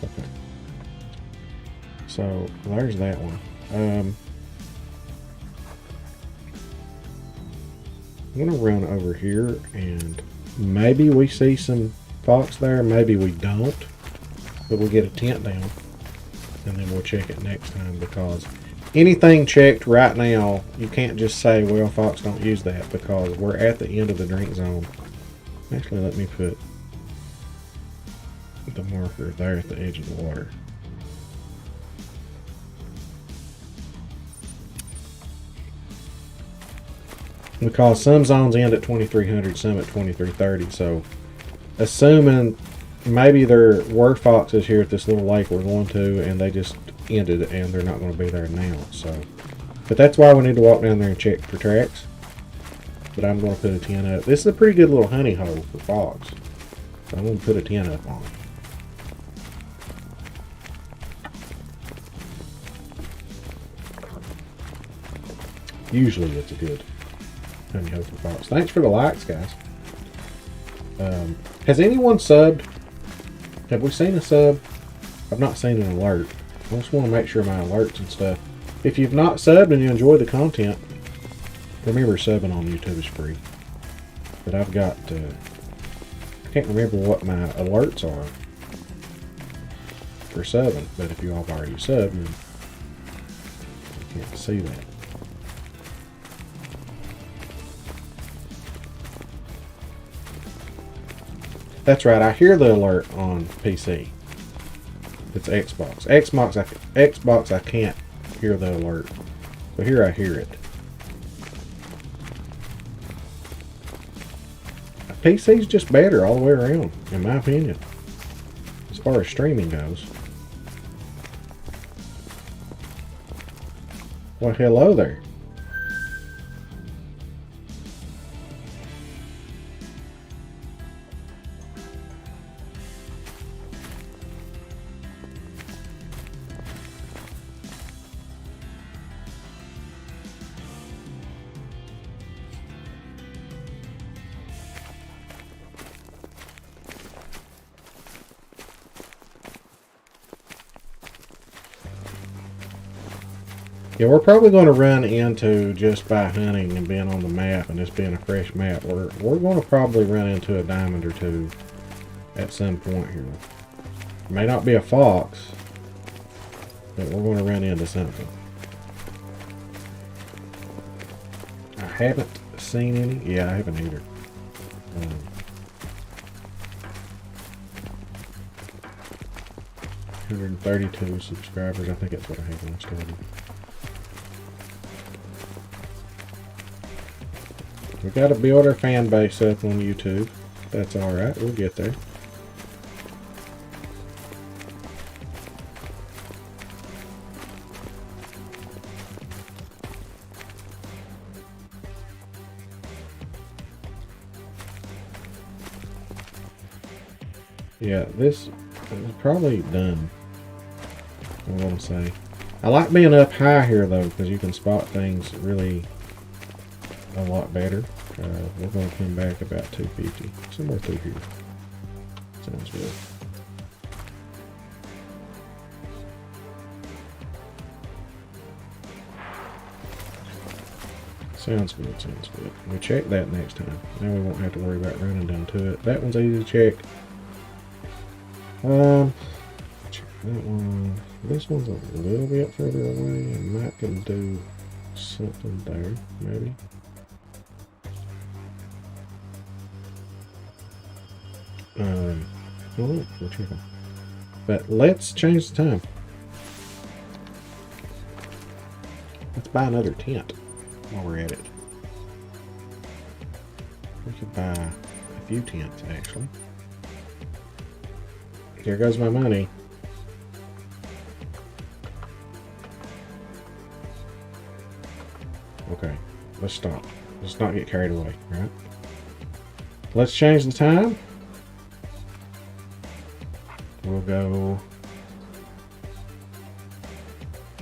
Okay. So there's that one. I'm going to run over here and maybe we see some fox there, maybe we don't, but we'll get a tent down and then we'll check it next time, because anything checked right now, you can't just say, well, fox don't use that, because we're at the end of the drink zone. Actually, let me put the marker there at the edge of the water. Because some zones end at 2300, some at 2330. So, assuming maybe there were foxes here at this little lake we're going to, and they just ended, and they're not going to be there now. So, but that's why we need to walk down there and check for tracks. But I'm going to put a 10 up. This is a pretty good little honey hole for fox. So I'm going to put a 10 up on it. Usually it's a good honey hole for fox. Thanks for the likes, guys. Has anyone subbed? Have we seen a sub? I've not seen an alert. I just want to make sure my alerts and stuff. If you've not subbed and you enjoy the content, remember subbing on YouTube is free. But I've got, I can't remember what my alerts are for subbing. But if you all have already subbed, then you can't see that. That's right, I hear the alert on PC. It's Xbox. Xbox, I can't hear the alert. But here I hear it. PC's just better all the way around, in my opinion. As far as streaming goes. Well, hello there. Yeah, we're probably going to run into, just by hunting and being on the map and this being a fresh map, we're going to probably run into a diamond or two at some point here. It may not be a fox, but we're going to run into something. I haven't seen any. Yeah, I haven't either. 132 subscribers. I think that's what I had when I started. We got to build our fan base up on YouTube. That's alright, we'll get there. Yeah, this is probably done. I want to say. I like being up high here though, because you can spot things really a lot better. We're going to come back about 250, somewhere through here. Sounds good. Sounds good, sounds good. We'll check that next time. Now we won't have to worry about running down to it. That one's easy to check. Check that one. This one's a little bit further away. I might can do something there, maybe. Oh, we're checking. But let's change the time. Let's buy another tent while we're at it. We could buy a few tents, actually. Here goes my money. Okay, let's stop. Let's not get carried away, right? Let's change the time. We'll go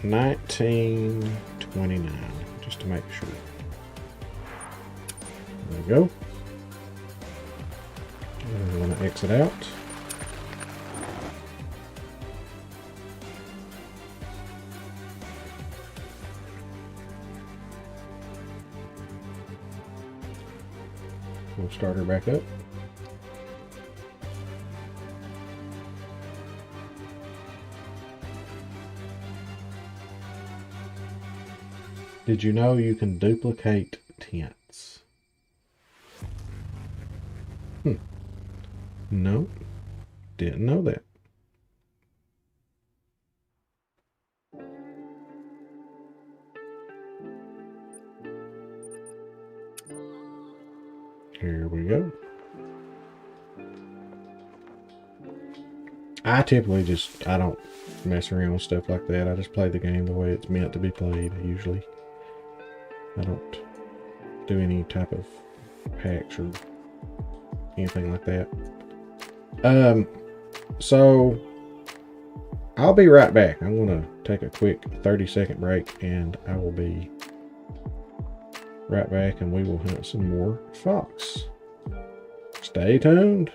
1929, just to make sure. There we go. And we're going to exit out. We'll start her back up. Did you know you can duplicate tents? No, didn't know that. Here we go. I typically I don't mess around with stuff like that. I just play the game the way it's meant to be played, usually. I don't do any type of packs or anything like that. So I'll be right back. I'm going to take a quick 30-second break and I will be right back and we will hunt some more fox. Stay tuned.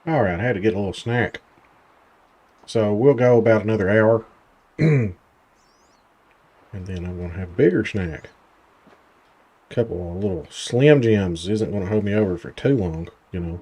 All right, I had to get a little snack. So we'll go about another hour. And then I'm going to have a bigger snack. A couple of little Slim Jims isn't going to hold me over for too long, you know.